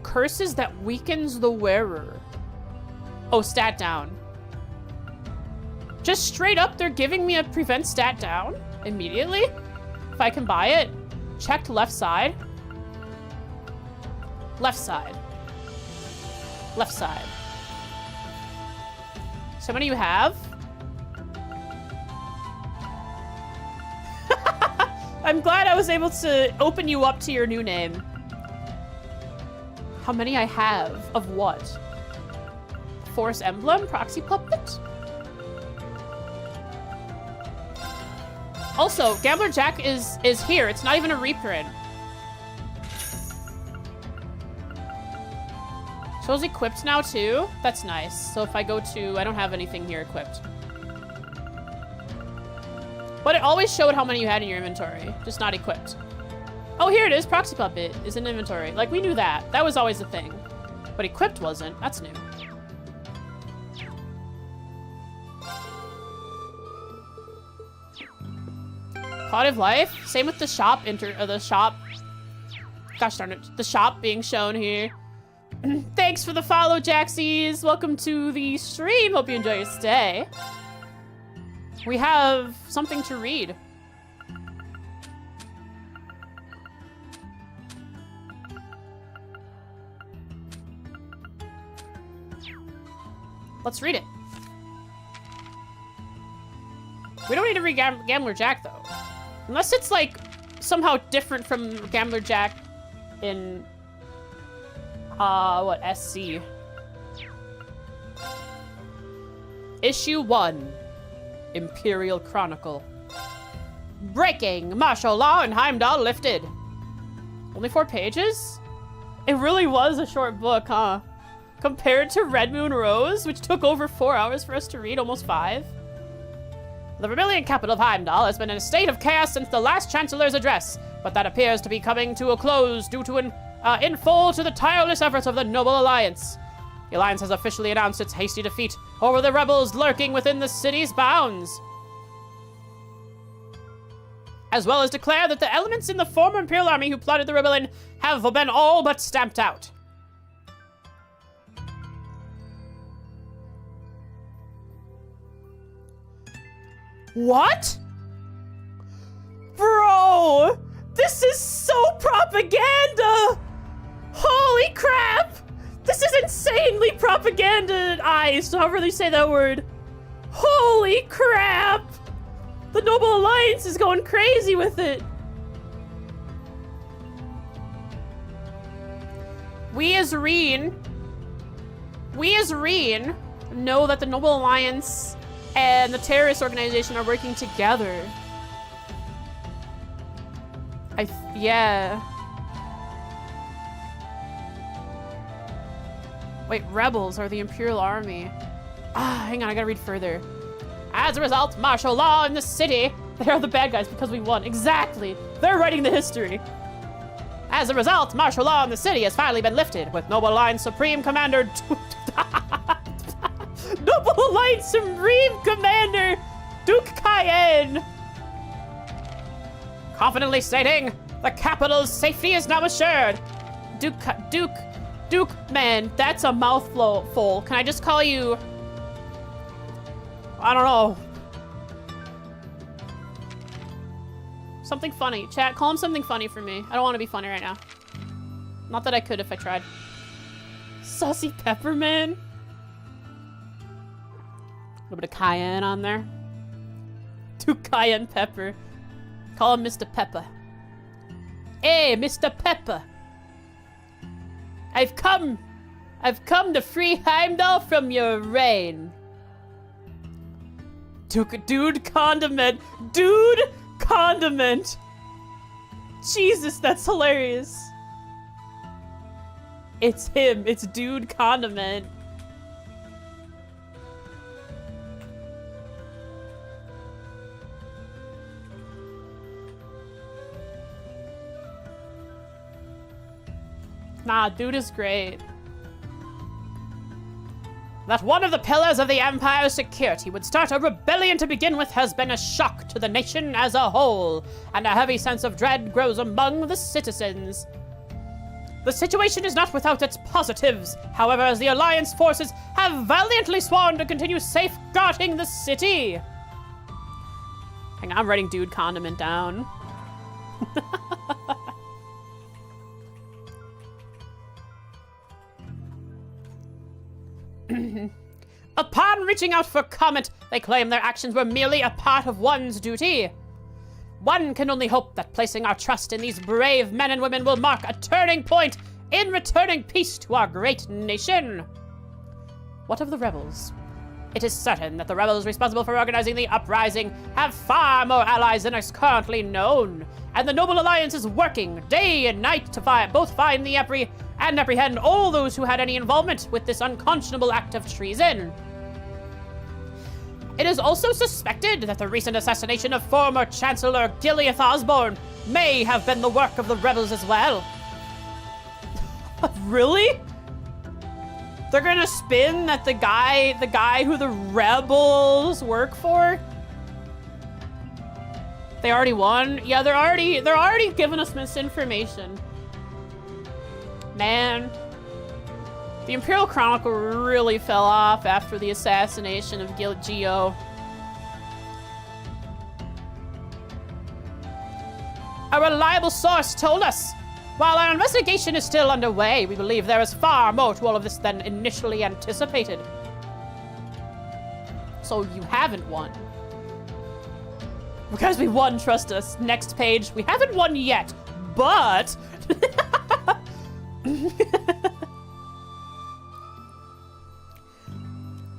Curses that weakens the wearer. Oh, stat down. Just straight up, they're giving me a prevent stat down immediately? If I can buy it, checked left side. Left side. Left side. So many you have? I'm glad I was able to open you up to your new name. How many I have of what? Force emblem? Proxy puppet? Also, Gambler Jack is here. It's not even a reprint. Shows equipped now too. That's nice. So if I go to, I don't have anything here equipped. But it always showed how many you had in your inventory, just not equipped. Oh, here it is. Proxy Puppet is in inventory. Like, we knew that. That was always the thing. But equipped wasn't. That's new. Quality of life. Same with the shop Gosh darn it. The shop being shown here. Thanks for the follow, Jaxies. Welcome to the stream. Hope you enjoy your stay. We have something to read. Let's read it. We don't need to read Gambler Jack, though. Unless it's, like, somehow different from Gambler Jack in, SC. Issue 1. Imperial Chronicle. Breaking! Martial law in Heimdall lifted. Only 4 pages? It really was a short book, huh? Compared to Red Moon Rose, which took over 4 hours for us to read, almost 5. The Vermilion capital of Heimdall has been in a state of chaos since the last Chancellor's address, but that appears to be coming to a close due to in full to the tireless efforts of the Noble Alliance. The Alliance has officially announced its hasty defeat over the rebels lurking within the city's bounds, as well as declare that the elements in the former Imperial Army who plotted the rebellion have been all but stamped out. What? Bro! This is so propaganda! Holy crap! This is insanely propaganda-ized, however they say that word. Holy crap! The Noble Alliance is going crazy with it. We as Reen know that the Noble Alliance and the terrorist organization are working together. Yeah. Wait, rebels are the Imperial Army. Hang on, I gotta read further. As a result, martial law in the city. They are the bad guys because we won. Exactly. They're writing the history. As a result, martial law in the city has finally been lifted, with Noble Alliance Supreme Commander Noble Alliance Supreme Commander Duke Cayenne confidently stating, the capital's safety is now assured. Duke, man, that's a mouthful. Can I just call you, I don't know, something funny? Chat, call him something funny for me. I don't want to be funny right now. Not that I could if I tried. Saucy Pepperman. A little bit of cayenne on there. Duke Cayenne Pepper. Call him Mr. Pepper. Hey, Mr. Pepper. I've come to free Heimdall from your reign. Dude Condiment. Dude Condiment. Jesus, that's hilarious. It's him. It's Dude Condiment. Nah, dude is great. That one of the pillars of the Empire's security would start a rebellion to begin with has been a shock to the nation as a whole, and a heavy sense of dread grows among the citizens. The situation is not without its positives, however, as the Alliance forces have valiantly sworn to continue safeguarding the city. Hang on, I'm writing Dude Condiment down. Upon reaching out for comment, they claim their actions were merely a part of one's duty. One can only hope that placing our trust in these brave men and women will mark a turning point in returning peace to our great nation. What of the rebels? It is certain that the rebels responsible for organizing the uprising have far more allies than is currently known, and the Noble Alliance is working day and night to both find the and apprehend all those who had any involvement with this unconscionable act of treason. It is also suspected that the recent assassination of former Chancellor Gileath Osborne may have been the work of the rebels as well. Really? They're gonna spin that the guy who the rebels work for? They already won? Yeah, they're already giving us misinformation. Man, the Imperial Chronicle really fell off after the assassination of Gio. A reliable source told us, while our investigation is still underway, we believe there is far more to all of this than initially anticipated. So you haven't won. Because we won, trust us. Next page, we haven't won yet, but...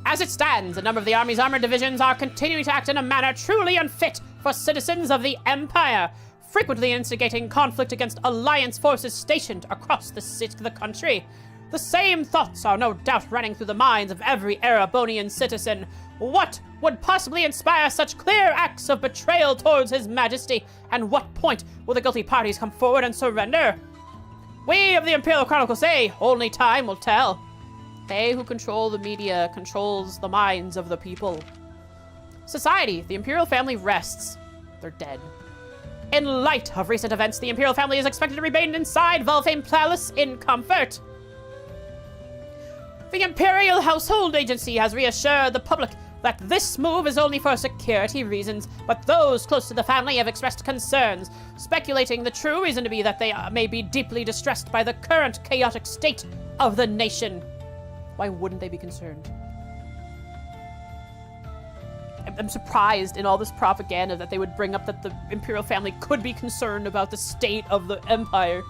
As it stands, a number of the Army's armored divisions are continuing to act in a manner truly unfit for citizens of the Empire, frequently instigating conflict against Alliance forces stationed across the country. The same thoughts are no doubt running through the minds of every Erebonian citizen. What would possibly inspire such clear acts of betrayal towards His Majesty, and what point will the guilty parties come forward and surrender? We of the Imperial Chronicle say, only time will tell. They who control the media controls the minds of the people. Society, the Imperial family rests. They're dead. In light of recent events, the Imperial family is expected to remain inside Valfame Palace in comfort. The Imperial Household Agency has reassured the public that this move is only for security reasons, but those close to the family have expressed concerns, speculating the true reason to be that they may be deeply distressed by the current chaotic state of the nation. Why wouldn't they be concerned? I'm surprised in all this propaganda that they would bring up that the Imperial family could be concerned about the state of the Empire.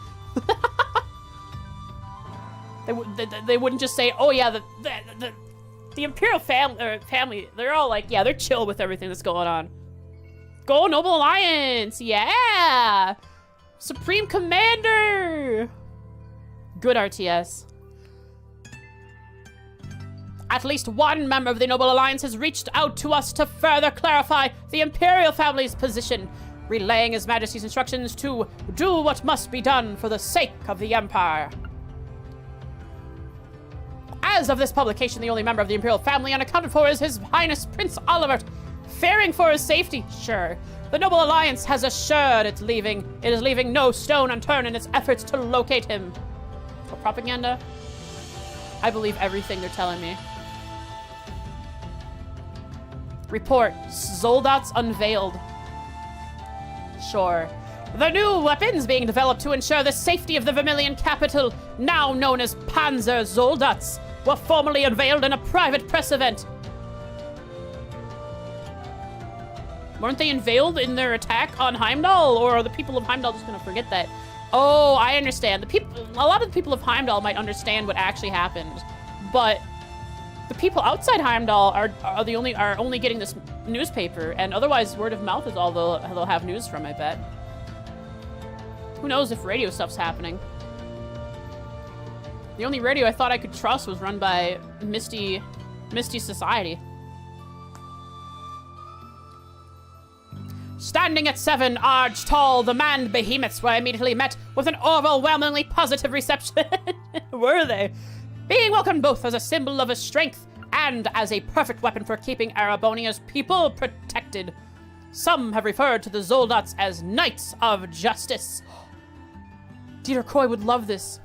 They wouldn't just say, oh yeah, the Imperial family, they're all like, yeah, they're chill with everything that's going on. Go Noble Alliance, yeah! Supreme Commander! Good RTS. At least one member of the Noble Alliance has reached out to us to further clarify the Imperial family's position, relaying His Majesty's instructions to do what must be done for the sake of the Empire. As of this publication, the only member of the Imperial family unaccounted for is His Highness Prince Oliver. Fearing for his safety, sure. The Noble Alliance has assured it is leaving no stone unturned in its efforts to locate him. For propaganda? I believe everything they're telling me. Report. Soldats unveiled. Sure. The new weapons being developed to ensure the safety of the Vermilion capital, now known as Panzer Soldats, were formally unveiled in a private press event. Weren't they unveiled in their attack on Heimdall, or are the people of Heimdall just gonna forget that? Oh, I understand. A lot of the people of Heimdall might understand what actually happened, but the people outside Heimdall are only getting this newspaper, and otherwise word of mouth is all they'll have news from, I bet. Who knows if radio stuff's happening? The only radio I thought I could trust was run by Misty Society. Standing at 7 arch tall, the manned behemoths were immediately met with an overwhelmingly positive reception. Were they? Being welcomed both as a symbol of his strength and as a perfect weapon for keeping Erebonia's people protected. Some have referred to the Soldats as Knights of Justice. Dieter Coy would love this.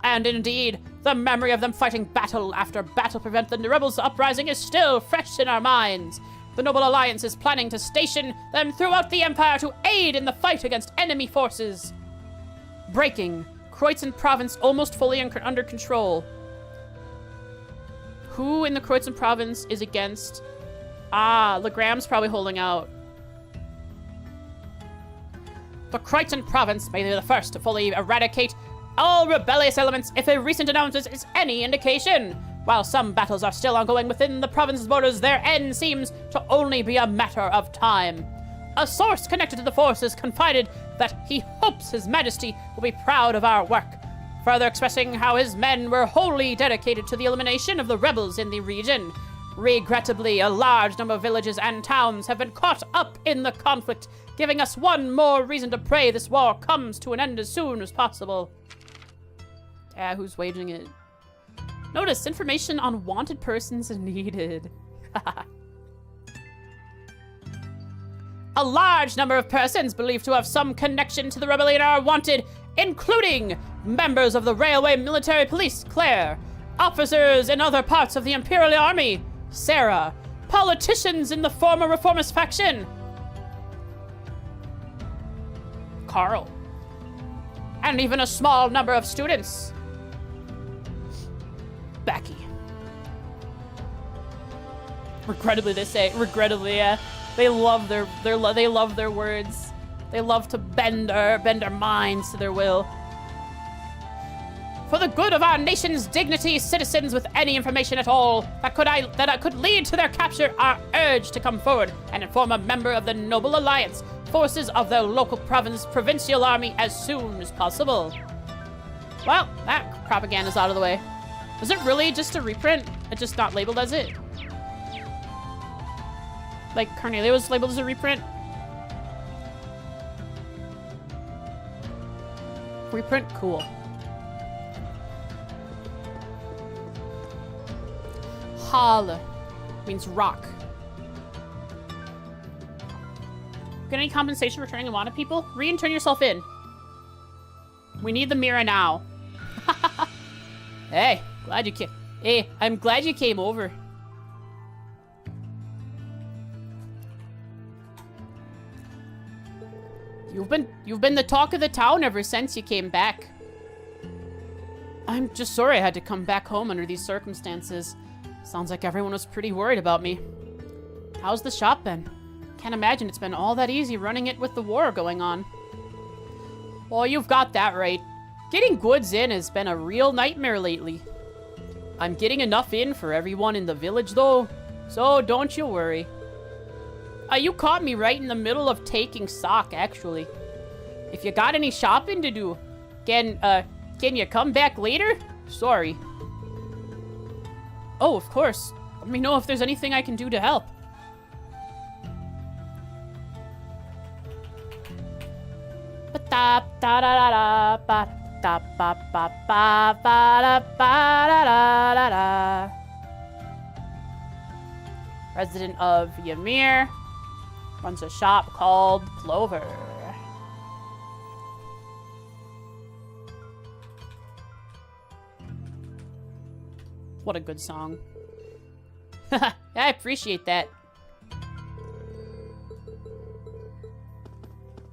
And indeed, the memory of them fighting battle after battle to prevent the rebels' uprising is still fresh in our minds. The Noble Alliance is planning to station them throughout the Empire to aid in the fight against enemy forces. Breaking. Kreutzen province almost fully under control. Who in the Kreutzen province is against? Ah, Legram's probably holding out. The Kreutzen province may be the first to fully eradicate all rebellious elements if a recent announcement is any indication. While some battles are still ongoing within the province's borders, their end seems to only be a matter of time. A source connected to the forces confided that he hopes His Majesty will be proud of our work, further expressing how his men were wholly dedicated to the elimination of the rebels in the region. Regrettably, a large number of villages and towns have been caught up in the conflict, giving us one more reason to pray this war comes to an end as soon as possible. Who's waging it? Notice, information on wanted persons needed. A large number of persons believed to have some connection to the rebellion are wanted, including members of the Railway Military Police, Claire, officers in other parts of the Imperial Army, Sarah, politicians in the former Reformist faction, Carl, and even a small number of students, Becky. Regrettably, they say. Regrettably, yeah. They love their words. They love to bend our minds to their will. For the good of our nation's dignity, citizens with any information at all that could lead to their capture are urged to come forward and inform a member of the Noble Alliance forces of their local provincial army as soon as possible. Well, that propaganda's out of the way. Is it really just a reprint? It's just not labeled as it? Like Carnelia was labeled as a reprint? Reprint? Cool. Hal means rock. Get any compensation for turning them on to people? Turn yourself in. We need the mirror now. Hey, glad you came. Hey, I'm glad you came over. You've been the talk of the town ever since you came back. I'm just sorry I had to come back home under these circumstances. Sounds like everyone was pretty worried about me. How's the shop been? Can't imagine it's been all that easy running it with the war going on. Well, you've got that right. Getting goods in has been a real nightmare lately. I'm getting enough in for everyone in the village, though, so don't you worry. You caught me right in the middle of taking stock, actually. If you got any shopping to do, can you come back later? Sorry. Oh, of course. Let me know if there's anything I can do to help. Resident of Ymir runs a shop called Clover. What a good song. I appreciate that.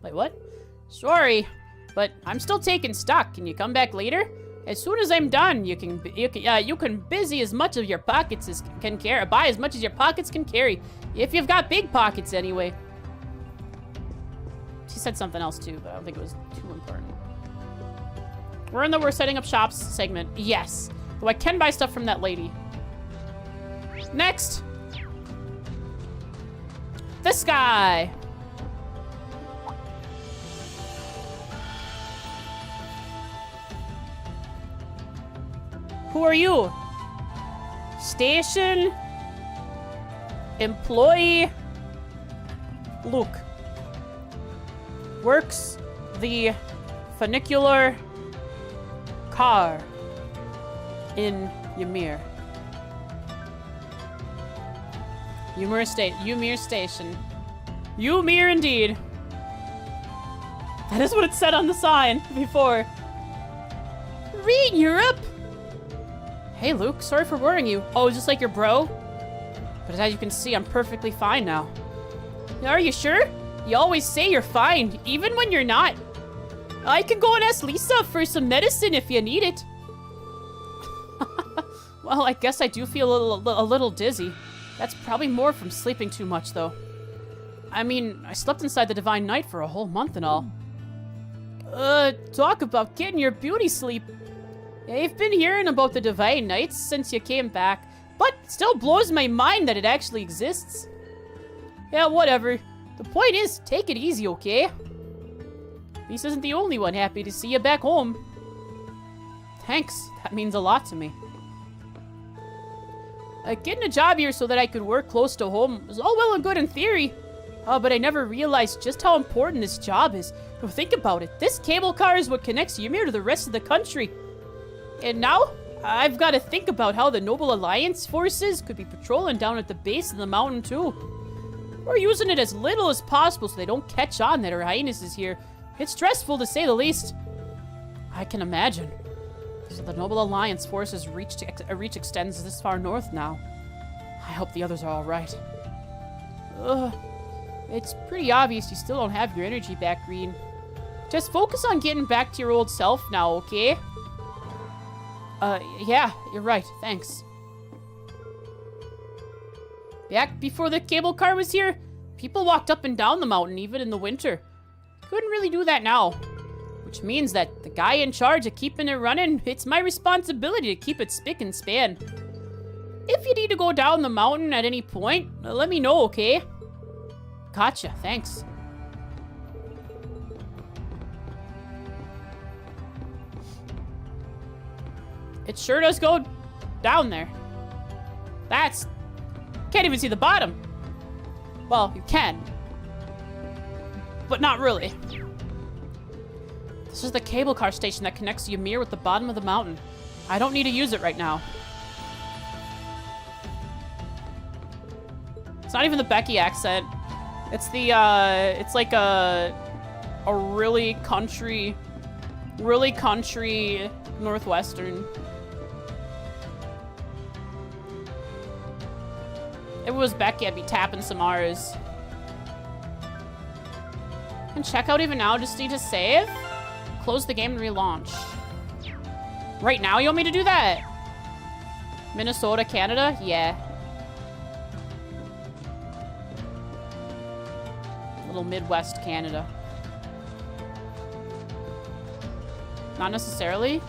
Wait, what? Sorry, but I'm still taking stock. Can you come back later? As soon as I'm done, you can busy as much of your pockets as can carry. Buy as much as your pockets can carry, if you've got big pockets anyway. She said something else too, but I don't think it was too important. We're in the we're setting up shops segment. Yes, though I can buy stuff from that lady. Next, this guy. Who are you? Station employee Luke. Works the funicular car in Ymir. Ymir Station. Ymir indeed. That is what it said on the sign before. Read Europe. Hey, Luke, sorry for worrying you. Oh, just like your bro? But as you can see, I'm perfectly fine now. Are you sure? You always say you're fine, even when you're not. I can go and ask Lisa for some medicine if you need it. Well, I guess I do feel a little dizzy. That's probably more from sleeping too much, though. I mean, I slept inside the Divine Night for a whole month and all. Talk about getting your beauty sleep. I've been hearing about the Divine Nights since you came back, but it still blows my mind that it actually exists. Yeah, whatever. The point is, take it easy, okay? Lisa isn't the only one happy to see you back home. Thanks, that means a lot to me. Getting a job here so that I could work close to home was all well and good in theory, but I never realized just how important this job is. Think about it. This cable car is what connects Ymir to the rest of the country. And now, I've got to think about how the Noble Alliance forces could be patrolling down at the base of the mountain, too. We're using it as little as possible so they don't catch on that Her Highness is here. It's stressful, to say the least. I can imagine. So the Noble Alliance forces' reach extends this far north now. I hope the others are all right. It's pretty obvious you still don't have your energy back, Green. Just focus on getting back to your old self now, okay? Yeah, you're right. Thanks. Back before the cable car was here, people walked up and down the mountain, even in the winter. Couldn't really do that now. Which means that the guy in charge of keeping it running, it's my responsibility to keep it spick and span. If you need to go down the mountain at any point, let me know, okay? Gotcha, thanks. It sure does go down there. Can't even see the bottom. Well, you can. But not really. This is the cable car station that connects Ymir with the bottom of the mountain. I don't need to use it right now. It's not even the Becky accent. It's the, it's like a really country Northwestern. If it was Becky, I'd be tapping some R's. And check out even now, just need to save. Close the game and relaunch. Right now, you want me to do that? Minnesota, Canada? Yeah. Little Midwest Canada. Not necessarily.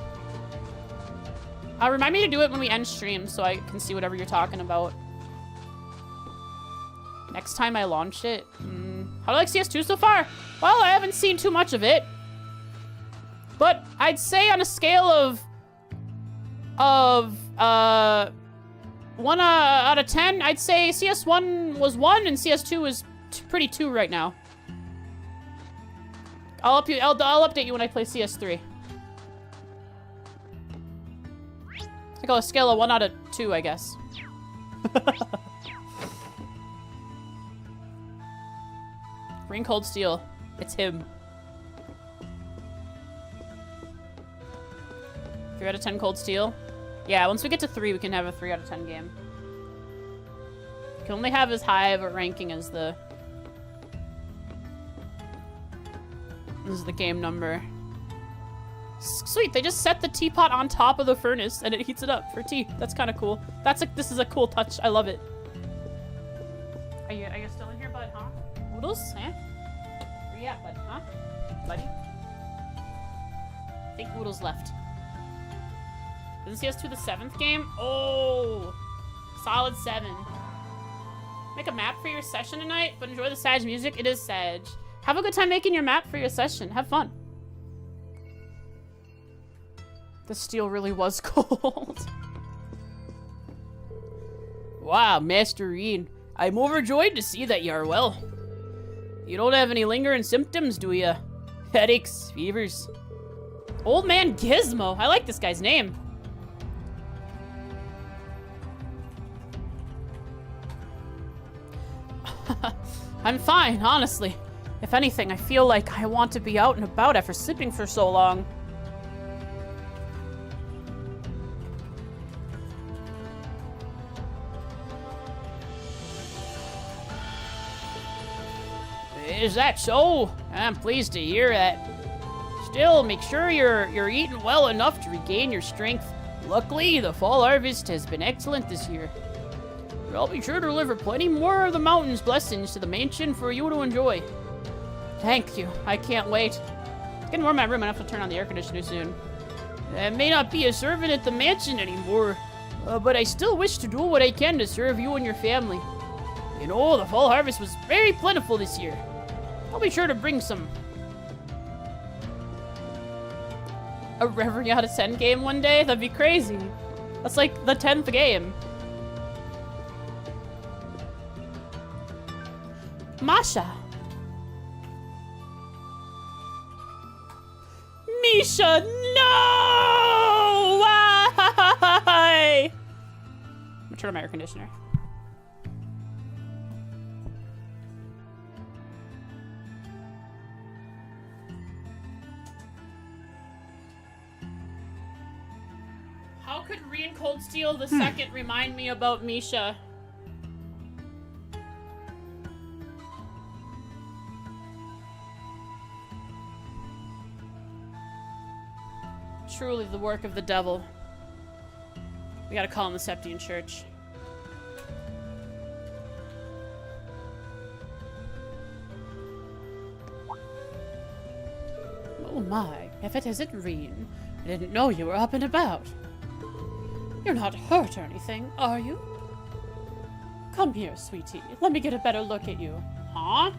Remind me to do it when we end stream so I can see whatever you're talking about. Next time I launch it. How do I like CS2 so far? Well, I haven't seen too much of it. But I'd say on a scale of 1 out of 10, I'd say CS1 was 1 and CS2 is pretty 2 right now. I'll update you when I play CS3. I go a scale of 1 out of 2, I guess. Ring Cold Steel. It's him. 3 out of 10 Cold Steel. Yeah, once we get to 3, we can have a 3 out of 10 game. You can only have as high of a ranking as the... This is the game number. Sweet, they just set the teapot on top of the furnace and it heats it up for tea. That's kind of cool. This is a cool touch. I love it. Are you still in here, bud, huh? Oodles, eh? Where you at, bud, huh? Buddy? I think Oodles left. Isn't CS2 the 7th game? Oh! Solid 7. Make a map for your session tonight, but enjoy the Sag music. It is Sag. Have a good time making your map for your session. Have fun. The steel really was cold. Wow, Master Reed. I'm overjoyed to see that you are well. You don't have any lingering symptoms, do ya? Headaches, fevers. Old Man Gizmo. I like this guy's name. I'm fine, honestly. If anything, I feel like I want to be out and about after sleeping for so long. Is that so? I'm pleased to hear that. Still, make sure you're eating well enough to regain your strength. Luckily, the fall harvest has been excellent this year. But I'll be sure to deliver plenty more of the mountain's blessings to the mansion for you to enjoy. Thank you. I can't wait. It's getting warm in my room. I have to turn on the air conditioner soon. I may not be a servant at the mansion anymore, but I still wish to do what I can to serve you and your family. You know, the fall harvest was very plentiful this year. I'll be sure to bring some. A Reverie out of 10 game one day? That'd be crazy. That's like the 10th game. Masha. Misha, no! Why? I'm gonna turn on my air conditioner. How could Rian Cold Steel the second remind me about Misha? Truly the work of the devil. We gotta call him the Septian Church. Oh my, if it isn't Reen. I didn't know you were up and about. You're not hurt or anything, are you? Come here, sweetie. Let me get a better look at you. Huh?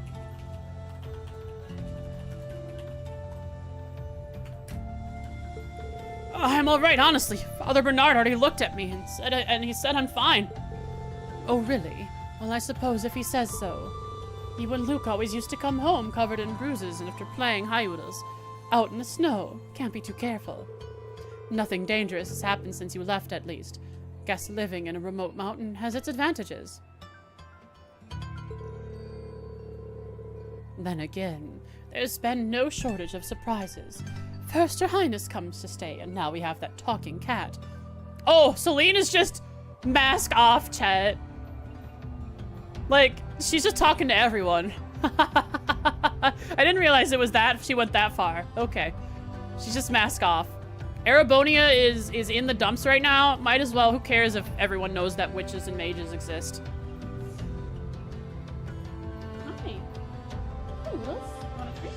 I'm all right, honestly. Father Bernard already looked at me and he said I'm fine. Oh, really? Well, I suppose if he says so. You and Luke always used to come home covered in bruises and after playing high-oodles. Out in the snow. Can't be too careful. Nothing dangerous has happened since you left, at least. Guess living in a remote mountain has its advantages. Then again, there's been no shortage of surprises. First, Her Highness comes to stay, and now we have that talking cat. Oh, Celine is just mask off, chat. Like, she's just talking to everyone. I didn't realize it was that. She went that far. Okay. She's just mask off. Arabonia is in the dumps right now. Might as well. Who cares if everyone knows that witches and mages exist? Hi. Hey, Liz. Want a treat?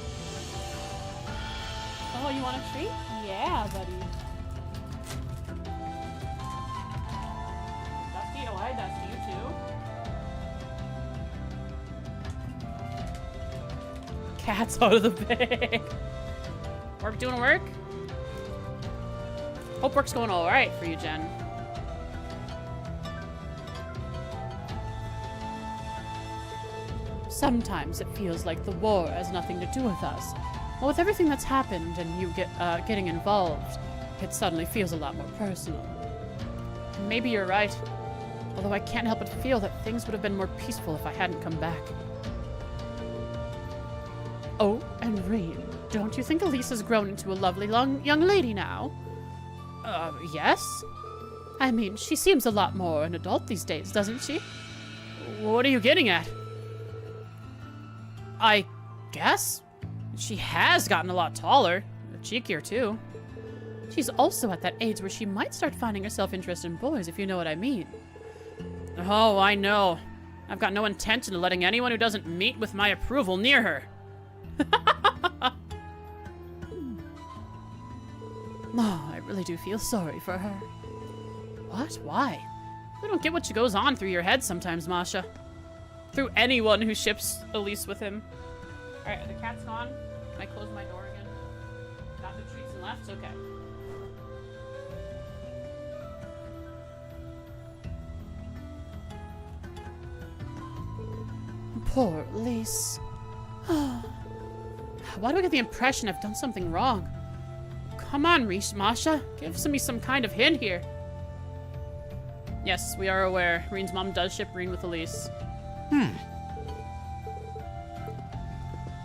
Oh, you want a treat? Yeah. Yeah, buddy. Dusty, oh hi Dusty, you too. Cat's out of the bag. Work doing work? Hope work's going alright for you, Jen. Sometimes it feels like the war has nothing to do with us. But with everything that's happened and you getting involved, it suddenly feels a lot more personal. And maybe you're right. Although I can't help but feel that things would have been more peaceful if I hadn't come back. Oh, and Reem, don't you think Elise has grown into a lovely young lady now? Yes? I mean, she seems a lot more an adult these days, doesn't she? What are you getting at? I guess she has gotten a lot taller, cheekier too. She's also at that age where she might start finding herself interested in boys, if you know what I mean. Oh, I know. I've got no intention of letting anyone who doesn't meet with my approval near her. Oh, I really do feel sorry for her. What? Why? I don't get what goes on through your head sometimes, Masha. Through anyone who ships Elise with him. Alright, the cat's gone. Can I close my door again? Got the treats and left? Okay. Poor Elise. Why do I get the impression I've done something wrong? Come on, Masha. Give me some kind of hint here. Yes, we are aware. Reen's mom does ship Reen with Elise.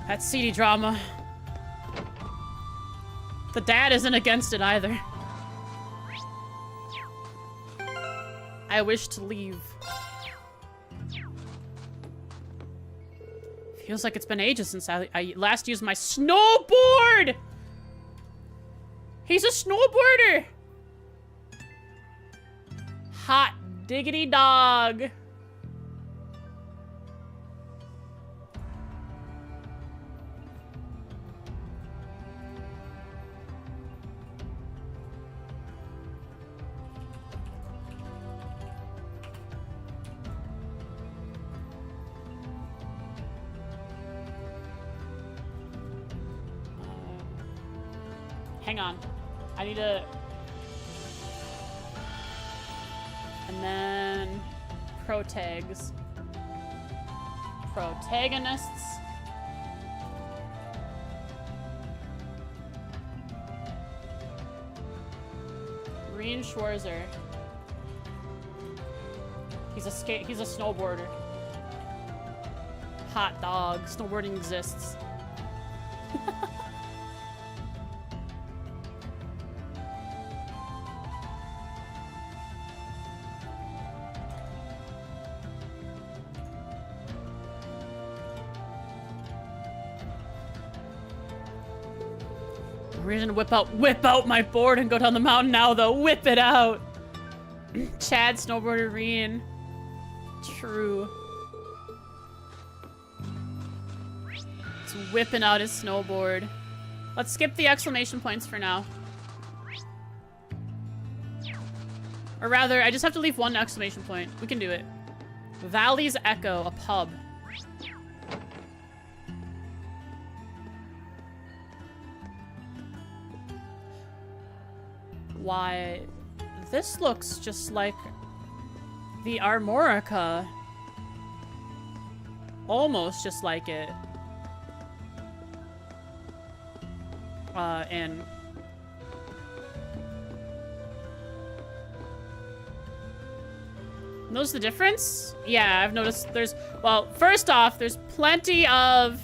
That seedy drama. The dad isn't against it either. I wish to leave. Feels like it's been ages since I last used my snowboard! He's a snowboarder! Hot diggity dog. Hang on. I need to... And then... Protags. Protagonists. Reen Schwarzer. He's a snowboarder. Hot dog. Snowboarding exists. We're gonna whip out my board and go down the mountain now, though. Whip it out. Chad, snowboarder, Reen. True. He's whipping out his snowboard. Let's skip the exclamation points for now. Or rather, I just have to leave one exclamation point. We can do it. Valley's Echo, a pub. Why, this looks just like the Armorica. Almost just like it. And... Notice the difference? Yeah, I've noticed there's... Well, first off, there's plenty of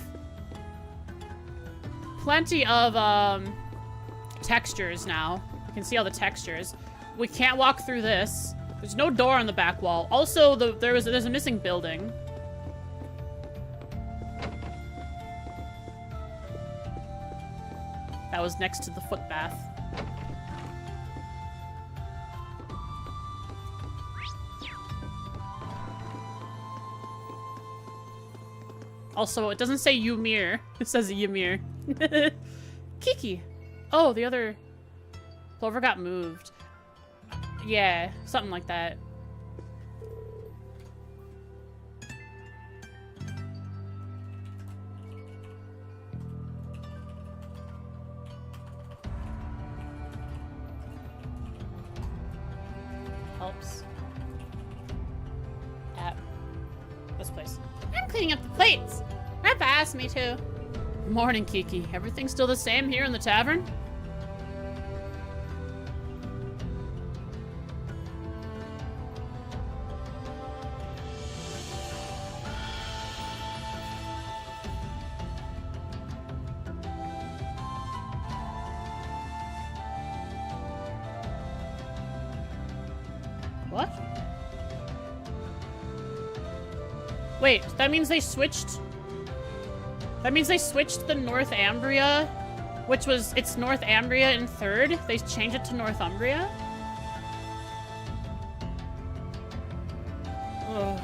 textures now. You can see all the textures. We can't walk through this. There's no door on the back wall. Also, there's a missing building. That was next to the footbath. Also, it doesn't say Ymir. It says Ymir. Kiki. Oh, the other... Clover got moved. Yeah, something like that. Helps. At this place. I'm cleaning up the plates. Grandpa asked me to. Morning, Kiki. Everything still the same here in the tavern? What? Wait, that means they switched... That means they switched the Northumbria, which was... It's Northumbria in 3rd. They changed it to Northumbria? Ugh.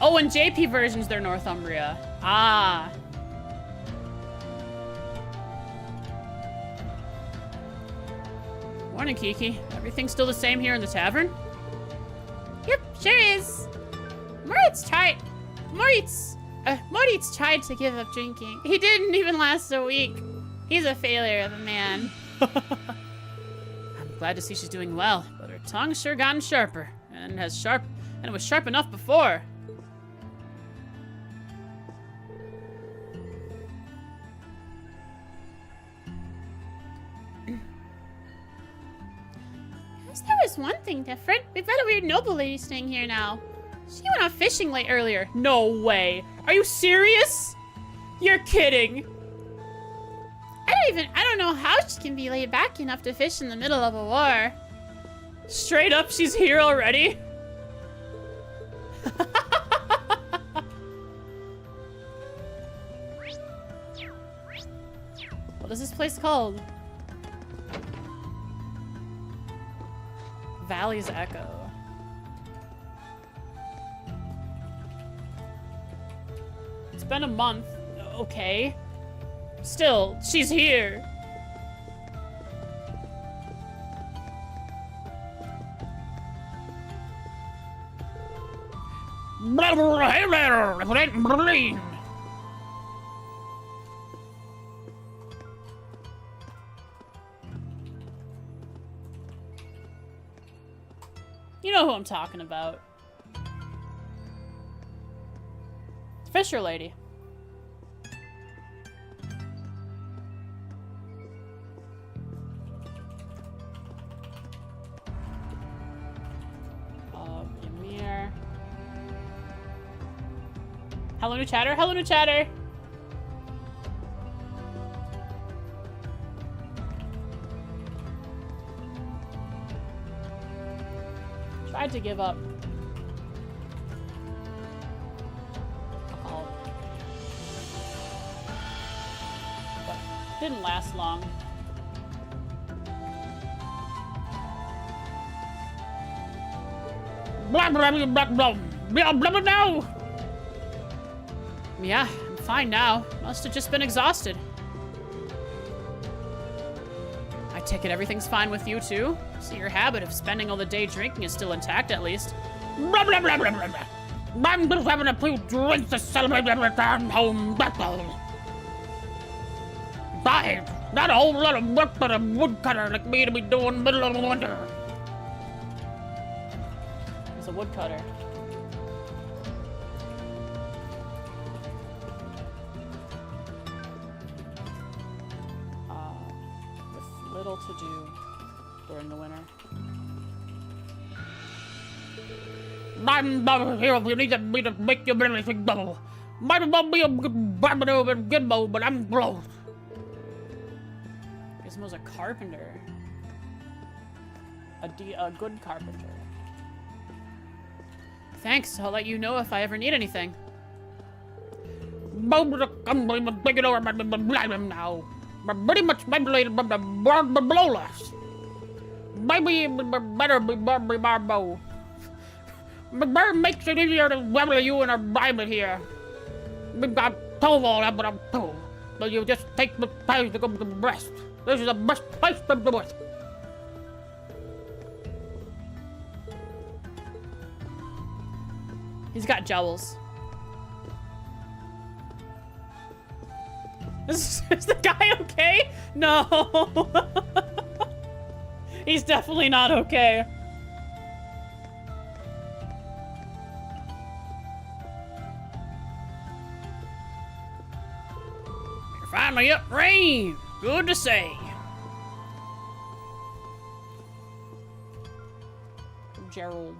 Oh, in JP versions, they're Northumbria. Ah. Morning, Kiki. Everything still the same here in the tavern? Yep, sure is. Moritz tried to give up drinking. He didn't even last a week. He's a failure of a man. I'm glad to see she's doing well, but her tongue's sure gotten sharper, and it was sharp enough before. There was one thing different. We've got a weird noble lady staying here now. She went off fishing late earlier. No way. Are you serious? You're kidding. I don't know how she can be laid back enough to fish in the middle of a war. Straight up, she's here already? What is this place called? Valley's Echo. It's been a month. Okay. Still, she's here. You know who I'm talking about. Fisher lady. Ymir. Hello, new chatter. Hello, new chatter. Tried to give up. But didn't last long. Blah, blah, blah, blah, blah, blah, blah, blah, no. Yeah, I'm fine now. Must have just been exhausted. I take it everything's fine with you too? See, your habit of spending all the day drinking is still intact, at least. Blah, blah, blah, blah, blah, blah. I'm just having a few drinks to celebrate the return home battle. Bye. Not a whole lot of work for a woodcutter like me to be doing middle of the winter. He's a woodcutter. With little to do during the winter. I'm here if you need me to make your everything double. Might not be a good barber and Gizmo, but I'm close. Gizmo's a carpenter. A good carpenter. Thanks, I'll let you know if I ever need anything. I'm taking over now. But pretty much manipulated by the blowless. Maybe better be Barbo. Bird makes it easier to weather you in a Bible here. I've told all that, but I'm told. But you just take the time to go to rest. This is the best place to do it. He's got jowls. Is the guy okay? No. He's definitely not okay. You're finally up, Rain. Good to see. Gerald.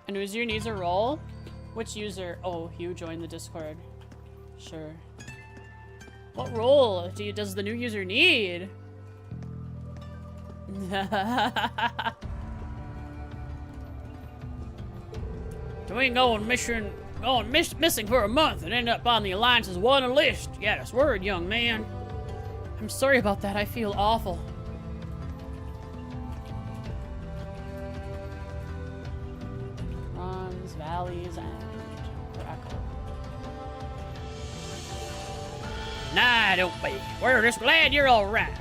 And user needs a role? Which user? Oh, you joined the Discord. Sure. What role does the new user need? We ain't going missing for a month and end up on the Alliance's wanted list. Yeah, that's word, young man. I'm sorry about that. I feel awful. Runs, valleys, and echo. Nah, don't be. We're just glad you're all right.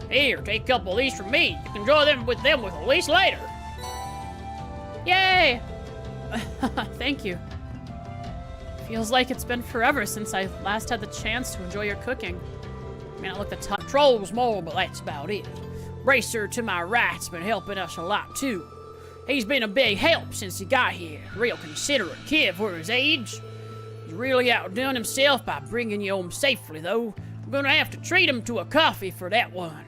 Here, take a couple of these from me. You can enjoy them with Elise later. Yay! Thank you. Feels like it's been forever since I last had the chance to enjoy your cooking. May not look the top trolls more, but that's about it. Bracer to my right's been helping us a lot too. He's been a big help since he got here. Real considerate kid for his age. He's really outdone himself by bringing you home safely, though. I'm gonna have to treat him to a coffee for that one.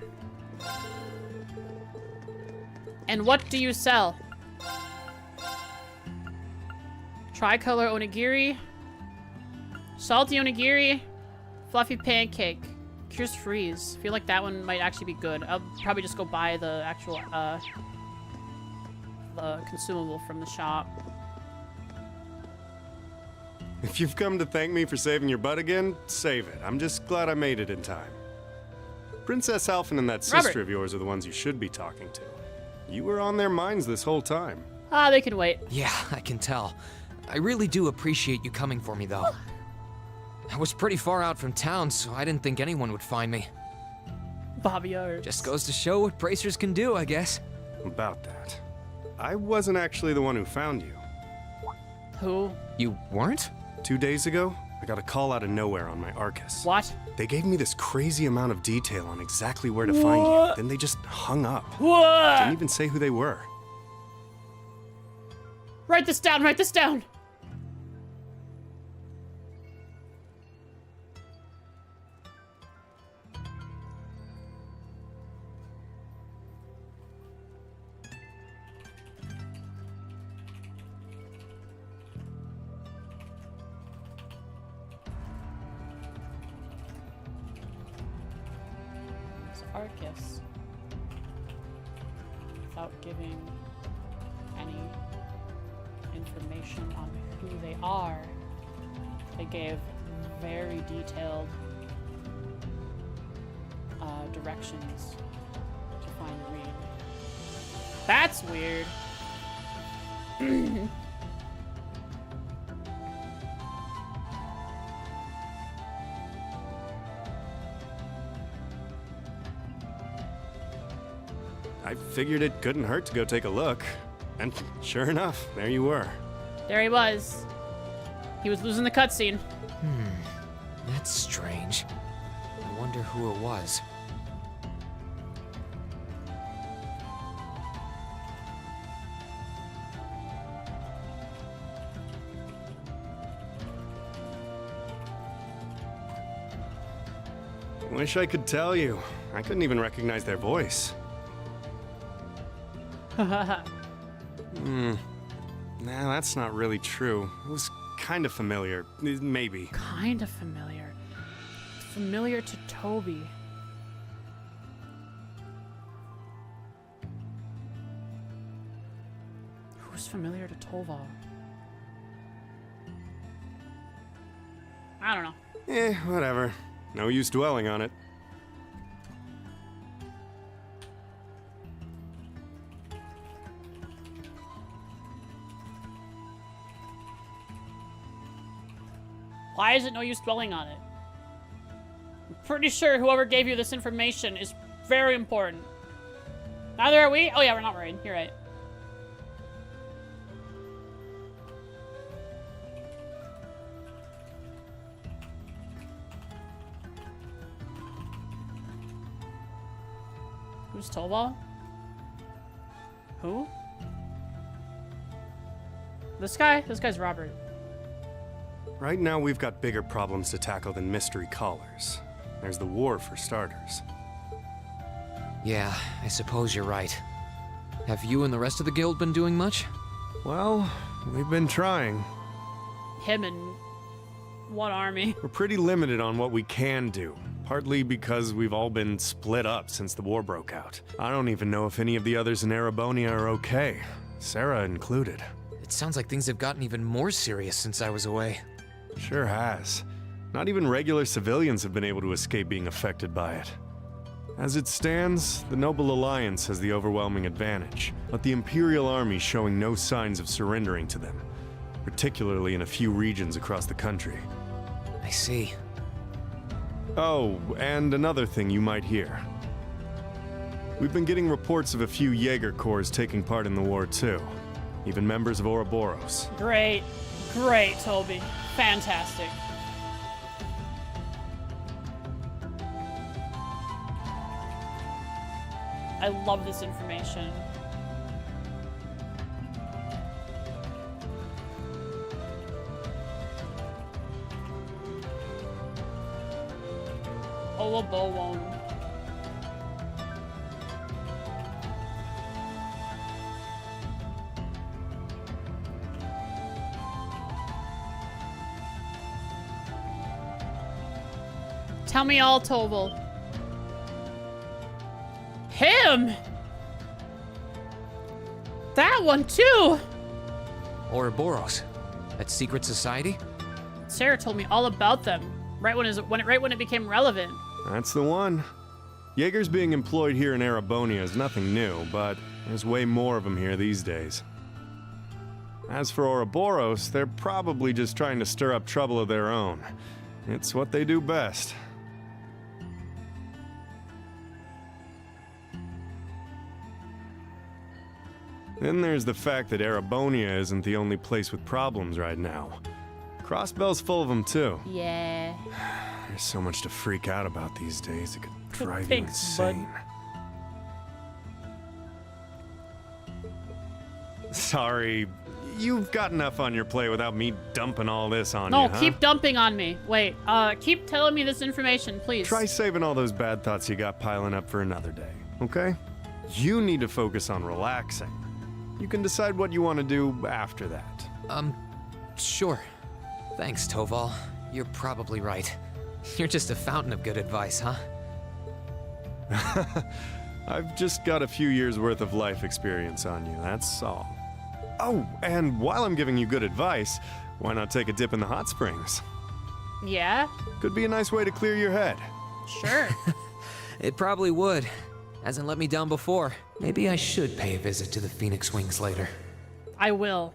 And what do you sell? Tricolor onigiri, salty onigiri, fluffy pancake, cures freeze. I feel like that one might actually be good. I'll probably just go buy the actual the consumable from the shop. If you've come to thank me for saving your butt again, save it. I'm just glad I made it in time. Princess Alphen and that sister of yours are the ones you should be talking to. You were on their minds this whole time. Ah, they can wait. Yeah, I can tell. I really do appreciate you coming for me, though. I was pretty far out from town, so I didn't think anyone would find me. Bobby Arts. Just goes to show what bracers can do, I guess. About that. I wasn't actually the one who found you. Who? You weren't? 2 days ago, I got a call out of nowhere on my Arcus. What? They gave me this crazy amount of detail on exactly where to find you. Then they just hung up. What? Didn't even say who they were. Write this down, write this down. Arcus, without giving any information on who they are, they gave very detailed directions to find Reed. That's weird. I figured it couldn't hurt to go take a look. And sure enough, there you were. There he was. He was losing the cutscene. That's strange. I wonder who it was. Wish I could tell you. I couldn't even recognize their voice. Nah, that's not really true. It was kind of familiar. Maybe. Kind of familiar. Familiar to Toby. Who's familiar to Toval? I don't know. Whatever. No use dwelling on it. Why is it no use dwelling on it? I'm pretty sure whoever gave you this information is very important. Neither are we? Oh yeah, we're not worried. You're right. Who's Tolval? Who? This guy? This guy's Robert. Right now, we've got bigger problems to tackle than mystery callers. There's the war, for starters. Yeah, I suppose you're right. Have you and the rest of the guild been doing much? Well, we've been trying. Him and one army. We're pretty limited on what we can do. Partly because we've all been split up since the war broke out. I don't even know if any of the others in Erebonia are okay. Sarah included. It sounds like things have gotten even more serious since I was away. Sure has. Not even regular civilians have been able to escape being affected by it. As it stands, the Noble Alliance has the overwhelming advantage, but the Imperial Army's showing no signs of surrendering to them, particularly in a few regions across the country. I see. Oh, and another thing you might hear. We've been getting reports of a few Jaeger Corps taking part in the war too. Even members of Ouroboros. Great. Great, Toby. Fantastic. I love this information. Olabowon. Tell me all, Tobal. Him! That one too! Ouroboros. That secret society? Sarah told me all about them. Right when it became relevant. That's the one. Jaeger's being employed here in Erebonia is nothing new, but there's way more of them here these days. As for Ouroboros, they're probably just trying to stir up trouble of their own. It's what they do best. Then there's the fact that Erebonia isn't the only place with problems right now. Crossbell's full of them too. Yeah. There's so much to freak out about these days, it could drive you Thanks, bud. insane. Sorry, you've got enough on your plate without me dumping all this on you, No, huh? keep dumping on me. Wait, keep telling me this information, please. Try saving all those bad thoughts you got piling up for another day, okay? You need to focus on relaxing. You can decide what you want to do after that. Sure. Thanks, Toval. You're probably right. You're just a fountain of good advice, huh? I've just got a few years worth of life experience on you, that's all. Oh, and while I'm giving you good advice, why not take a dip in the hot springs? Yeah? Could be a nice way to clear your head. Sure. It probably would. Hasn't let me down before. Maybe I should pay a visit to the Phoenix Wings later. I will.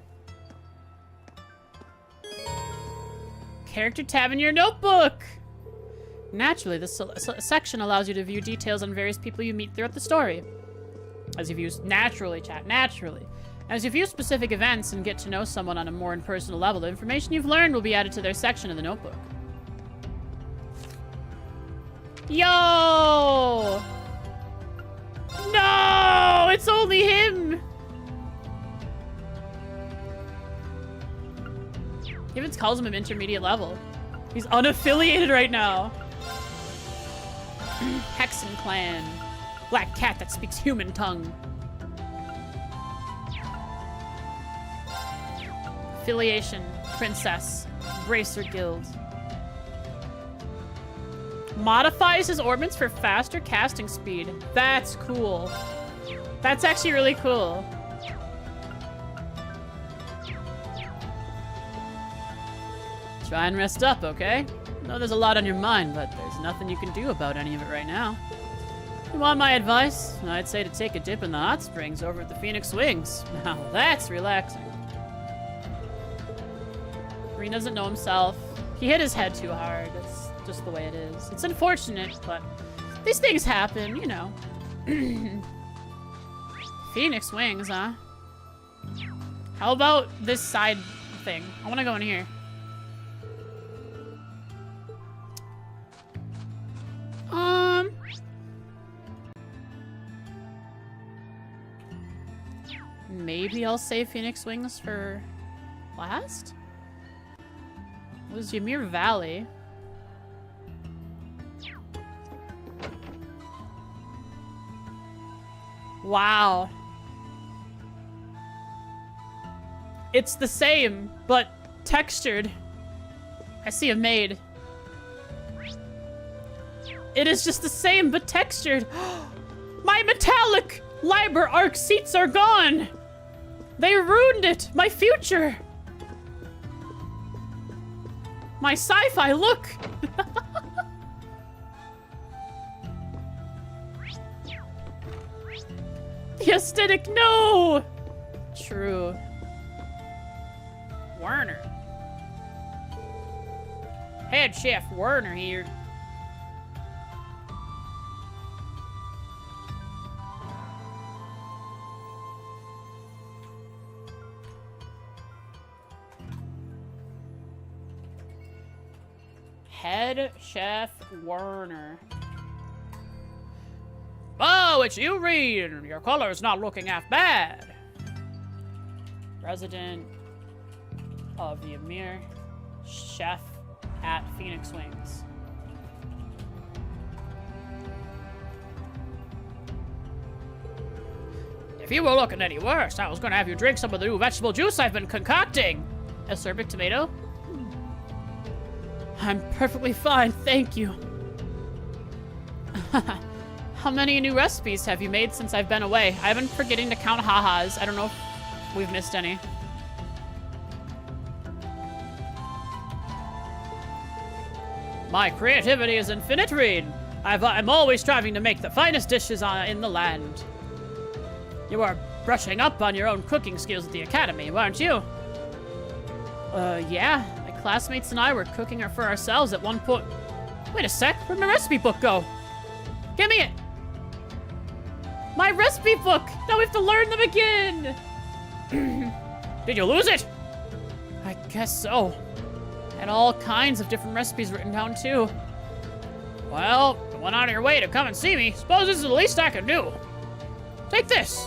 Character tab in your notebook! Naturally, this section allows you to view details on various people you meet throughout the story. As you view naturally, chat, naturally. As you view specific events and get to know someone on a more personal level, the information you've learned will be added to their section in the notebook. Yo! No! It's only him! Even calls him an intermediate level. He's unaffiliated right now. Hexen clan. Black cat that speaks human tongue. Affiliation. Princess. Bracer guild. Modifies his orbits for faster casting speed. That's cool. That's actually really cool. Try and rest up, okay? I know there's a lot on your mind, but there's nothing you can do about any of it right now. If you want my advice, I'd say to take a dip in the hot springs over at the Phoenix Wings. Now that's relaxing. Green doesn't know himself. He hit his head too hard. That's just the way it is. It's unfortunate, but these things happen, you know. Phoenix wings, huh? How about this side thing? I want to go in here. Maybe I'll save Phoenix wings for last? What was Ymir Valley? Wow. It's the same, but textured. I see a maid. It is just the same, but textured. My metallic Liber Arc seats are gone! They ruined it! My future! My sci-fi look! The aesthetic, no! True. Werner. Head Chef Werner here. Head Chef Werner. Oh, it's you, Reed. Your color is not looking half bad. Resident of Ymir, chef at Phoenix Wings. If you were looking any worse, I was going to have you drink some of the new vegetable juice I've been concocting. Acerbic tomato? I'm perfectly fine, thank you. How many new recipes have you made since I've been away? I've been forgetting to count ha-has. I don't know if we've missed any. My creativity is infinite, Reed. I'm always striving to make the finest dishes in the land. You are brushing up on your own cooking skills at the academy, weren't you? Yeah. My classmates and I were cooking for ourselves at one point. Wait a sec, where'd my recipe book go? Give me it! My recipe book! Now we have to learn them again! Did you lose it? I guess so. Had all kinds of different recipes written down, too. Well, you went out of your way to come and see me. Suppose this is the least I can do. Take this.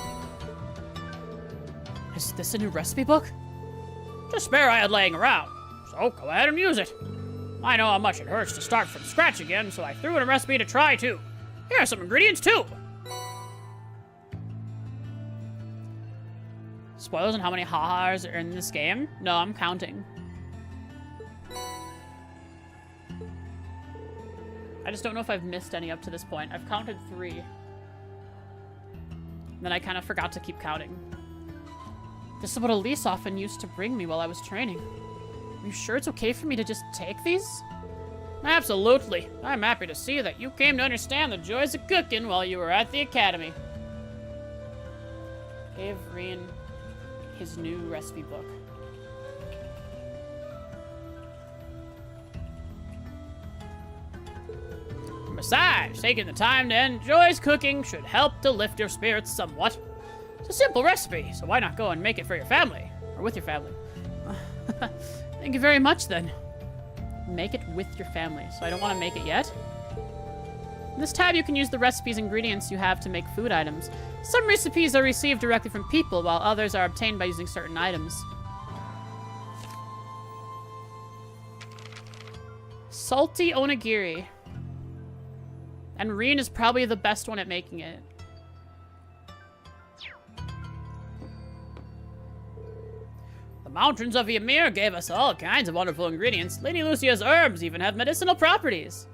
Is this a new recipe book? Just spare I had laying around. So go ahead and use it. I know how much it hurts to start from scratch again, so I threw in a recipe to try, too. Here are some ingredients, too. Spoilers on how many ha-has are in this game? No, I'm counting. I just don't know if I've missed any up to this point. I've counted 3. Then I kind of forgot to keep counting. This is what Elise often used to bring me while I was training. Are you sure it's okay for me to just take these? Absolutely. I'm happy to see that you came to understand the joys of cooking while you were at the academy. Gave Reen his new recipe book. Besides, taking the time to enjoy cooking should help to lift your spirits somewhat. It's a simple recipe, so why not go and make it for your family? Or with your family. Thank you very much, then. Make it with your family, so I don't want to make it yet. In this tab, you can use the recipes ingredients you have to make food items. Some recipes are received directly from people, while others are obtained by using certain items. Salty onigiri. And Reen is probably the best one at making it. The mountains of Ymir gave us all kinds of wonderful ingredients. Lady Lucia's herbs even have medicinal properties.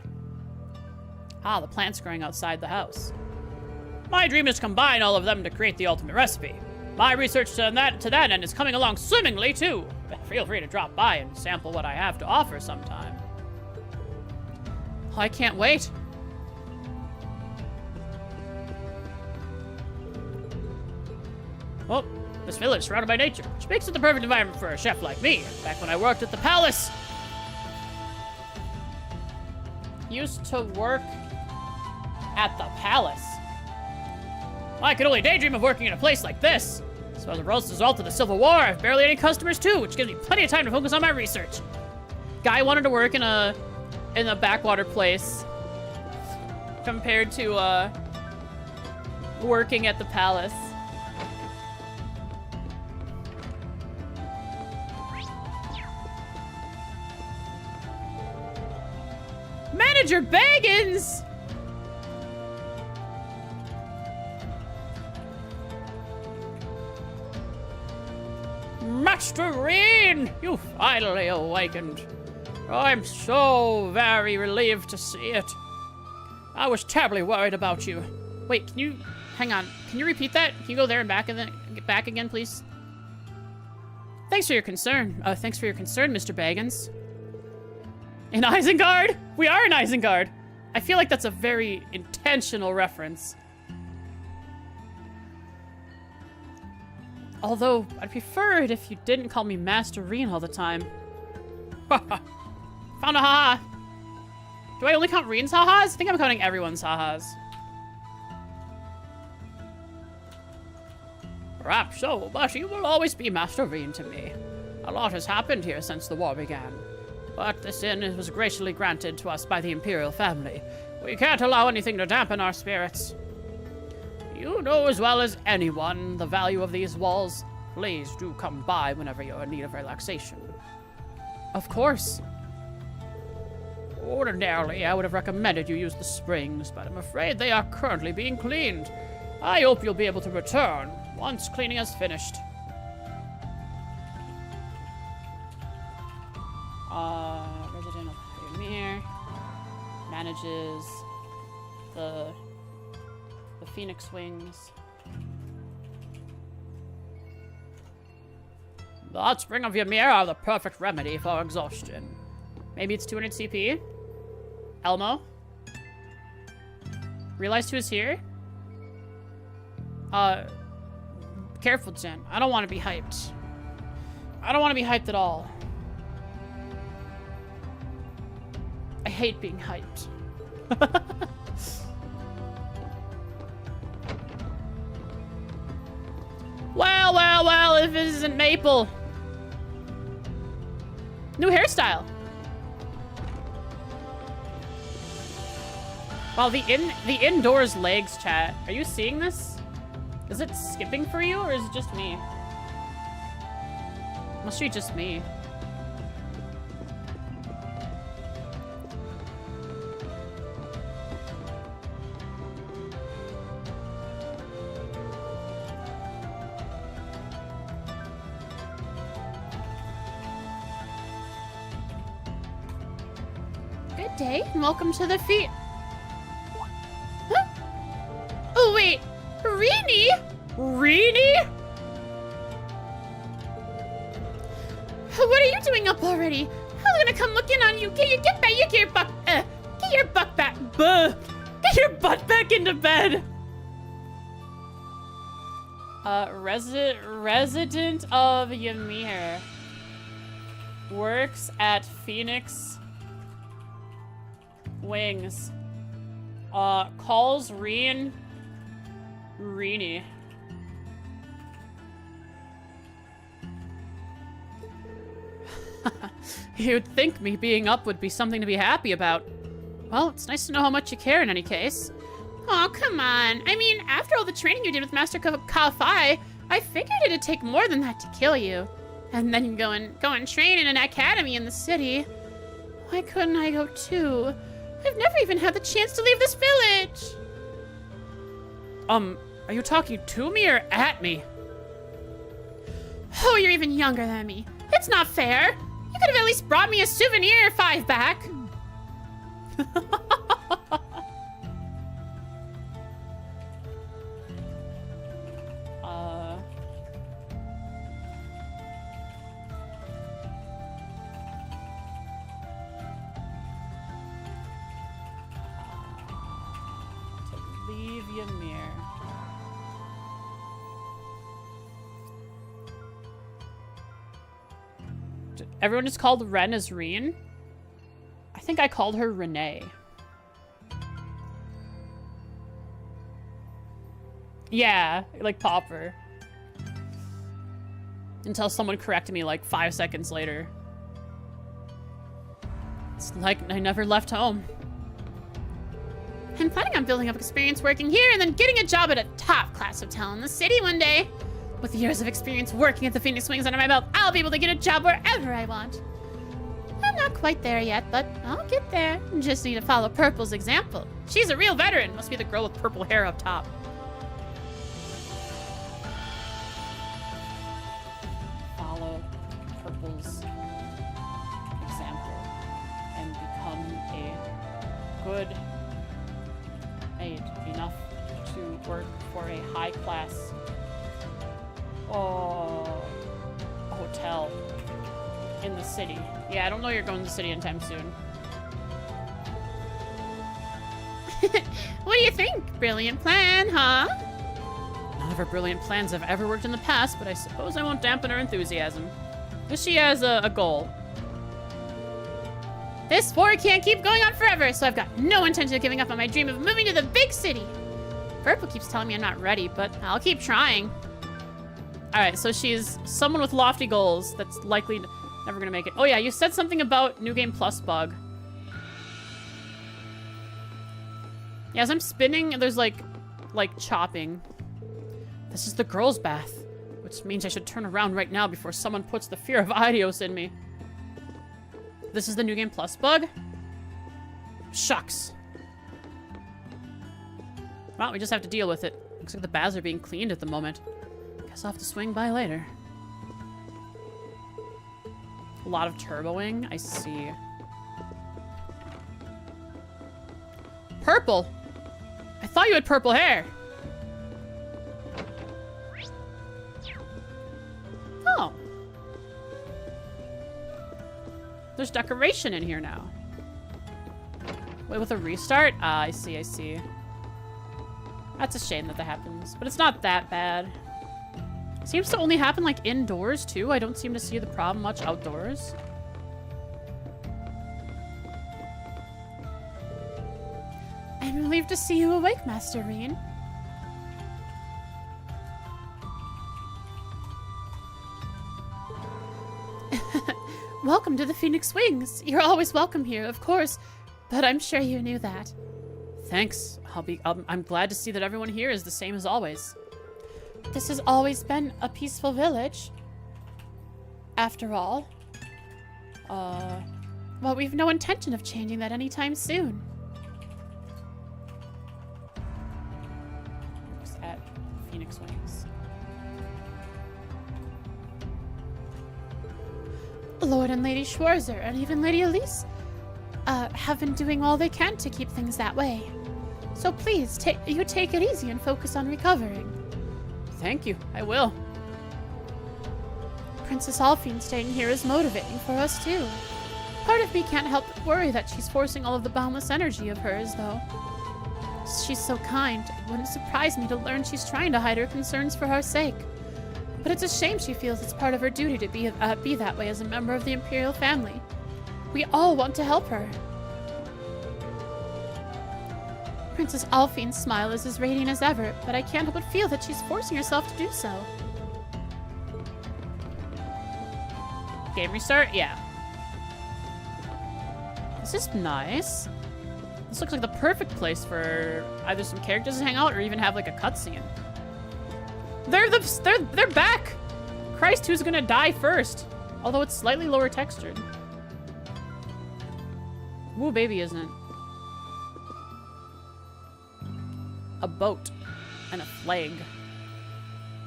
Ah, the plants growing outside the house. My dream is to combine all of them to create the ultimate recipe. My research to that end is coming along swimmingly, too. Feel free to drop by and sample what I have to offer sometime. Oh, I can't wait. Oh, this village is surrounded by nature, which makes it the perfect environment for a chef like me. Back when I worked at the palace, used to work at the palace. I could only daydream of working in a place like this. So as a result of the Civil War, I have barely any customers too, which gives me plenty of time to focus on my research. Guy wanted to work in a backwater place compared to working at the palace. Manager Baggins! Master Reen! You finally awakened. I'm so very relieved to see it. I was terribly worried about you. Wait, can you... Hang on. Can you repeat that? Can you go there and back again, please? Thanks for your concern. Thanks for your concern, Mr. Baggins. In Isengard? We are in Isengard. I feel like that's a very intentional reference. Although, I'd prefer it if you didn't call me Master Reen all the time. Found a haha. Do I only count Reen's ha-has? I think I'm counting everyone's ha-has. Perhaps so, but you will always be Master Reen to me. A lot has happened here since the war began. But this inn was graciously granted to us by the Imperial family. We can't allow anything to dampen our spirits. You know as well as anyone the value of these walls. Please do come by whenever you're in need of relaxation. Of course. Ordinarily, I would have recommended you use the springs, but I'm afraid they are currently being cleaned. I hope you'll be able to return once cleaning is finished. Resident of Ymir manages the Phoenix Wings. The hot spring of Ymir are the perfect remedy for exhaustion. Maybe it's 200 CP. Elmo? Realized who is here? Careful, Jen. I don't want to be hyped. I don't want to be hyped at all. I hate being hyped. Well, if it isn't Maple. New hairstyle. Wow, the indoors legs chat. Are you seeing this? Is it skipping for you, or is it just me? Must be just me. Good day, and welcome to the feet. Huh? Oh wait, Reenie? Reenie? What are you doing up already? I'm gonna come look in on you. Get your butt back. Get your butt back into bed. Resident of Ymir works at Phoenix Wings. Calls Reenie. You'd think me being up would be something to be happy about. Well, it's nice to know how much you care in any case. Oh, come on. I mean, after all the training you did with Master Ka-Fi, I figured it'd take more than that to kill you. And then go and train in an academy in the city. Why couldn't I go too? I've never even had the chance to leave this village. Are you talking to me or at me? Oh, you're even younger than me. It's not fair. You could have at least brought me a souvenir 5 back. To leave Ymir. Everyone just called Ren as Reen? I think I called her Renee. Yeah, like Popper. Until someone corrected me like 5 seconds later. It's like I never left home. I'm planning on building up experience working here and then getting a job at a top-class hotel in the city one day. With years of experience working at the Phoenix Wings under my belt, I'll be able to get a job wherever I want. I'm not quite there yet, but I'll get there. Just need to follow Purple's example. She's a real veteran. Must be the girl with purple hair up top. Follow Purple's example and become a good aide enough to work for a high-class hotel in the city. Yeah, I don't know you're going to the city anytime soon. What do you think? Brilliant plan, huh? None of her brilliant plans have ever worked in the past, but I suppose I won't dampen her enthusiasm. Because she has a goal. This war can't keep going on forever, so I've got no intention of giving up on my dream of moving to the big city. Purple keeps telling me I'm not ready, but I'll keep trying. Alright, so she's someone with lofty goals that's likely never gonna make it. Oh yeah, you said something about New Game Plus bug. Yeah, as I'm spinning, there's like chopping. This is the girls' bath, which means I should turn around right now before someone puts the fear of Idios in me. This is the New Game Plus bug? Shucks. Well, we just have to deal with it. Looks like the baths are being cleaned at the moment. Guess I'll have to swing by later. A lot of turboing, I see. Purple! I thought you had purple hair! Oh. There's decoration in here now. Wait, with a restart? Ah, I see, I see. That's a shame that happens, but it's not that bad. Seems to only happen like indoors too. I don't seem to see the problem much outdoors. I'm relieved to see you awake, Master Reen. Welcome to the Phoenix Wings. You're always welcome here, of course, but I'm sure you knew that. Thanks. I'm glad to see that everyone here is the same as always. This has always been a peaceful village. After all. Well, we've no intention of changing that anytime soon. Looks at Phoenix Wings. Lord and Lady Schwarzer and even Lady Elise have been doing all they can to keep things that way. So please, take it easy and focus on recovering. Thank you, I will. Princess Alphine staying here is motivating for us too. Part of me can't help but worry that she's forcing all of the boundless energy of hers, though. She's so kind, it wouldn't surprise me to learn she's trying to hide her concerns for our sake. But it's a shame she feels it's part of her duty to be that way as a member of the Imperial family. We all want to help her. Princess Alphine's smile is as radiant as ever, but I can't help but feel that she's forcing herself to do so. Game restart? Yeah. This is nice. This looks like the perfect place for either some characters to hang out or even have like a cutscene. They're back! Christ, who's gonna die first? Although it's slightly lower textured. Woo, baby, isn't it? A boat and a flag.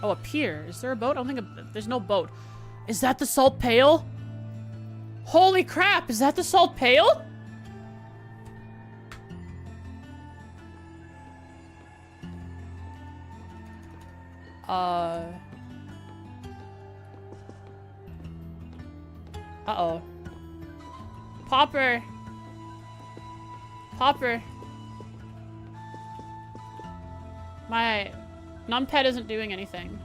Oh, a pier. Is there a boat? I don't think there's no boat. Is that the salt pail? Holy crap, is that the salt pail? Uh-oh. Popper. Popper. My numpad isn't doing anything.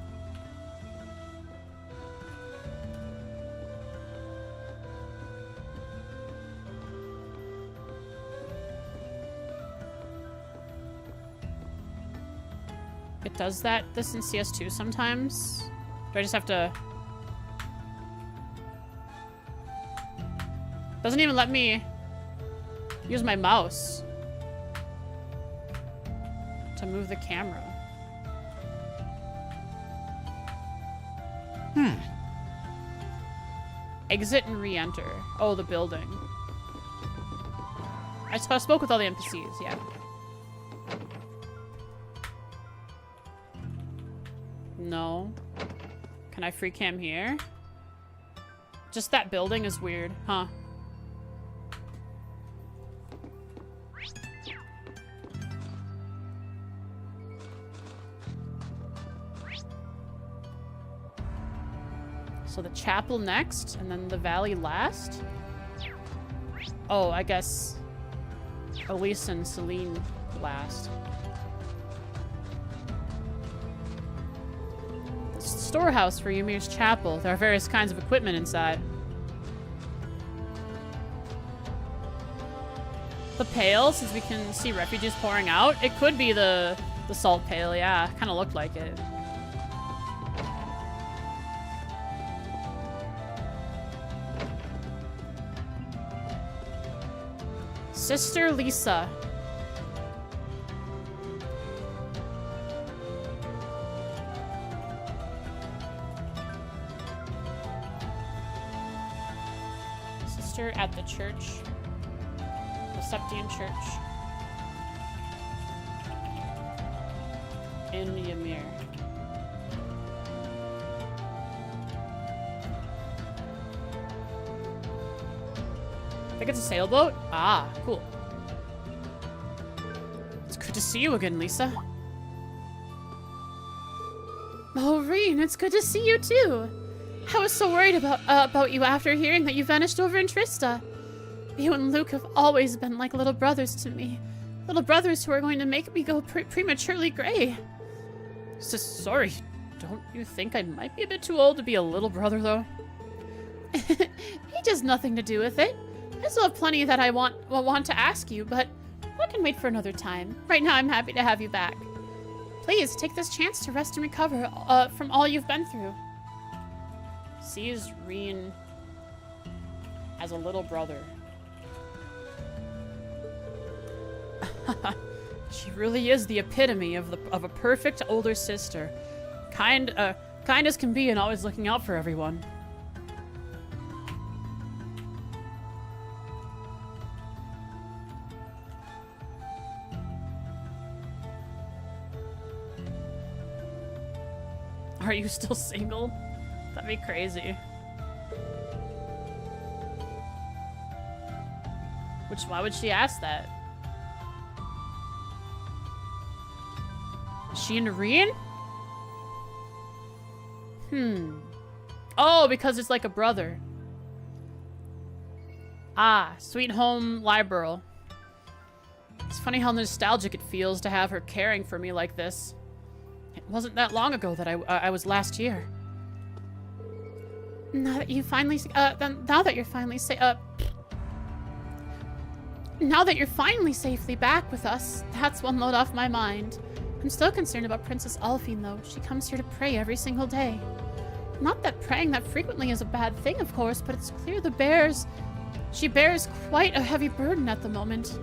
It does this in CS2 sometimes. Do I just have to... Doesn't even let me use my mouse to move the camera. Exit and re-enter. Oh, the building. I spoke with all the NPCs, yeah. No. Can I free cam here? Just that building is weird, huh? So the chapel next, and then the valley last? Oh, I guess Elise and Celine last. The storehouse for Ymir's chapel. There are various kinds of equipment inside. The pail, since we can see refugees pouring out. It could be the salt pail, yeah. Kind of looked like it. Sister Lisa. Sister at the church. The Septian Church. In Ymir. I think it's a sailboat? Ah, cool. It's good to see you again, Lisa. Oh, Reen, it's good to see you too. I was so worried about you after hearing that you vanished over in Trista. You and Luke have always been like little brothers to me. Little brothers who are going to make me go prematurely gray. Sorry, don't you think I might be a bit too old to be a little brother, though? It has nothing to do with it. I still have plenty that I want to ask you, but I can wait for another time. Right now, I'm happy to have you back. Please, take this chance to rest and recover from all you've been through. Sees Reen as a little brother. She really is the epitome of a perfect older sister. Kind as can be and always looking out for everyone. Are you still single? That'd be crazy. Why would she ask that? Is she into Reen? Oh, because it's like a brother. Ah, Sweet Home Liberal. It's funny how nostalgic it feels to have her caring for me like this. It wasn't that long ago that I was last year. Now that you're finally safely back with us, that's one load off my mind. I'm still concerned about Princess Alphine, though. She comes here to pray every single day. Not that praying that frequently is a bad thing, of course, but it's clear she bears quite a heavy burden at the moment.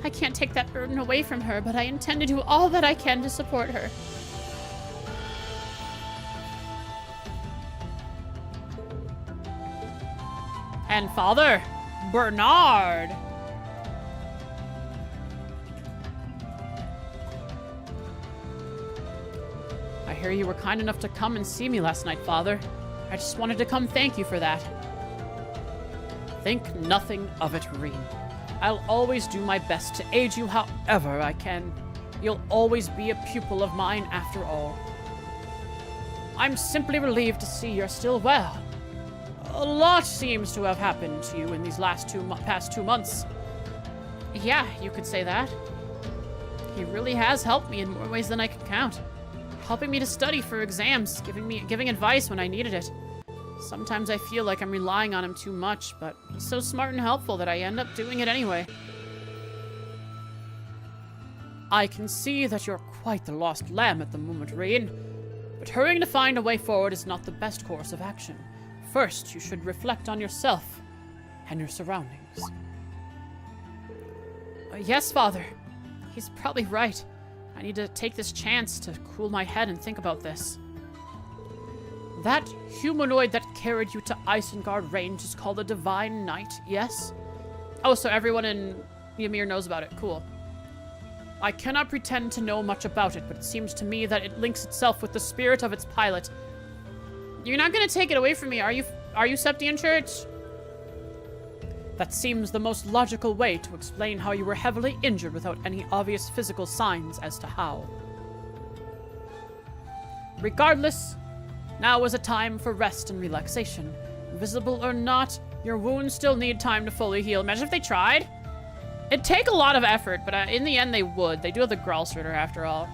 I can't take that burden away from her, but I intend to do all that I can to support her. And Father Bernard. I hear you were kind enough to come and see me last night, Father. I just wanted to come thank you for that. Think nothing of it, Reen. I'll always do my best to aid you however I can. You'll always be a pupil of mine after all. I'm simply relieved to see you're still well. A lot seems to have happened to you in these past 2 months. Yeah, you could say that. He really has helped me in more ways than I can count. Helping me to study for exams, giving advice when I needed it. Sometimes I feel like I'm relying on him too much, but he's so smart and helpful that I end up doing it anyway. I can see that you're quite the lost lamb at the moment, Rean. But hurrying to find a way forward is not the best course of action. First, you should reflect on yourself and your surroundings. Yes, Father. He's probably right. I need to take this chance to cool my head and think about this. That humanoid that carried you to Isengard Range is called the Divine Knight, yes? Oh, so everyone in Ymir knows about it. Cool. I cannot pretend to know much about it, but it seems to me that it links itself with the spirit of its pilot. You're not gonna take it away from me, are you, Septian Church? That seems the most logical way to explain how you were heavily injured without any obvious physical signs as to how. Regardless, now is a time for rest and relaxation. Visible or not, your wounds still need time to fully heal. Imagine if they tried. It'd take a lot of effort, but in the end they would. They do have the Gralsritter after all.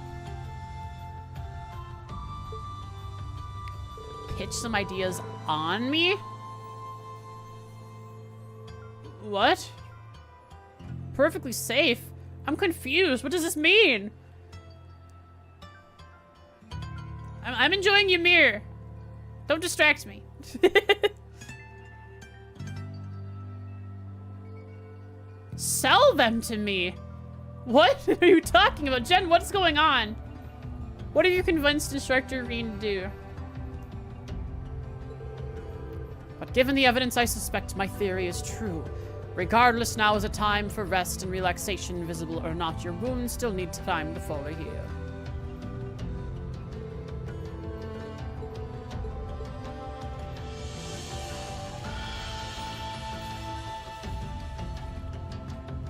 Pitch some ideas on me? What? Perfectly safe? I'm confused. What does this mean? I'm enjoying Ymir. Don't distract me. Sell them to me. What are you talking about? Jen, what's going on? What have you convinced Instructor Rean to do? But given the evidence, I suspect my theory is true. Regardless, now is a time for rest and relaxation, visible or not. Your wounds still need time to fully heal.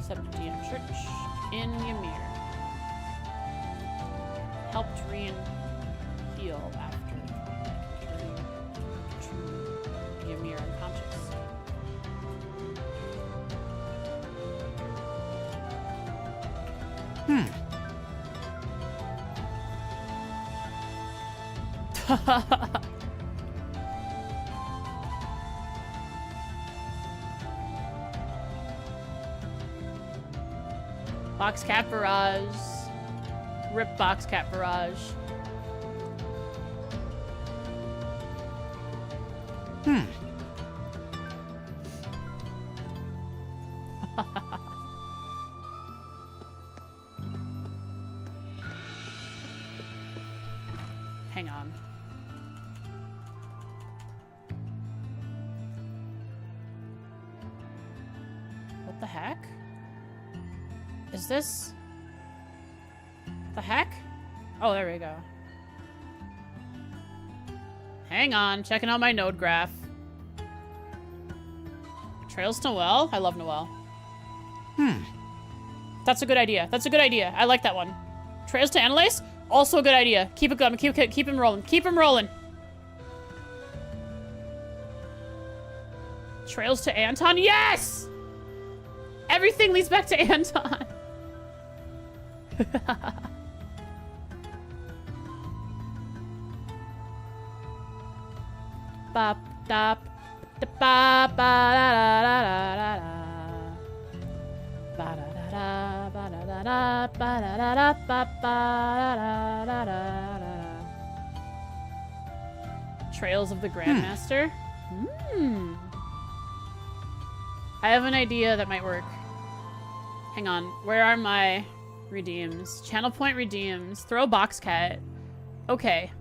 Septian Church in Ymir. Helped Rean heal after returning to Ymir unconscious. Box Cat Barrage. Rip Box Cat Barrage. Hang on. What the heck? Is this... the heck? Oh, there we go. Hang on, checking out my node graph. Trails to Noelle? I love Noelle. That's a good idea. That's a good idea. I like that one. Trails to Annalise? Also a good idea. Keep it going. Keep him rolling. Keep him rolling. Trails to Anton? Yes! Everything leads back to Anton. Bop, dop, da ba ba da da da da da. Ba da da da ba da da da ba da da da ba ba da da da da. Trails of the Grandmaster? I have an idea that might work. Hang on, where are my redeems? Channel point redeems. Throw box cat. Okay.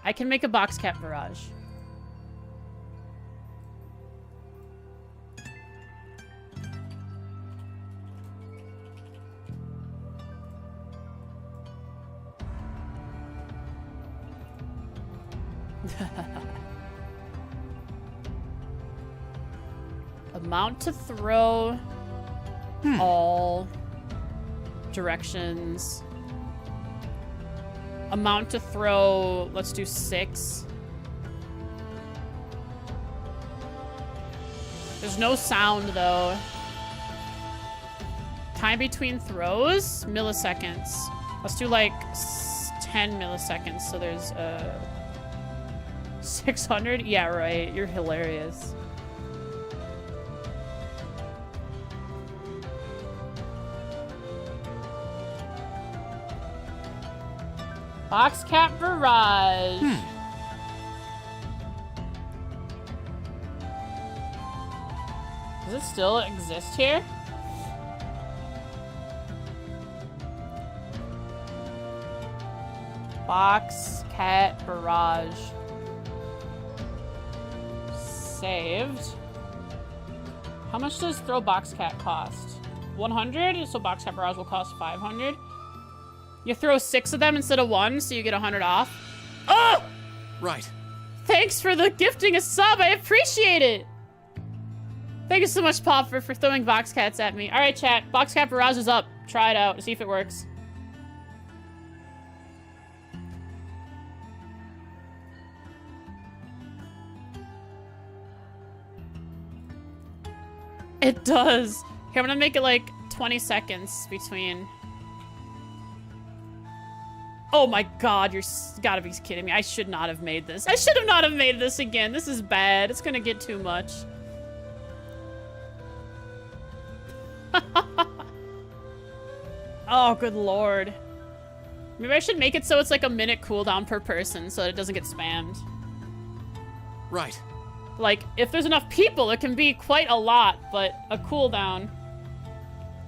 I can make a box cat barrage. Amount to throw all directions. Amount to throw, let's do 6. There's no sound though. Time between throws, milliseconds. Let's do like 10 milliseconds. So there's 600. Yeah, right. You're hilarious. Box Cat Barrage. Does it still exist here? Box Cat Barrage. Saved. How much does Throw Box Cat cost? 100? So Box Cat Barrage will cost 500. You throw 6 of them instead of 1, so you get 100 off. Oh! Right. Thanks for the gifting a sub. I appreciate it. Thank you so much, Popper, for throwing box cats at me. All right, chat. Box Cat Barrage is up. Try it out. See if it works. It does. Here, I'm gonna make it like 20 seconds between. Oh my god, you're gotta be kidding me. I should not have made this. I should have not have made this again. This is bad. It's gonna get too much. Oh, good lord. Maybe I should make it so it's like a minute cooldown per person so that it doesn't get spammed. Right. Like, if there's enough people, it can be quite a lot, but a cooldown.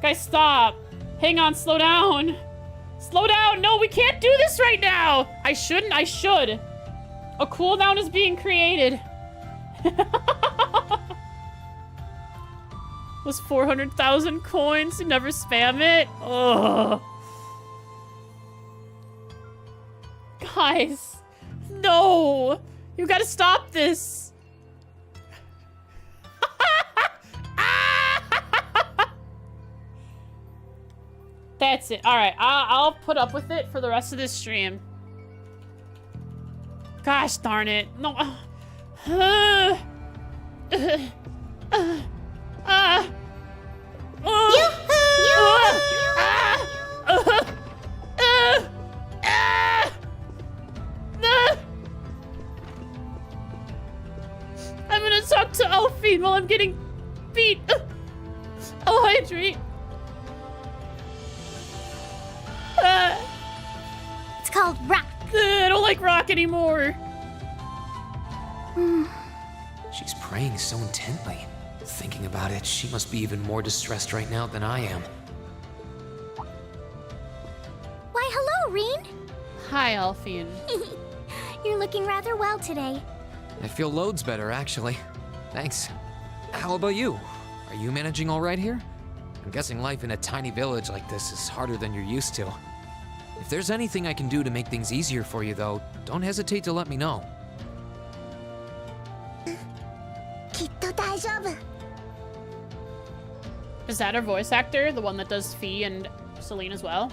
Guys, stop. Hang on, slow down. Slow down. No, we can't do this right now. I shouldn't. I should. A cooldown is being created. Was 400,000 coins. You never spam it. Ugh. Guys. No. You gotta stop this. That's it. All right, I'll put up with it for the rest of this stream. Gosh darn it. No. I'm gonna talk to Alphine while I'm getting beat. I'll hydrate. It's called rock. I don't like rock anymore. She's praying so intently. Thinking about it, she must be even more distressed right now than I am. Why, hello, Reen. Hi, Alphine. You're looking rather well today. I feel loads better, actually. Thanks. How about you? Are you managing all right here? I'm guessing life in a tiny village like this is harder than you're used to. If there's anything I can do to make things easier for you, though, don't hesitate to let me know. Is that our voice actor? The one that does Fee and Celine as well?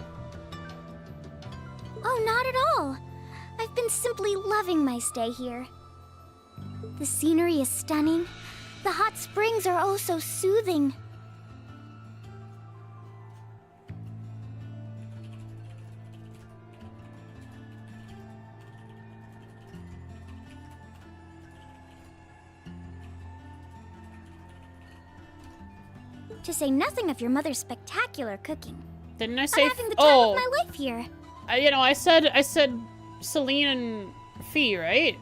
Oh, not at all. I've been simply loving my stay here. The scenery is stunning. The hot springs are oh so soothing. To say nothing of your mother's spectacular cooking. Didn't I say? I'm having the time of my life here. You know, I said Celine and Fee, right?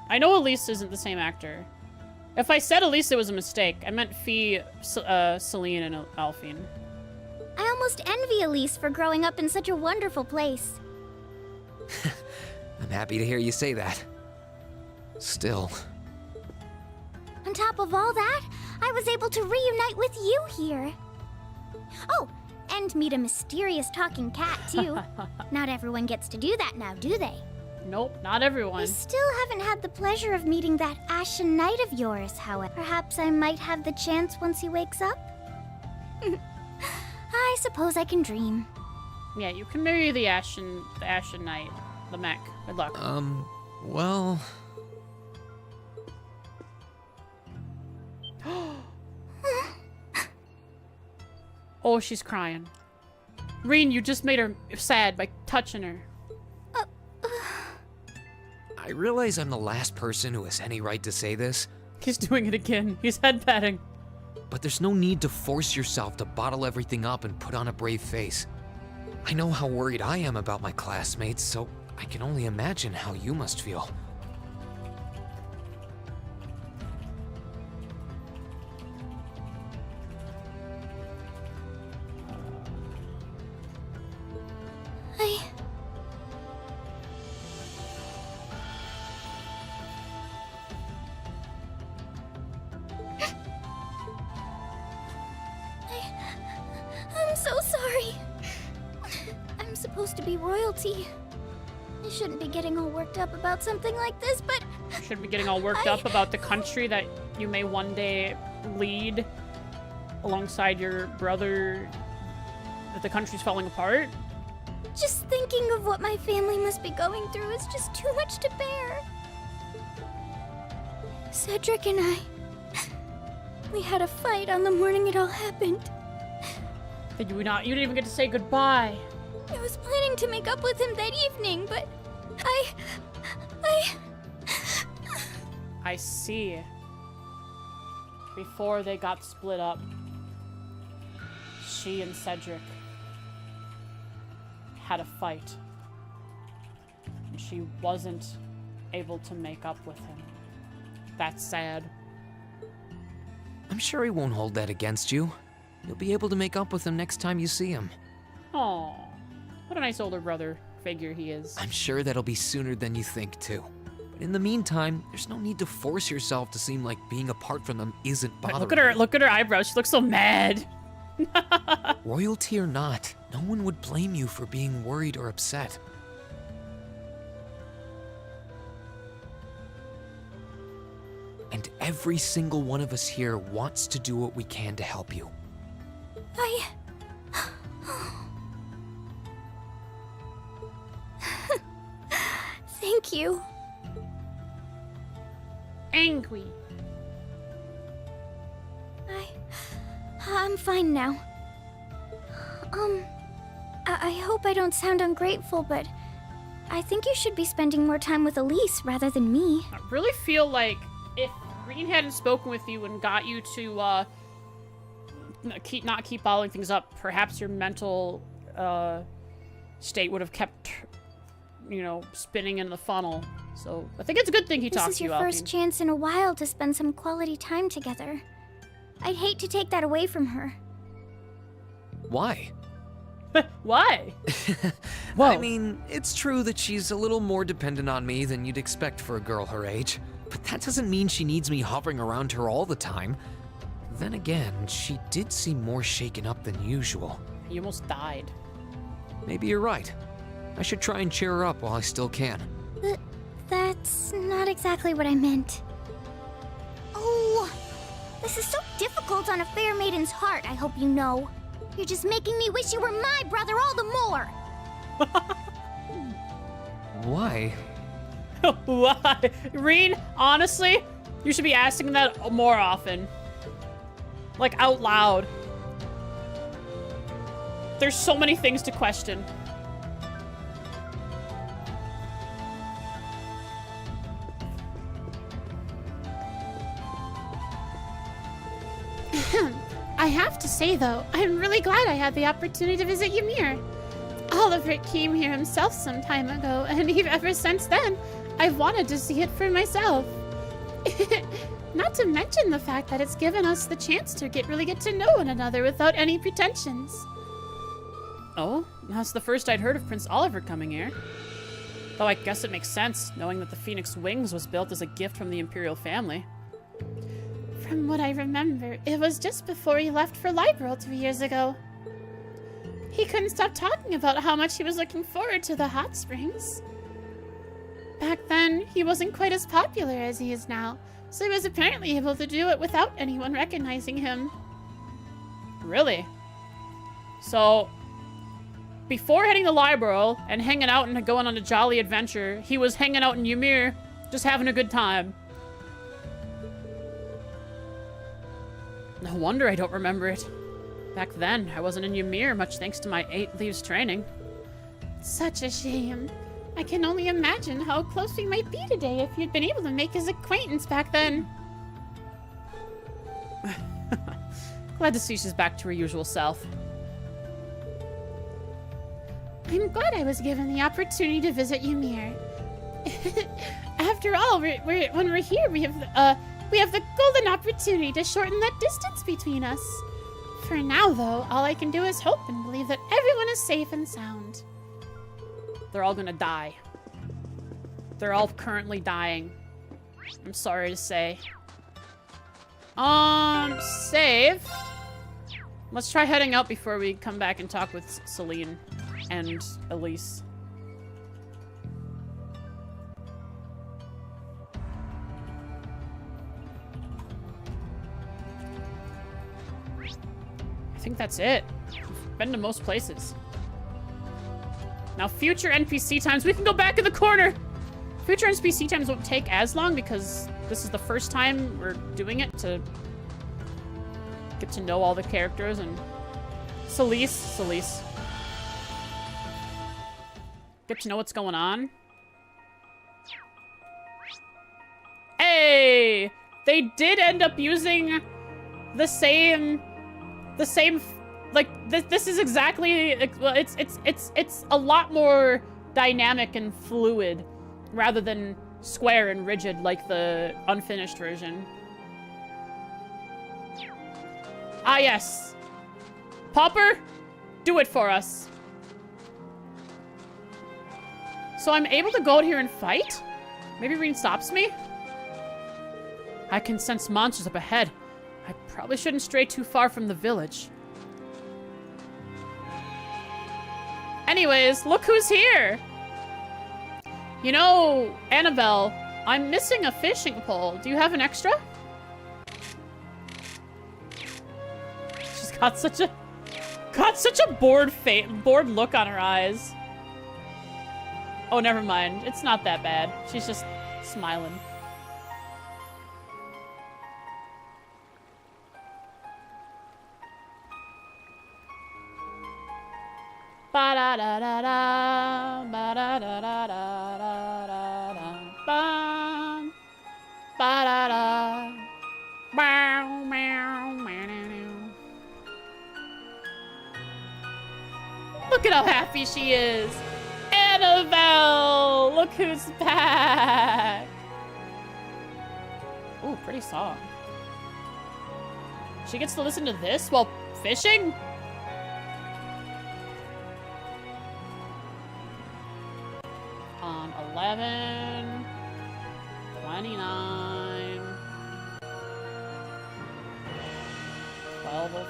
I know Elise isn't the same actor. If I said Elise, it was a mistake. I meant Fee, Celine, and Alphine. I almost envy Elise for growing up in such a wonderful place. I'm happy to hear you say that. Still. On top of all that, I was able to reunite with you here. Oh, and meet a mysterious talking cat, too. Not everyone gets to do that now, do they? Nope, not everyone. I still haven't had the pleasure of meeting that Ashen Knight of yours, however. Perhaps I might have the chance once he wakes up? I suppose I can dream. Yeah, you can marry the Ashen Knight, the mech. Good luck. Well... Oh, she's crying. Reen, you just made her sad by touching her. I realize I'm the last person who has any right to say this. He's doing it again. He's head patting. But there's no need to force yourself to bottle everything up and put on a brave face. I know how worried I am about my classmates, so I can only imagine how you must feel. I'm so sorry. I'm supposed to be royalty. I shouldn't be getting all worked up about something like this, but... You shouldn't be getting all worked up about the country that you may one day lead alongside your brother, that the country's falling apart. Just thinking of what my family must be going through is just too much to bear. Cedric and I... We had a fight on the morning it all happened. Did you not? You didn't even get to say goodbye. I was planning to make up with him that evening, but I see. Before they got split up, she and Cedric had a fight. And she wasn't able to make up with him. That's sad. I'm sure he won't hold that against you. You'll be able to make up with him next time you see him. Aw, what a nice older brother figure he is. I'm sure that'll be sooner than you think, too. But in the meantime, there's no need to force yourself to seem like being apart from them isn't bothering Look at her eyebrows. She looks so mad. Royalty or not, no one would blame you for being worried or upset. And every single one of us here wants to do what we can to help you. Thank you. Angry. I'm fine now. I hope I don't sound ungrateful, but I think you should be spending more time with Elise rather than me. I really feel like if Green hadn't spoken with you and got you to not keep following things up, perhaps your mental state would have kept, you know, spinning in the funnel. So I think it's a good thing he talked to you, This is your first chance in a while to spend some quality time together. I'd hate to take that away from her. Why? Why? I mean, it's true that she's a little more dependent on me than you'd expect for a girl her age, but that doesn't mean she needs me hovering around her all the time. Then again, she did seem more shaken up than usual. He almost died. Maybe you're right. I should try and cheer her up while I still can. That's not exactly what I meant. Oh, this is so difficult on a fair maiden's heart, I hope you know. You're just making me wish you were my brother all the more. Why? Why? Reen, honestly, you should be asking that more often. Like, out loud. There's so many things to question. I have to say, though, I'm really glad I had the opportunity to visit Ymir. Oliver came here himself some time ago, and ever since then, I've wanted to see it for myself. Not to mention the fact that it's given us the chance to really get to know one another without any pretensions. Oh, that's the first I'd heard of Prince Oliver coming here. Though I guess it makes sense, knowing that the Phoenix Wings was built as a gift from the Imperial family. From what I remember, it was just before he left for Liberal 2 years ago. He couldn't stop talking about how much he was looking forward to the hot springs. Back then, he wasn't quite as popular as he is now, so he was apparently able to do it without anyone recognizing him. Really? So, before heading to Liberal and hanging out and going on a jolly adventure, he was hanging out in Ymir, just having a good time. No wonder I don't remember it. Back then, I wasn't in Ymir, much thanks to my 8 Leaves training. Such a shame. I can only imagine how close we might be today if you'd been able to make his acquaintance back then. Glad to see she's back to her usual self. I'm glad I was given the opportunity to visit Ymir. After all, when we're here, we have the golden opportunity to shorten that distance between us. For now, though, all I can do is hope and believe that everyone is safe and sound. They're all gonna die. They're all currently dying. I'm sorry to say. Save. Let's try heading out before we come back and talk with Celine and Elise. I think that's it. We've been to most places. Now, future NPC times, we can go back in the corner! Future NPC times won't take as long because this is the first time we're doing it to get to know all the characters and... Celise. Get to know what's going on. Hey! They did end up using the same... Like, this is exactly... It's a lot more dynamic and fluid rather than square and rigid like the unfinished version. Ah, yes. Popper, do it for us. So I'm able to go out here and fight? Maybe Reen stops me? I can sense monsters up ahead. I probably shouldn't stray too far from the village. Anyways, look who's here! You know, Annabelle, I'm missing a fishing pole. Do you have an extra? She's got such a bored look on her eyes. Oh, never mind. It's not that bad. She's just smiling. Ba-da-da-da-da, ba-da-da-da-da-da-da-da, ba-da-da, meow, meow, meow. Look at how happy she is! Annabelle! Look who's back! Ooh, pretty song. She gets to listen to this while fishing? On 11, 29, 12:04.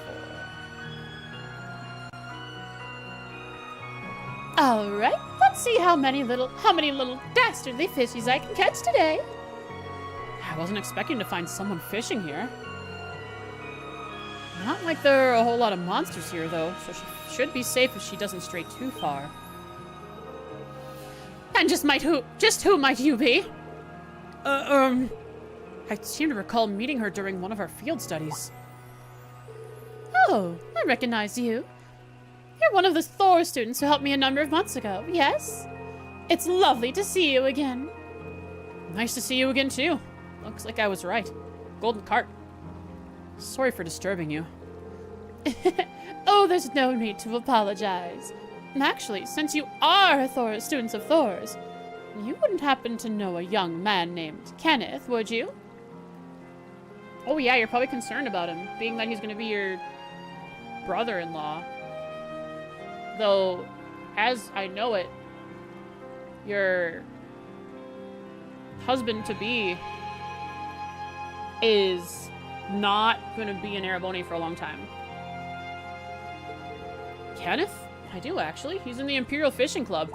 All right, let's see how many little dastardly fishies I can catch today. I wasn't expecting to find someone fishing here. Not like there are a whole lot of monsters here, though, so she should be safe if she doesn't stray too far. And who might you be? I seem to recall meeting her during one of our field studies. Oh, I recognize you. You're one of the Thor students who helped me a number of months ago, yes? It's lovely to see you again. Nice to see you again, too. Looks like I was right. Golden cart. Sorry for disturbing you. Oh, there's no need to apologize. Actually, since you are students of Thor's, you wouldn't happen to know a young man named Kenneth, would you? Oh yeah, you're probably concerned about him, being that he's going to be your brother-in-law. Though, as I know it, your husband-to-be is not going to be in Erebony for a long time. Kenneth? I do, actually. He's in the Imperial Fishing Club.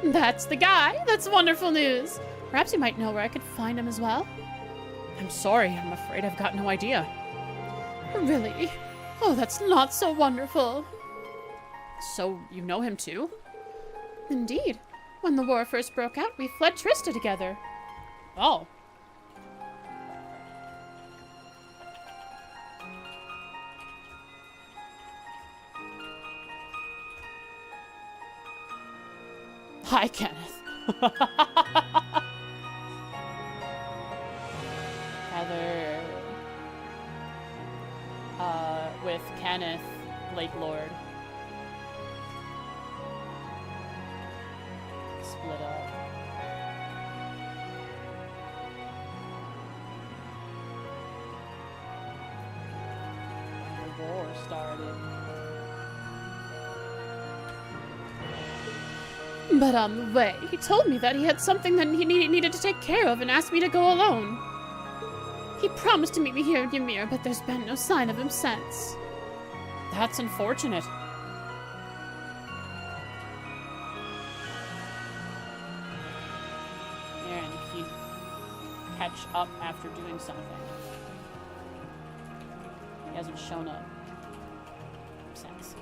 That's the guy. That's wonderful news. Perhaps you might know where I could find him as well. I'm sorry. I'm afraid I've got no idea. Really? Oh, that's not so wonderful. So, you know him too? Indeed. When the war first broke out, we fled Trista together. Oh. Hi, Kenneth. Heather. With Kenneth, Lake Lord. split up. The war started. But on the way, he told me that he had something that he needed to take care of and asked me to go alone. He promised to meet me here in Ymir, but there's been no sign of him since. That's unfortunate. Yeah, and he'd catch up after doing something. He hasn't shown up since.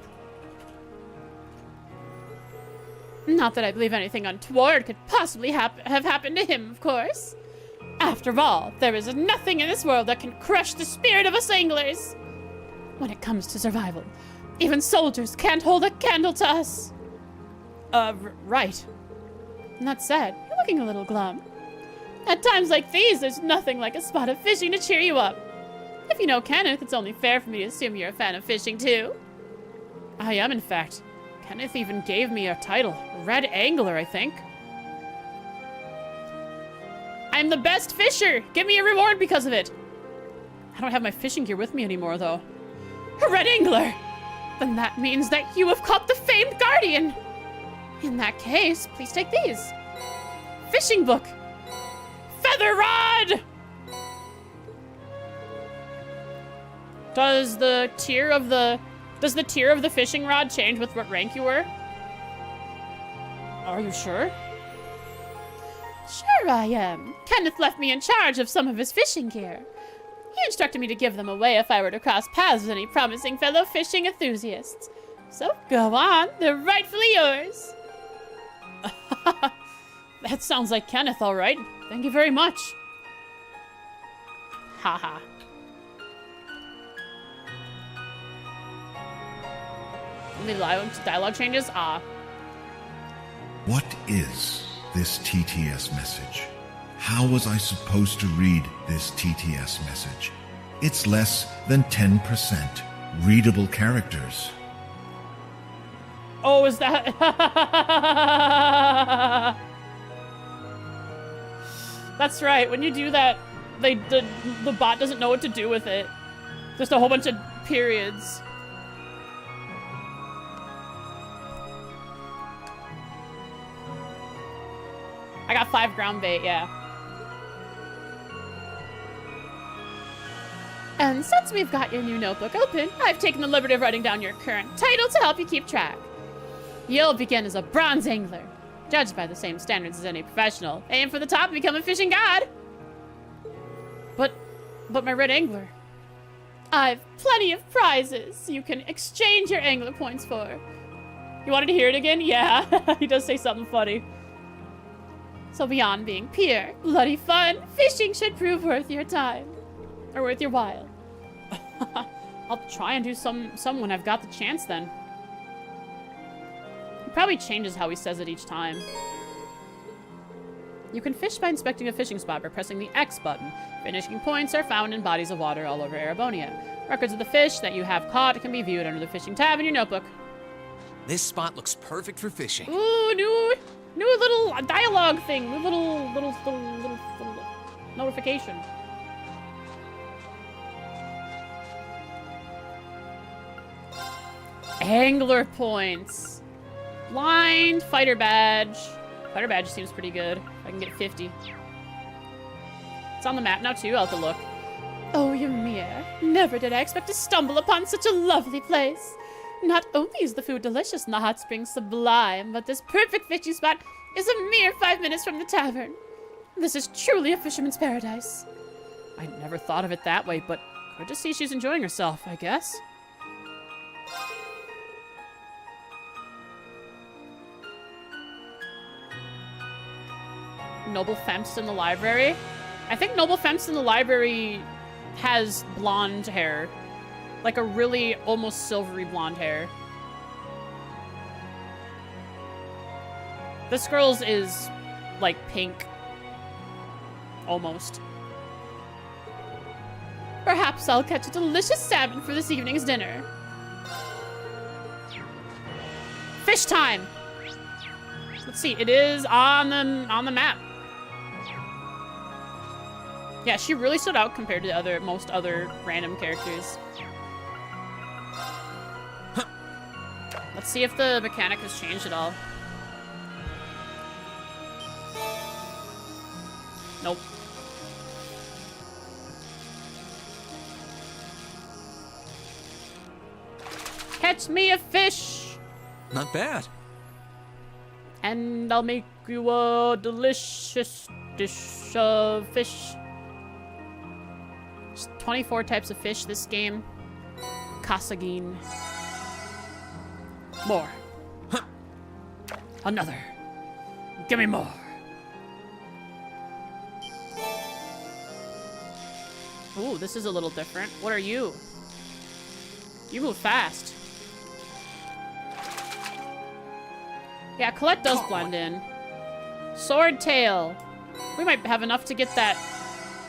Not that I believe anything untoward could possibly have happened to him, of course. After all, there is nothing in this world that can crush the spirit of us anglers. When it comes to survival, even soldiers can't hold a candle to us. Right. And that said, you're looking a little glum. At times like these, there's nothing like a spot of fishing to cheer you up. If you know Kenneth, it's only fair for me to assume you're a fan of fishing too. I am, in fact. Kenneth even gave me a title. Red Angler, I think. I'm the best fisher! Give me a reward because of it! I don't have my fishing gear with me anymore, though. A Red Angler! Then that means that you have caught the famed Guardian! In that case, please take these. Fishing book! Feather rod! Does the tier of the fishing rod change with what rank you were? Are you sure? Sure I am. Kenneth left me in charge of some of his fishing gear. He instructed me to give them away if I were to cross paths with any promising fellow fishing enthusiasts. So go on, they're rightfully yours. That sounds like Kenneth, all right. Thank you very much. Haha. Any dialogue changes? What is this TTS message? How was I supposed to read this TTS message? It's less than 10% readable characters. Oh, is that... That's right. When you do that, the bot doesn't know what to do with it. Just a whole bunch of periods. I got 5 ground bait, yeah. And since we've got your new notebook open, I've taken the liberty of writing down your current title to help you keep track. You'll begin as a bronze angler, judged by the same standards as any professional. Aim for the top and become a fishing god. But my red angler. I've plenty of prizes you can exchange your angler points for. You wanted to hear it again? Yeah, he does say something funny. So beyond being pure, bloody fun, fishing should prove worth your time. Or worth your while. I'll try and do some when I've got the chance then. He probably changes how he says it each time. You can fish by inspecting a fishing spot by pressing the X button. Finishing points are found in bodies of water all over Erebonia. Records of the fish that you have caught can be viewed under the fishing tab in your notebook. This spot looks perfect for fishing. Ooh, new little dialogue thing. New little notification. Angler points. Blind fighter badge. Fighter badge seems pretty good. I can get 50. It's on the map now too. I'll have to look. Oh, Ymir. Never did I expect to stumble upon such a lovely place. Not only is the food delicious and the hot springs sublime, but this perfect fishing spot is a mere 5 minutes from the tavern. This is truly a fisherman's paradise. I never thought of it that way, but good to see she's enjoying herself, I guess. Noble Femst in the library? I think Noble Femst in the library has blonde hair. Like a really almost silvery blonde hair. This girl's is like pink. Almost. Perhaps I'll catch a delicious salmon for this evening's dinner. Fish time! Let's see. It is on the map. Yeah, she really stood out compared to most other random characters. Let's see if the mechanic has changed at all. Nope. Catch me a fish! Not bad. And I'll make you a delicious dish of fish. There's 24 types of fish this game. Kasagin. More. Huh. Another. Give me more. Ooh, this is a little different. What are you? You move fast. Yeah, Colette does blend in. Sword tail. We might have enough to get that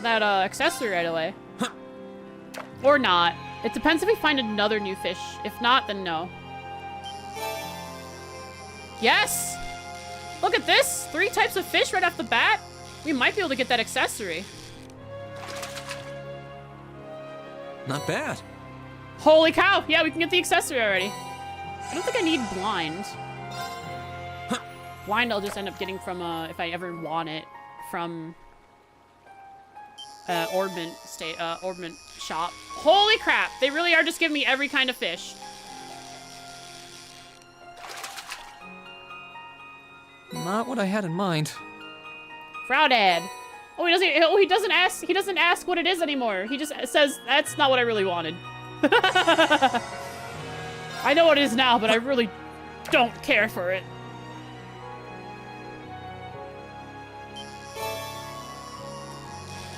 accessory right away. Huh. Or not. It depends if we find another new fish. If not, then no. Yes! Look at this! 3 types of fish right off the bat. We might be able to get that accessory. Not bad. Holy cow! Yeah, we can get the accessory already. I don't think I need blind. Huh. Blind I'll just end up getting from, if I ever want it, from Orbment shop. Holy crap! They really are just giving me every kind of fish. Not what I had in mind. Fraudad. Oh, he doesn't ask. He doesn't ask what it is anymore. He just says, "That's not what I really wanted." I know what it is now, but I really don't care for it.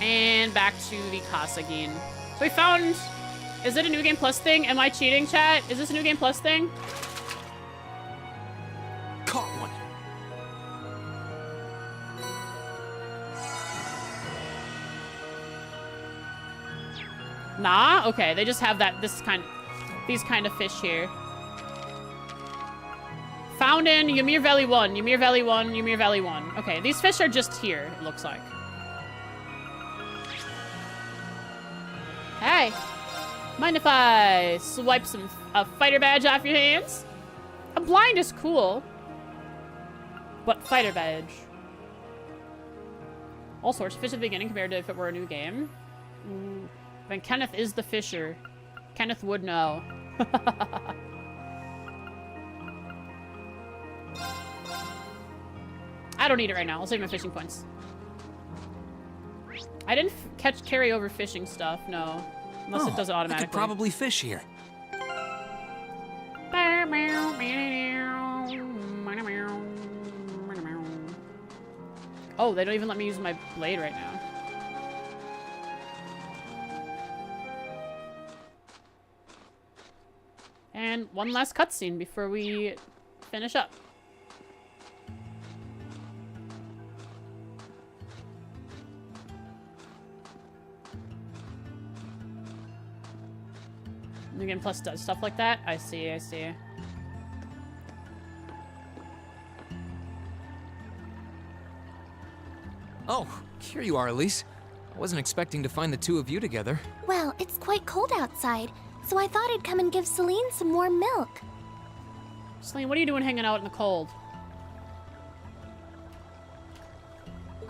And back to the Kasagin. So we found... Is it a New Game Plus thing? Am I cheating, chat? Is this a New Game Plus thing? Caught one. Nah? Okay, they just have these kind of fish here. Found in Ymir Valley 1, Ymir Valley 1, Ymir Valley 1. Okay, these fish are just here, it looks like. Hey! Mind if I swipe a fighter badge off your hands? A blind is cool. But fighter badge. All sorts of fish at the beginning compared to if it were a new game. Ooh. Then Kenneth is the fisher. Kenneth would know. I don't need it right now. I'll save my fishing points. I didn't carry over fishing stuff, no. Unless it does it automatically. I could probably fish here. Oh, they don't even let me use my blade right now. And one last cutscene before we finish up. New Game Plus does stuff like that? I see, I see. Oh, here you are, Elise. I wasn't expecting to find the two of you together. Well, it's quite cold outside, so I thought I'd come and give Celine some warm milk. Celine, what are you doing hanging out in the cold?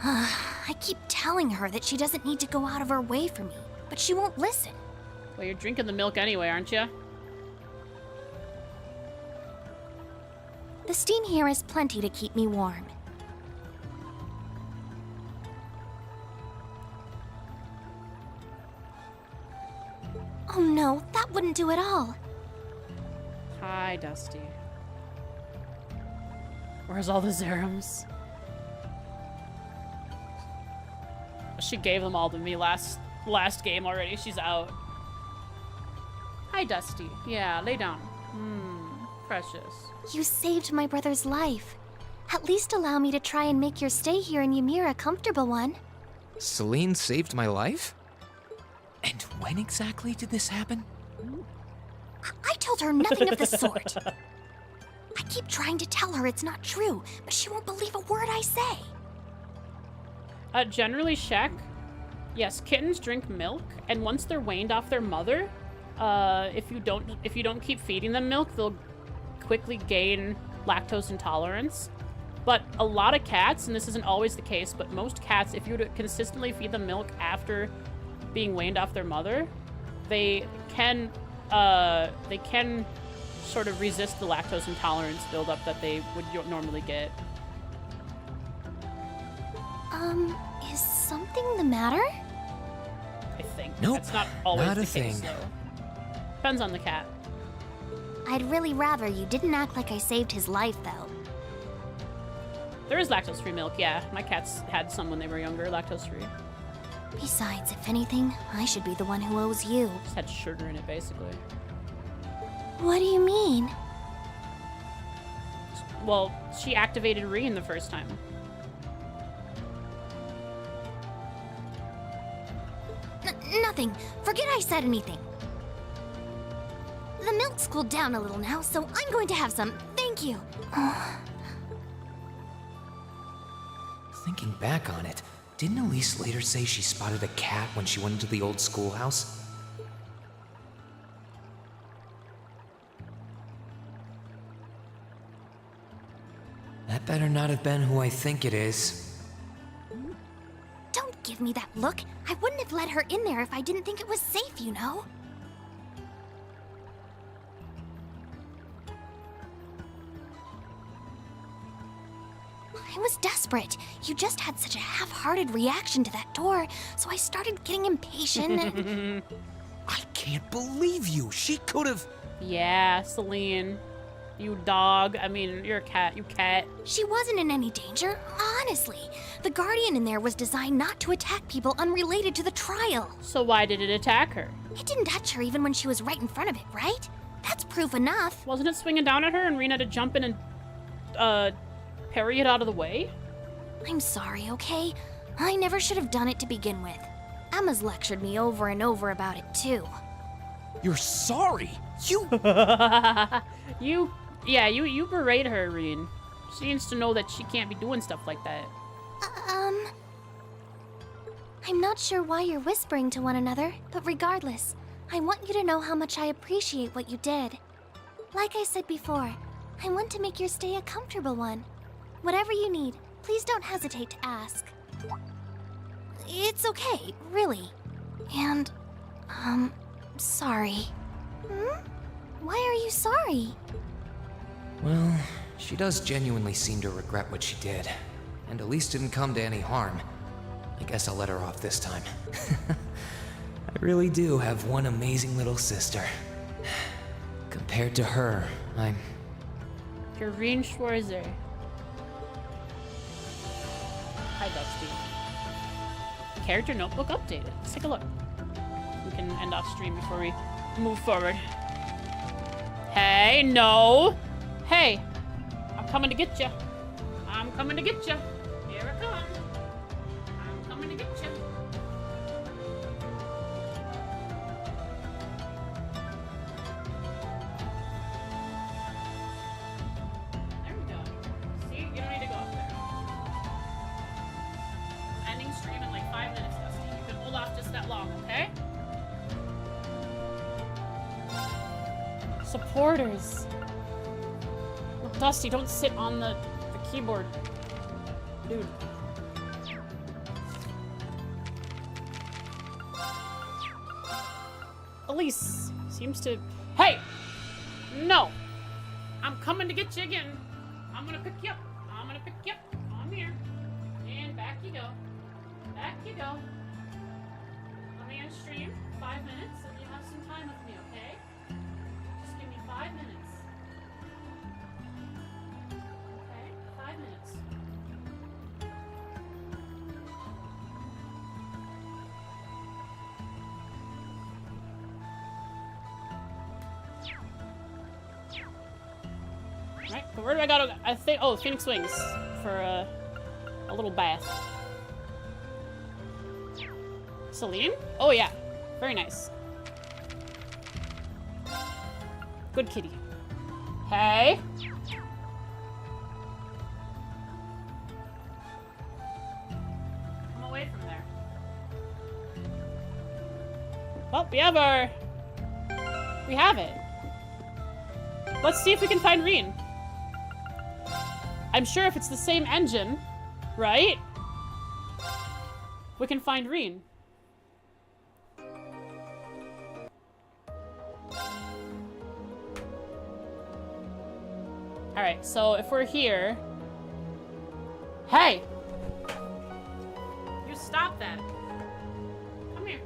I keep telling her that she doesn't need to go out of her way for me, but she won't listen. Well, you're drinking the milk anyway, aren't you? The steam here is plenty to keep me warm. Oh no, that wouldn't do at all. Hi, Dusty. Where's all the Zerums? She gave them all to me last game already. She's out. Hi, Dusty. Yeah, lay down. Precious. You saved my brother's life. At least allow me to try and make your stay here in Ymir a comfortable one. Celine saved my life? And when exactly did this happen? I told her nothing of the sort. I keep trying to tell her it's not true, but she won't believe a word I say. Generally, Shaq, yes, kittens drink milk, and once they're weaned off their mother, if you don't keep feeding them milk, they'll quickly gain lactose intolerance. But a lot of cats, and this isn't always the case, but most cats, if you were to consistently feed them milk after being weaned off their mother, they can sort of resist the lactose intolerance buildup that they would normally get. Is something the matter? I think. Nope, That's not always not the a case, thing. though. Depends on the cat. I'd really rather you didn't act like I saved his life, though. There is lactose-free milk, yeah. My cats had some when they were younger, lactose-free. Besides, if anything, I should be the one who owes you. Just had sugar in it, basically. What do you mean? Well, she activated Reen the first time. Nothing. Forget I said anything. The milk's cooled down a little now, so I'm going to have some. Thank you. Thinking back on it, didn't Elise later say she spotted a cat when she went into the old schoolhouse? That better not have been who I think it is. Don't give me that look. I wouldn't have let her in there if I didn't think it was safe, you know? I was desperate. You just had such a half-hearted reaction to that door, so I started getting impatient and... I can't believe you! She could've... Yeah, Celine. You dog. I mean, you're a cat. You cat. She wasn't in any danger, honestly. The Guardian in there was designed not to attack people unrelated to the trial. So why did it attack her? It didn't touch her even when she was right in front of it, right? That's proof enough. Wasn't it swinging down at her and Reen had to jump in and, parry it out of the way? I'm sorry, okay? I never should have done it to begin with. Emma's lectured me over and over about it, too. You're sorry? You... You berate her, Reen. She needs to know that she can't be doing stuff like that. I'm not sure why you're whispering to one another, but regardless, I want you to know how much I appreciate what you did. Like I said before, I want to make your stay a comfortable one. Whatever you need, please don't hesitate to ask. It's okay, really. And, sorry. Why are you sorry? Well, she does genuinely seem to regret what she did. And Elise didn't come to any harm. I guess I'll let her off this time. I really do have one amazing little sister. Compared to her, I'm... You're Reen Schwarzer. Hi, Dusty. Character notebook updated. Let's take a look. We can end off stream before we move forward. Hey, no! Hey! I'm coming to get ya. I'm coming to get ya. Here I come. I'm coming to get ya. There we go. See? You don't need to go up there. Ending stream in like 5 minutes, Dusty. You can hold off just that long, okay? Supporters. Well, Dusty, don't sit on the keyboard. Dude. Elise seems to... Hey! No! I'm coming to get you again. I'm gonna pick you up. I'm gonna pick you up. Come here. And back you go. Back you go. Let me stream 5 minutes and you have some time with me, okay? Just give me 5 minutes. Okay? 5 minutes. Right, but where do I gotta go? I think, oh, Phoenix Wings for a little bath. Celine? Oh yeah, very nice. Good kitty. Hey, We have our... We have it. Let's see if we can find Reen. I'm sure if it's the same engine, right? We can find Reen. Alright, so if we're here... Hey! You stop that. Come here.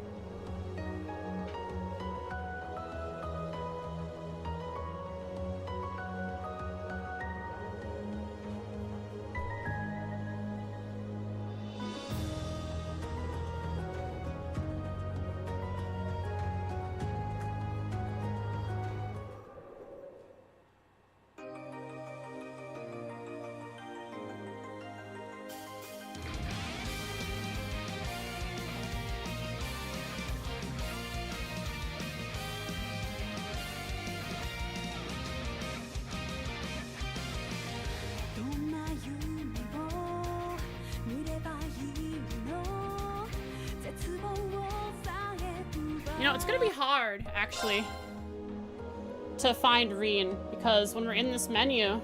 You know, it's gonna be hard, actually, to find Reen, because when we're in this menu...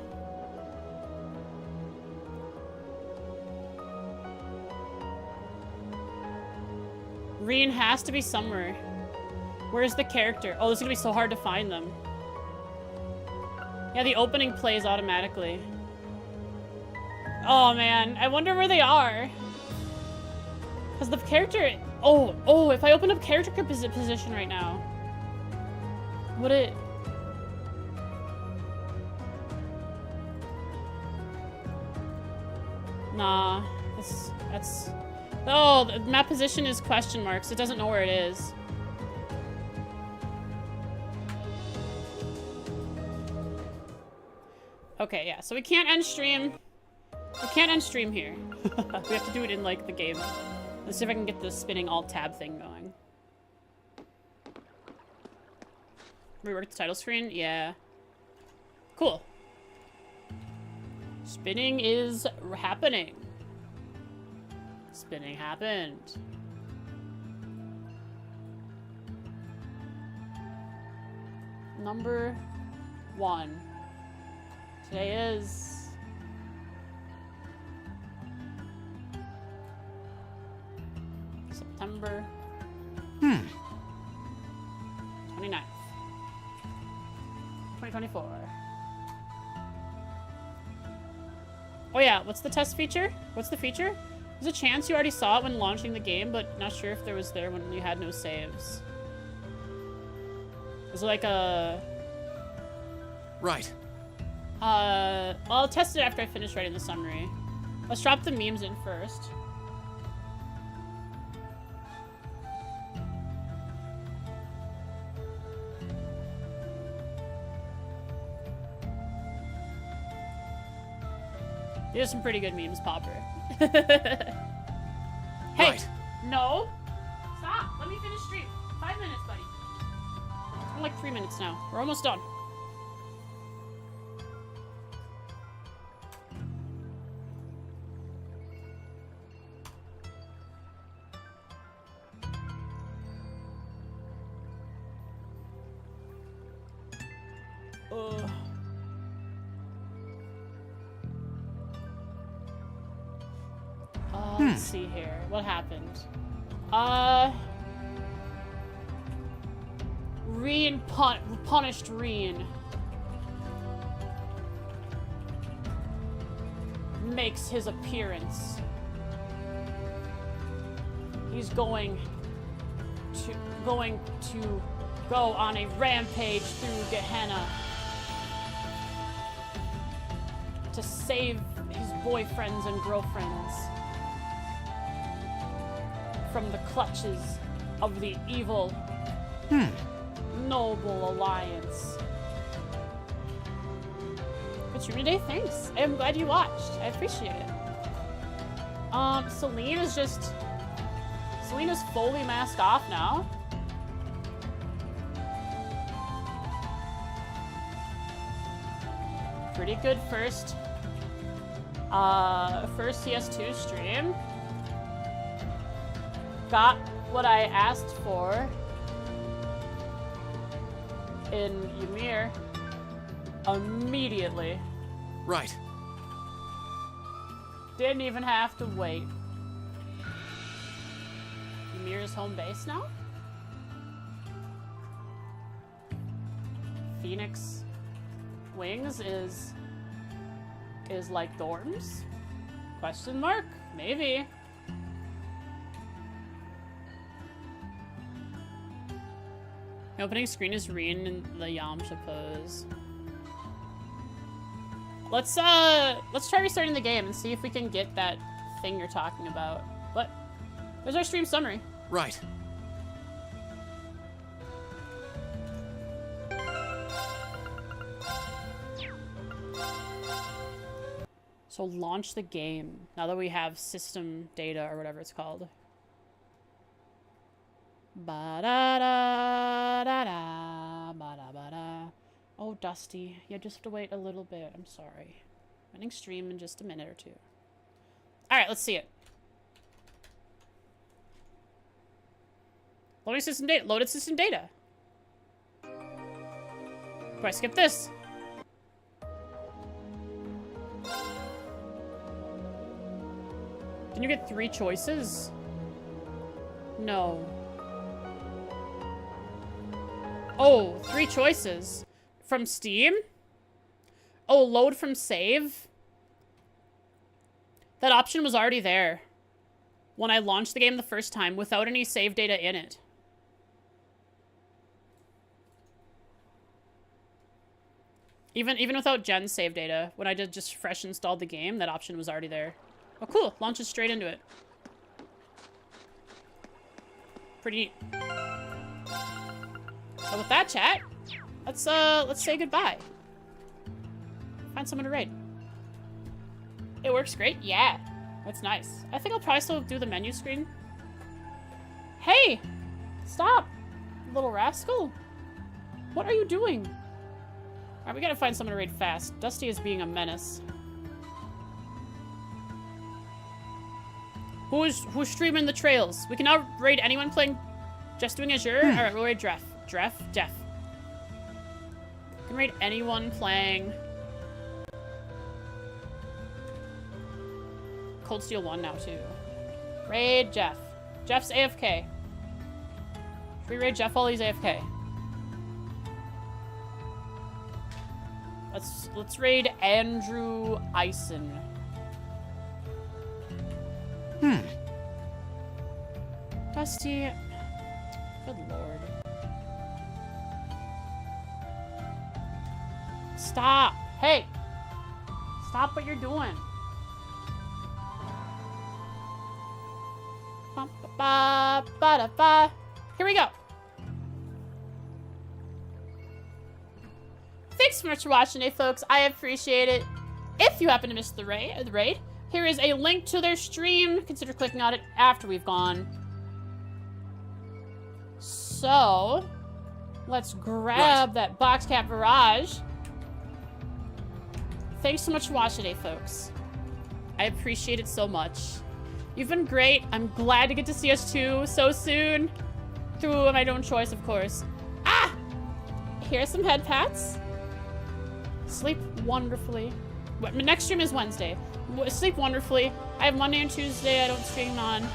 Reen has to be somewhere. Where's the character? Oh, this is gonna be so hard to find them. Yeah, the opening plays automatically. Oh, man. I wonder where they are. Because the character... Oh, if I open up character position right now, would it... Nah, that's... Oh, the map position is question marks. It doesn't know where it is. Okay, yeah, so we can't end stream. We can't end stream here. We have to do it in, like, the game. Let's see if I can get the spinning alt-tab thing going. Rework the title screen? Yeah. Cool. Spinning is happening. Spinning happened. Number 1. Today is... September 29th, 2024. Oh yeah, what's the test feature? What's the feature? There's a chance you already saw it when launching the game, but not sure if there was there when you had no saves. Is it like a... Right. Well, I'll test it after I finish writing the summary. Let's drop the memes in first. These are some pretty good memes, Popper. Hey! Right. No! Stop! Let me finish stream. 5 minutes, buddy. We're like 3 minutes now. We're almost done. Let's see here. What happened? Reen punished Reen. Makes his appearance. He's going to go on a rampage through Gehenna to save his boyfriends and girlfriends from the clutches of the evil Noble Alliance. Good stream today, thanks. I'm glad you watched. I appreciate it. Selena's fully masked off now. Pretty good first CS2 stream. Got what I asked for. in Ymir immediately. Right. Didn't even have to wait. Ymir's home base now? Phoenix Wings is like dorms? Question mark? Maybe. The opening screen is Reen in the Yamcha pose. Let's try restarting the game and see if we can get that thing you're talking about. What? There's our stream summary. Right. So launch the game now that we have system data or whatever it's called. Ba-da-da-da-da, ba-da-ba-da. Oh, Dusty. You just have to wait a little bit. I'm sorry. Running stream in just a minute or two. Alright, let's see it. Loading system data. Loaded system data. Do I skip this? Didn't you get 3 choices? No. Oh, 3 choices. From Steam? Oh, load from save? That option was already there when I launched the game the first time without any save data in it. Even without Jen's save data, when I did just fresh installed the game, that option was already there. Oh, cool. Launches straight into it. Pretty neat. So with that, chat, let's say goodbye. Find someone to raid. It works great? Yeah. That's nice. I think I'll probably still do the menu screen. Hey! Stop! Little rascal. What are you doing? Alright, we gotta find someone to raid fast. Dusty is being a menace. Who's streaming the trails? We can now raid anyone playing just doing Azure? Alright, we'll raid Jeff. Jeff. We can raid anyone playing Cold Steel 1 now too. Raid Jeff. Jeff's AFK. Should we raid Jeff while he's AFK? Let's raid Andrew Eisen. Dusty. Good lord. Stop. Hey. Stop what you're doing. Here we go. Thanks so much for watching today, folks. I appreciate it. If you happen to miss the raid, here is a link to their stream. Consider clicking on it after we've gone. So, let's grab that box cap barrage. Thanks so much for watching today, folks. I appreciate it so much. You've been great. I'm glad to get to see us too so soon. Through my own choice, of course. Ah! Here's some head pats. Sleep wonderfully. My next stream is Wednesday. Sleep wonderfully. I have Monday and Tuesday I don't stream on.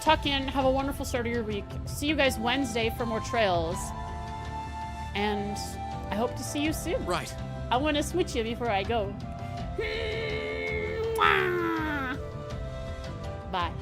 Tuck in. Have a wonderful start of your week. See you guys Wednesday for more trails. And I hope to see you soon. Right. I want to switch you before I go. Bye.